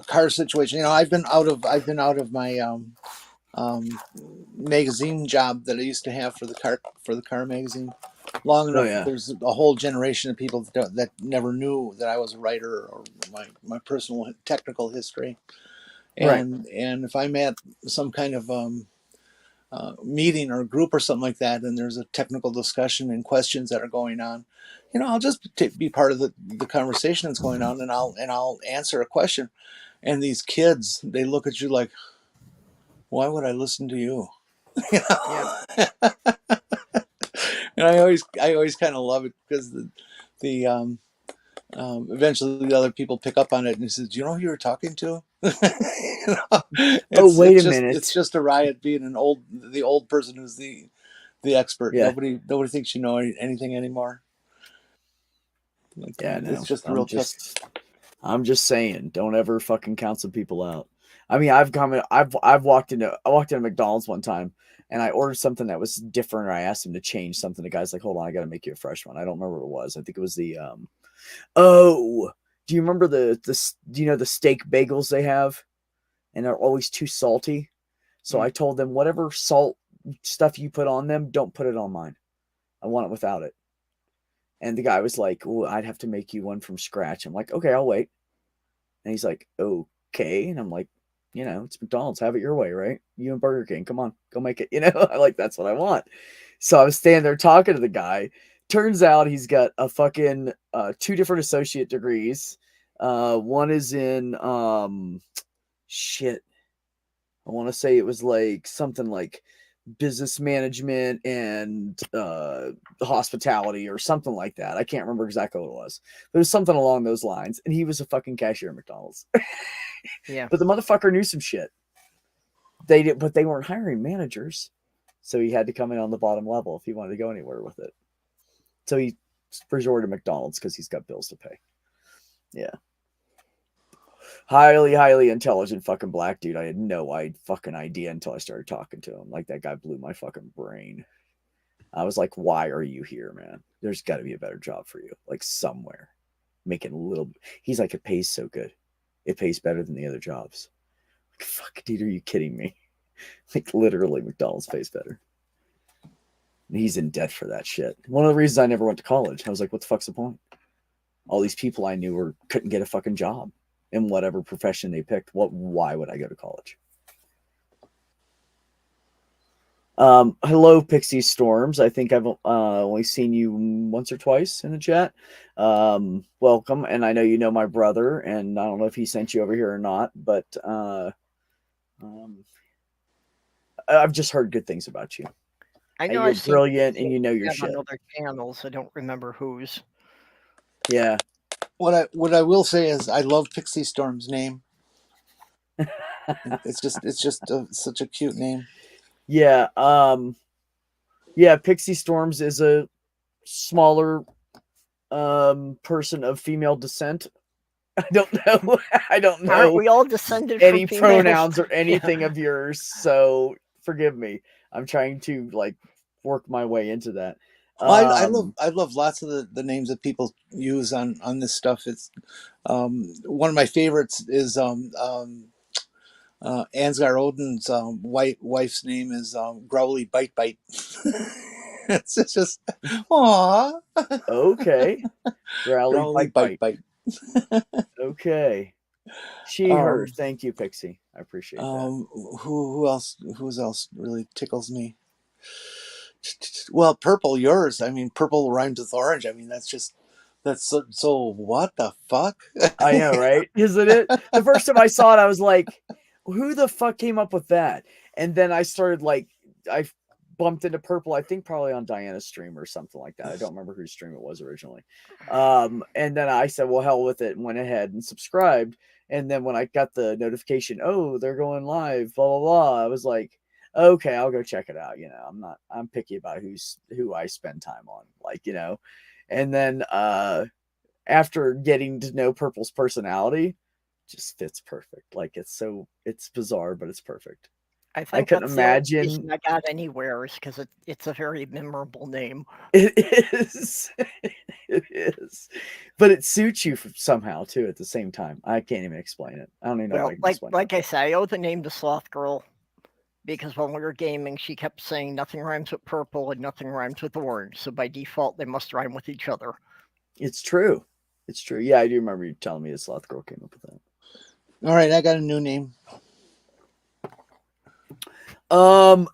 car situation. I've been out of my magazine job that I used to have for the car magazine long enough. yeah. There's a whole generation of people that never knew that I was a writer or my personal technical history. And if I'm at some kind of meeting or group or something like that, and there's a technical discussion and questions that are going on, I'll just be part of the conversation that's going on, and I'll answer a question. And these kids, they look at you like, why would I listen to you? Yeah. And I always kind of love it because the eventually the other people pick up on it and he says, "Do you know who you're talking to?" Wait a minute. It's just a riot being the old person who's the expert. Yeah. Nobody thinks you know anything anymore. It's just real tough. I'm just saying, don't ever fucking counsel people out. I mean, I walked into McDonald's one time and I ordered something that was different, or I asked him to change something. The guy's like, "Hold on, I got to make you a fresh one." I don't remember what it was. I think it was the do you remember do you know the steak bagels they have? And they're always too salty. So I told them, whatever salt stuff you put on them, don't put it on mine. I want it without it. And the guy was like, "Oh, I'd have to make you one from scratch." I'm like, "Okay, I'll wait." And he's like, "Okay." And I'm like, it's McDonald's. Have it your way, right? You and Burger King. Come on, go make it. That's what I want. So I was standing there talking to the guy. Turns out he's got a fucking 2 different associate degrees. One is in shit. I want to say it was like something like business management and hospitality or something like that. I can't remember exactly what it was. But it was something along those lines. And he was a fucking cashier at McDonald's. Yeah. But the motherfucker knew some shit. But they weren't hiring managers. So he had to come in on the bottom level if he wanted to go anywhere with it. So he resorted to McDonald's because he's got bills to pay. Yeah. Highly, highly intelligent fucking black dude. I had no fucking idea until I started talking to him. Like, that guy blew my fucking brain. I was like, "Why are you here, man? There's got to be a better job for you. Like, somewhere. Making a little..." He's like, "It pays so good. It pays better than the other jobs." Like, fuck, dude, are you kidding me? Like, literally, McDonald's pays better. And he's in debt for that shit. One of the reasons I never went to college. I was like, what the fuck's the point? All these people I knew couldn't get a fucking job in whatever profession they picked. Why would I go to college? Hello, Pixie Storms. I think I've only seen you once or twice in the chat. Welcome. And I know you know my brother, and I don't know if he sent you over here or not, but I've just heard good things about you. I know you're brilliant and you know your shit. On other channels, I don't remember whose. Yeah. What I will say is I love Pixie Storm's name. It's just such a cute name. Yeah. Yeah. Pixie Storms is a smaller person of female descent. I don't know. Aren't we all descended any from pronouns or anything of yours? So forgive me. I'm trying to work my way into that. Well, I love lots of the names that people use on this stuff. It's one of my favorites is Ansgar Odin's wife's name is Growly Bite Bite. it's just aww. Okay. Growly Bite Bite. Okay. Her. Thank you, Pixie. I appreciate that. Who else really tickles me? Well, purple, yours. I mean, purple rhymes with orange. I mean, that's so what the fuck? I know, right? Isn't it? The first time I saw it, I was like, who the fuck came up with that? And then I started I bumped into purple, I think probably on Diana's stream or something like that. I don't remember whose stream it was originally. And then I said, well, hell with it, and went ahead and subscribed. And then when I got the notification, oh, they're going live, blah, blah, blah, I was like, okay, I'll go check it out. I'm picky about who I spend time on, and then after getting to know Purple's personality, just fits perfect. It's bizarre, but it's perfect. I couldn't imagine. I got anywhere is because it's a very memorable name. It is. It is. But it suits you somehow too at the same time. I can't even explain it. I don't even know if I can explain like I say, I owe the name to Sloth Girl because when we were gaming, she kept saying nothing rhymes with purple and nothing rhymes with orange. So by default, they must rhyme with each other. It's true. It's true. Yeah, I do remember you telling me the Sloth Girl came up with that. All right, I got a new name.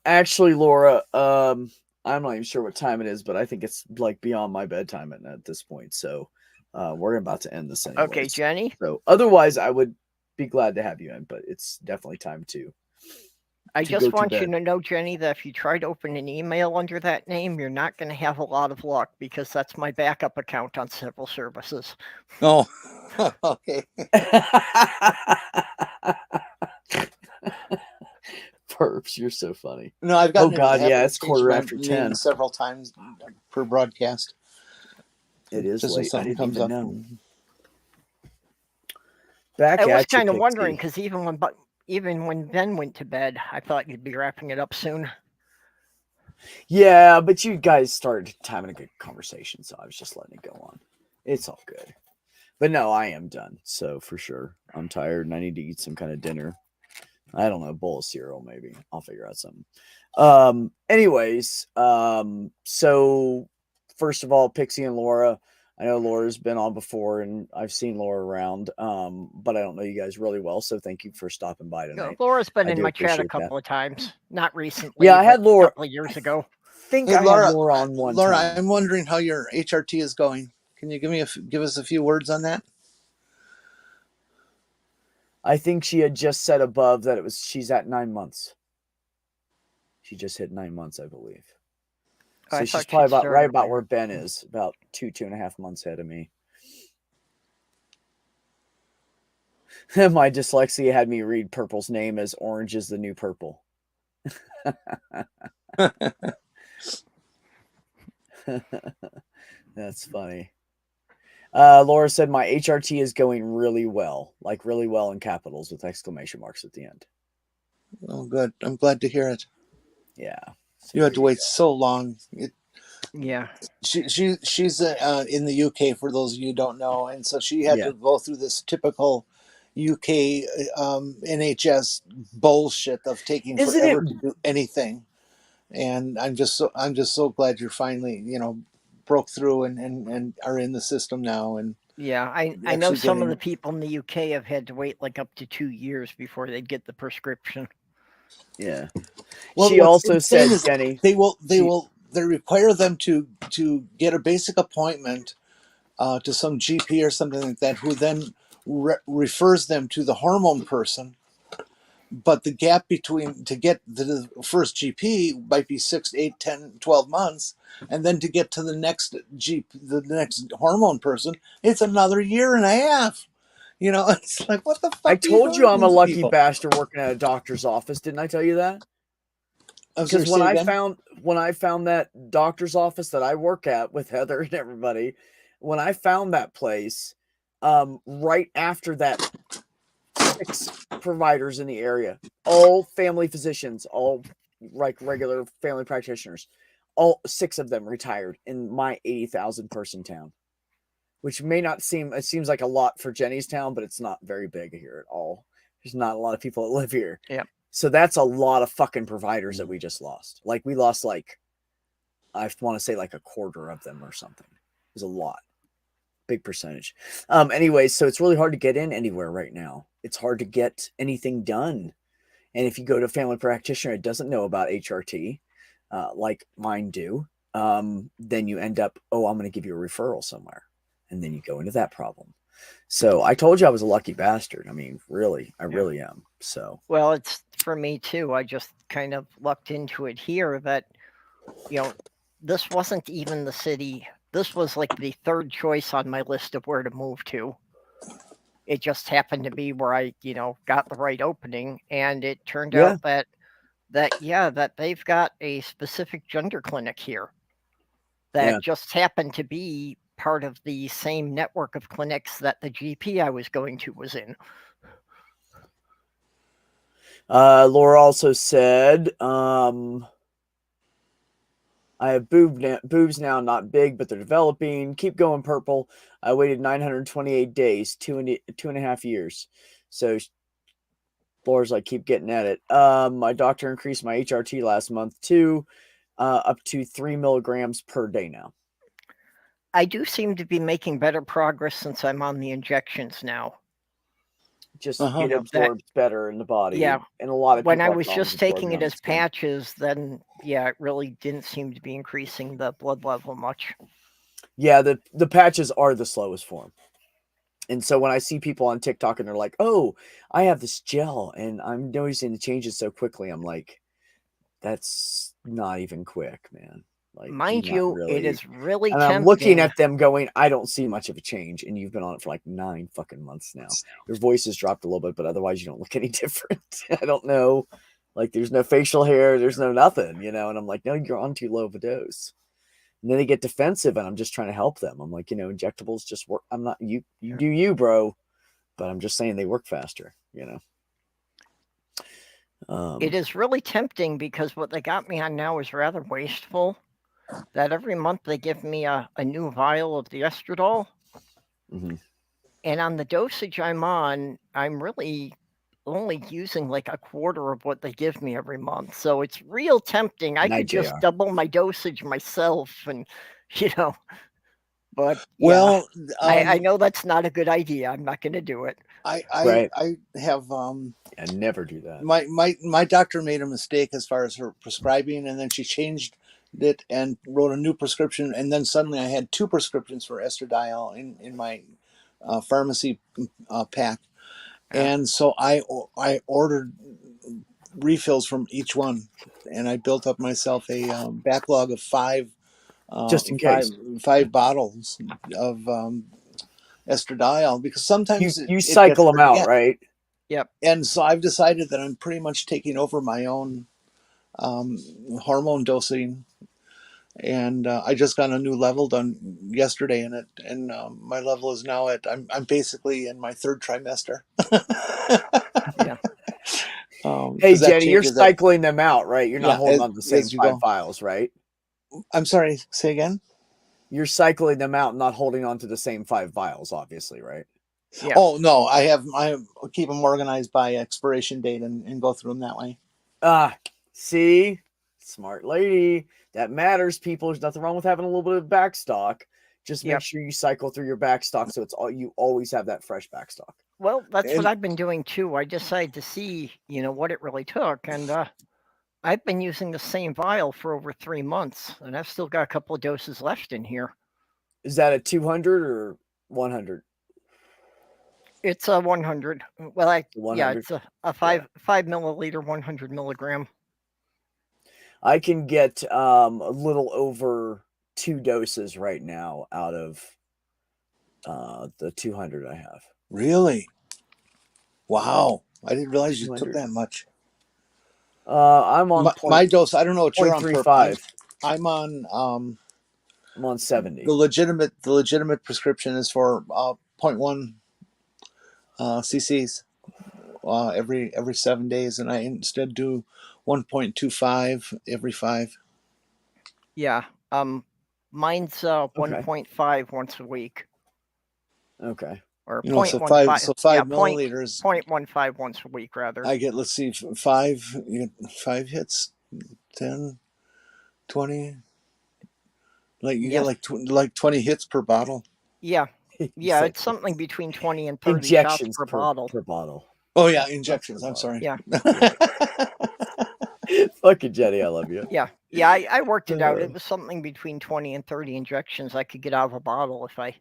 Actually, Laura, I'm not even sure what time it is, but I think it's like beyond my bedtime at this point. So, we're about to end this anyway. Okay, Jenny. So, otherwise, I would be glad to have you in, but it's definitely time to. I just want you to know, Jenny, that if you try to open an email under that name, you're not going to have a lot of luck because that's my backup account on several services. Oh, okay. Perps, you're so funny. No, I've got. Oh God, yeah, it's 10:15 several times per broadcast. It is just late. I didn't even know. I was kind of wondering because even when Ben went to bed, I thought you'd be wrapping it up soon. Yeah, but you guys started having a good conversation, so I was just letting it go on. It's all good. But no, I am done. So for sure, I'm tired and I need to eat some kind of dinner. I don't know, a bowl of cereal, maybe. I'll figure out something. Anyways, so first of all, Pixie and Laura, I know Laura's been on before and I've seen Laura around, but I don't know you guys really well. So thank you for stopping by tonight. Laura's been in my chat a couple of times, not recently. Yeah, I had Laura a couple of years ago. I think I had Laura on one Laura, time. I'm wondering how your HRT is going. Can you give us a few words on that? I think she had just said above that she's at 9 months. She just hit 9 months, I believe. So she's probably right about where Ben is, about 2.5 months ahead of me. My dyslexia had me read purple's name as orange is the new purple. That's funny. Laura said my HRT is going really well, like really well in capitals with exclamation marks at the end. Oh, good. I'm glad to hear it. Yeah. So you had to wait so long. Yeah. She's in the UK, for those of you who don't know, and so she had to go through this typical UK NHS bullshit of taking forever to do anything. And I'm just so glad you're finally, broke through and are in the system now. And yeah, I know some of the people in the UK have had to wait like up to 2 years before they get the prescription. Yeah. Well, she also said, Jenny, they require them to get a basic appointment to some GP or something like that, who then refers them to the hormone person. But the gap to get to the first GP might be 6, 8, 10, 12 months. And then to get to the next the next hormone person, it's another year and a half. It's like, what the fuck? I told you I'm a lucky bastard working at a doctor's office. Didn't I tell you that? Because when I found that doctor's office that I work at with Heather and everybody, when I found that place, right after that, 6 providers in the area, all family physicians, all like regular family practitioners, all 6 of them retired in my 80,000 person town, which may not it seems like a lot for Jenny's town, but it's not very big here at all. There's not a lot of people that live here. Yeah. So that's a lot of fucking providers that we just lost. Like we lost I want to say like a quarter of them or something. It was a lot. Big percentage. Anyway, so it's really hard to get in anywhere right now. It's hard to get anything done. And if you go to a family practitioner that doesn't know about HRT, like mine do, then you end up, I'm going to give you a referral somewhere. And then you go into that problem. So I told you I was a lucky bastard. I mean, really, I really am. So, well, it's for me too. I just kind of lucked into it here that, this wasn't even the city. This was like the 3rd choice on my list of where to move to. It just happened to be where I, got the right opening. And it turned out that they've got a specific gender clinic here that just happened to be part of the same network of clinics that the GP I was going to was in. Laura also said, I have boobs now, not big, but they're developing. Keep going, purple. I waited 928 days, 2.5 years. So Laura's like, keep getting at it. My doctor increased my HRT last month too, up to 3 milligrams per day now. I do seem to be making better progress since I'm on the injections now. Just it absorbs better in the body. Yeah. And a lot of when people I was just taking it as patches, then it really didn't seem to be increasing the blood level much. Yeah, the patches are the slowest form. And so when I see people on TikTok and they're like, oh, I have this gel and I'm noticing the changes so quickly, I'm like, that's not even quick, man. Like, mind you, really... it is really and tempting. I'm looking at them going, I don't see much of a change. And you've been on it for like 9 fucking months now. Your voice has dropped a little bit, but otherwise you don't look any different. I don't know. Like, there's no facial hair, there's no nothing, And I'm like, no, you're on too low of a dose. And then they get defensive, and I'm just trying to help them. I'm like, injectables just work. I'm not, you do you, bro. But I'm just saying they work faster, It is really tempting because what they got me on now is rather wasteful. That every month they give me a new vial of the estradiol. Mm-hmm. And on the dosage I'm on, I'm really only using like a quarter of what they give me every month. So it's real tempting. I could just double my dosage myself and, but well, I know that's not a good idea. I'm not going to do it. I have, I never do that. My doctor made a mistake as far as her prescribing, and then she changed it and wrote a new prescription. And then suddenly I had 2 prescriptions for estradiol in my pharmacy pack. And so I ordered refills from each one, and I built up myself a backlog of 5, just in case, 5 bottles of estradiol, because sometimes you cycle them out, right? Yep. And so I've decided that I'm pretty much taking over my own hormone dosing, and I just got a new level done yesterday in it, and my level is now at I'm basically in my 3rd trimester. Yeah. Hey Jenny, you're cycling them out, right? You're not holding on to the same 5 vials, right? I'm sorry, say again. You're cycling them out, not holding on to the same 5 vials, obviously, right? Yeah. Oh no, I keep them organized by expiration date and go through them that way. See, smart lady. That matters, people. There's nothing wrong with having a little bit of backstock. Just make sure you cycle through your backstock so it's you always have that fresh backstock. Well, that's what I've been doing too. I decided to see, what it really took, and I've been using the same vial for over 3 months, and I've still got a couple of doses left in here. Is that a 200 or 100? It's a 100. Well, 100. It's a 5 milliliter, 100 milligram. I can get a little over 2 doses right now out of the 200 I have. Really? Wow! I didn't realize you took that much. I'm on my dose. I don't know what you're on. 0.35. I'm on. I'm on 70. The legitimate prescription is for 0.1 cc's every 7 days, and I instead do 1.25 every 5. Yeah. Mine's 1.5 once a week. Okay. Or 0.15. So 5 milliliters. 0.15 once a week, rather. I get, let's see, 5 hits, 10, 20. Like you get like 20 hits per bottle. Yeah. Yeah, it's something between 20 and 30 injections shots per bottle. Oh yeah, injections. I'm sorry. Yeah. Fucking Jenny, I love you. Yeah. Yeah, I worked it out. It was something between 20 and 30 injections I could get out of a bottle if I,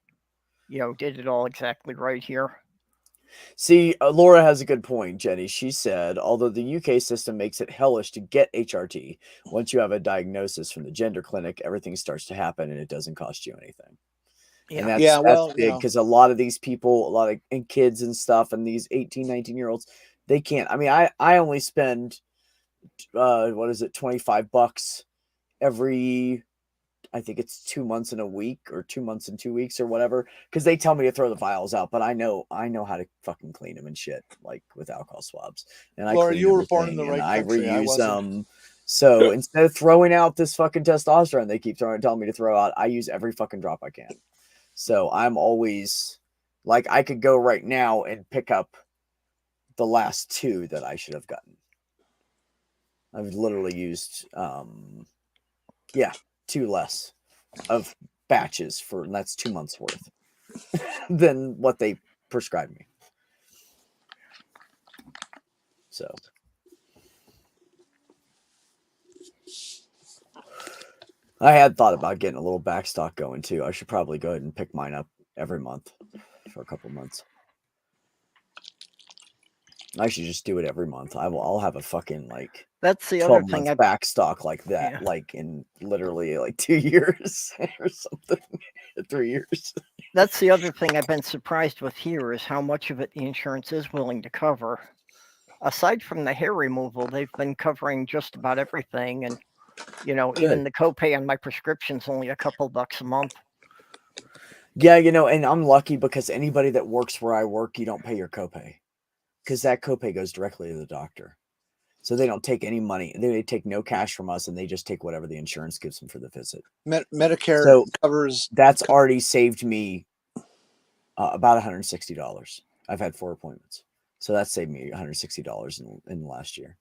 did it all exactly right here. See, Laura has a good point, Jenny. She said, although the UK system makes it hellish to get HRT, once you have a diagnosis from the gender clinic, everything starts to happen and it doesn't cost you anything. Yeah. And that's big because a lot of these people, a lot of kids and stuff, and these 18, 19-year-olds, they can't. I mean, I only spend, $25 every I think it's 2 months and a week or 2 months and 2 weeks or whatever. Because they tell me to throw the vials out, but I know how to fucking clean them and shit, like with alcohol swabs. And I Laura, clean you were born in the everything, and right I country. I reuse wasn't. them. So instead of throwing out this fucking testosterone they keep telling me to throw out, I use every fucking drop I can. So I'm always like, I could go right now and pick up the last 2 that I should have gotten. I've literally used 2 less of batches for, and that's 2 months worth than what they prescribed me. So I had thought about getting a little backstock going too. I should probably go ahead and pick mine up every month for a couple months. I should just do it every month. I'll have a fucking like that's the 12 other thing. months backstock like that, like in literally like 2 years or something, 3 years. That's the other thing I've been surprised with here is how much of it the insurance is willing to cover. Aside from the hair removal, they've been covering just about everything, and even the copay on my prescription's only a couple bucks a month. Yeah, and I'm lucky because anybody that works where I work, you don't pay your copay. Because that copay goes directly to the doctor. So they don't take any money. They take no cash from us, and they just take whatever the insurance gives them for the visit. Medicare covers. That's already saved me about $160. I've had 4 appointments. So that saved me $160 in the last year.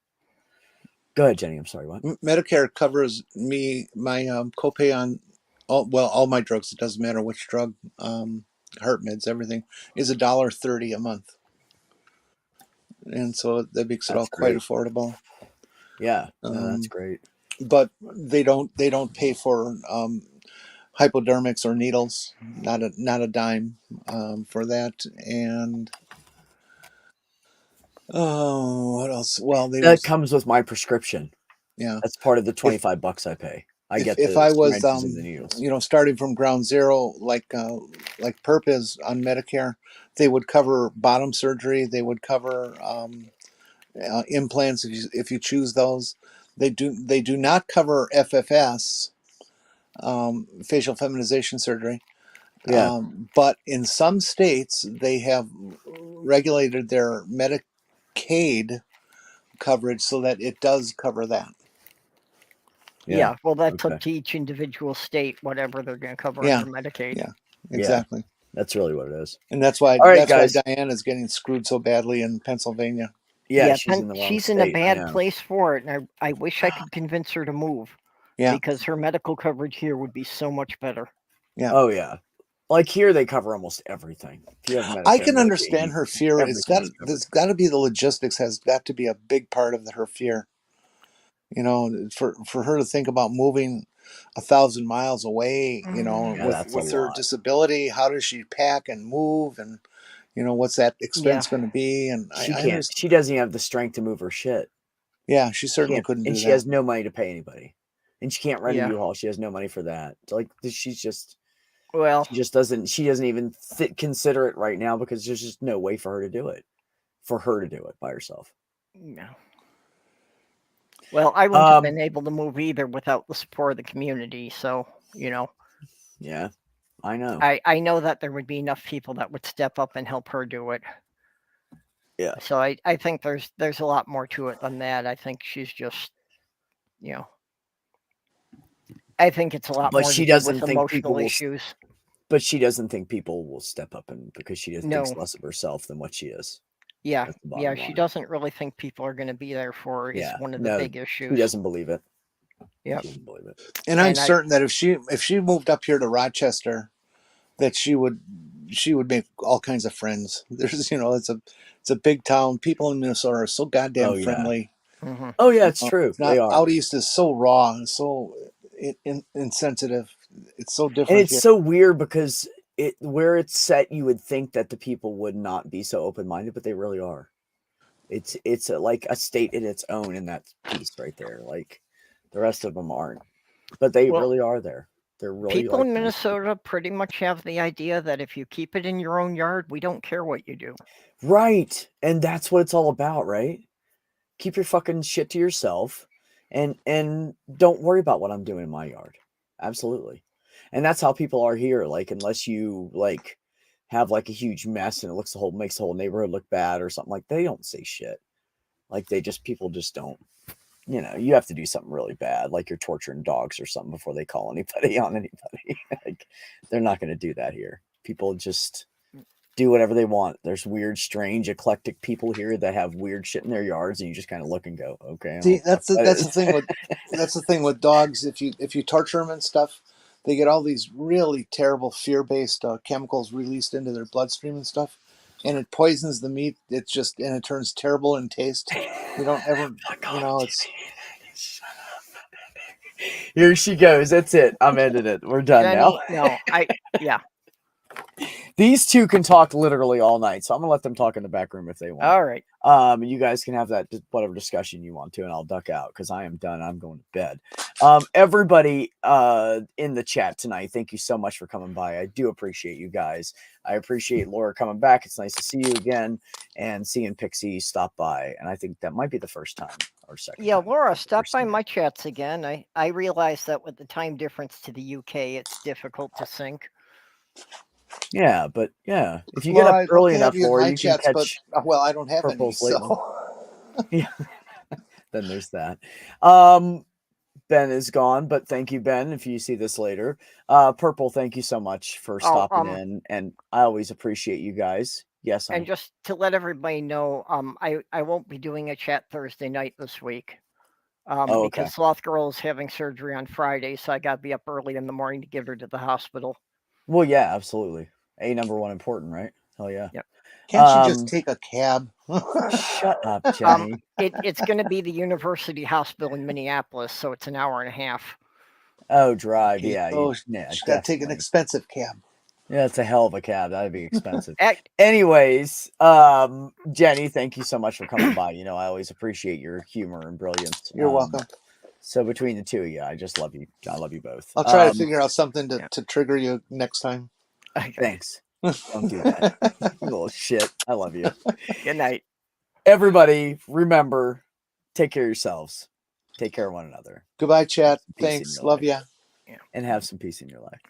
Go ahead, Jenny. I'm sorry, what? Medicare covers my copay on all my drugs. It doesn't matter which drug, heart meds, everything is $1.30 a month. And so that makes it all quite affordable. Yeah, that's great. But they don't pay for hypodermics or needles. Not a dime for that. And what else? Well, that comes with my prescription. Yeah, that's part of the $25 I pay. If I was starting from ground zero, like Perp is on Medicare, they would cover bottom surgery. They would cover implants if you choose those. They do not cover FFS, facial feminization surgery. Yeah. But in some states they have regulated their Medicaid coverage so that it does cover that. Yeah, well, that's up to each individual state, whatever they're going to cover under Medicaid. Yeah, exactly. That's really what it is. And that's why why Diane is getting screwed so badly in Pennsylvania. Yeah, she's in the wrong she's state, in a bad place for it, and I wish I could convince her to move. Yeah. Because her medical coverage here would be so much better. Yeah. Oh yeah. Like here they cover almost everything. If you have Medicare, I can understand her fear. There's got to be the logistics has got to be a big part of her fear. For her to think about moving 1,000 miles away, with her disability, how does she pack and move, and what's that expense going to be? And she can't. She doesn't even have the strength to move her shit. Yeah, she certainly couldn't do that. And she has no money to pay anybody, and she can't rent a U-Haul. She has no money for that. Like she's just. Well, she doesn't even consider it right now because there's just no way for her to do it. By herself. No. Well, I wouldn't have been able to move either without the support of the community. So, Yeah, I know. I know that there would be enough people that would step up and help her do it. Yeah. So I think there's a lot more to it than that. I think she's just, I think it's a lot more she doesn't with think emotional issues. But she doesn't think people will step up because she thinks less of herself than what she is. Yeah, she doesn't really think people are going to be there for her. Is one of the big issues. She doesn't believe it. Yeah, doesn't believe it. And I'm certain that if she moved up here to Rochester, that she would make all kinds of friends. There's it's a big town. People in Minnesota are so goddamn friendly. Mm-hmm. Oh yeah, it's true. They are. Out east is so raw and so insensitive. It's so different. And it's so weird because where it's set, you would think that the people would not be so open-minded, but they really are. It's like a state in its own in that piece right there. Like the rest of them aren't, but they really are there. They're really people in Minnesota pretty much have the idea that if you keep it in your own yard, we don't care what you do. Right, and that's what it's all about, right? Keep your fucking shit to yourself, and don't worry about what I'm doing in my yard. Absolutely. And that's how people are here. Like, unless you like have like a huge mess and it makes the whole neighborhood look bad or something, like, they don't say shit. Like, people just don't, you have to do something really bad, like you're torturing dogs or something before they call anybody on anybody. Like, they're not going to do that here. People just do whatever they want. There's weird, strange, eclectic people here that have weird shit in their yards, and you just kind of look and go, okay. See, that's the thing with dogs. If you torture them and stuff, they get all these really terrible fear-based chemicals released into their bloodstream and stuff, and it poisons the meat. It turns terrible in taste. You don't ever, it's. Here she goes. That's it. I'm ending it. We're done Jenny, now. No, yeah. These two can talk literally all night, so I'm gonna let them talk in the back room if they want. All right. You guys can have that whatever discussion you want to, and I'll duck out because I am done. I'm going to bed. Everybody in the chat tonight, thank you so much for coming by. I do appreciate you guys. I appreciate Laura coming back. It's nice to see you again, and seeing Pixie stop by. And I think that might be the first time or second. Yeah, time Laura, stop by my chats again. I realize that with the time difference to the UK, it's difficult to sync. Yeah, but yeah, if you get up early enough, Laura, you can catch. But, I don't have any. So. Yeah, then there's that. Ben is gone, but thank you, Ben. If you see this later, Purple, thank you so much for stopping in, and I always appreciate you guys. Yes, and just to let everybody know, I won't be doing a chat Thursday night this week. Because Sloth Girl is having surgery on Friday, so I got to be up early in the morning to get her to the hospital. Well, yeah, absolutely. Number one important, right? Hell yeah. Yep. Can't you just take a cab? Shut up, Jenny. It's going to be the University Hospital in Minneapolis, so it's an hour and a half. Oh, drive. Yeah. You got to take an expensive cab. Yeah, it's a hell of a cab. That'd be expensive. Anyways, Jenny, thank you so much for coming by. I always appreciate your humor and brilliance. You're welcome. So between the two of you, I just love you. I love you both. I'll try to figure out something to trigger you next time. Okay. Thanks. Don't do that. You little shit. I love you. Good night. Everybody, remember, take care of yourselves. Take care of one another. Goodbye, chat. Thanks. Love ya. And have some peace in your life.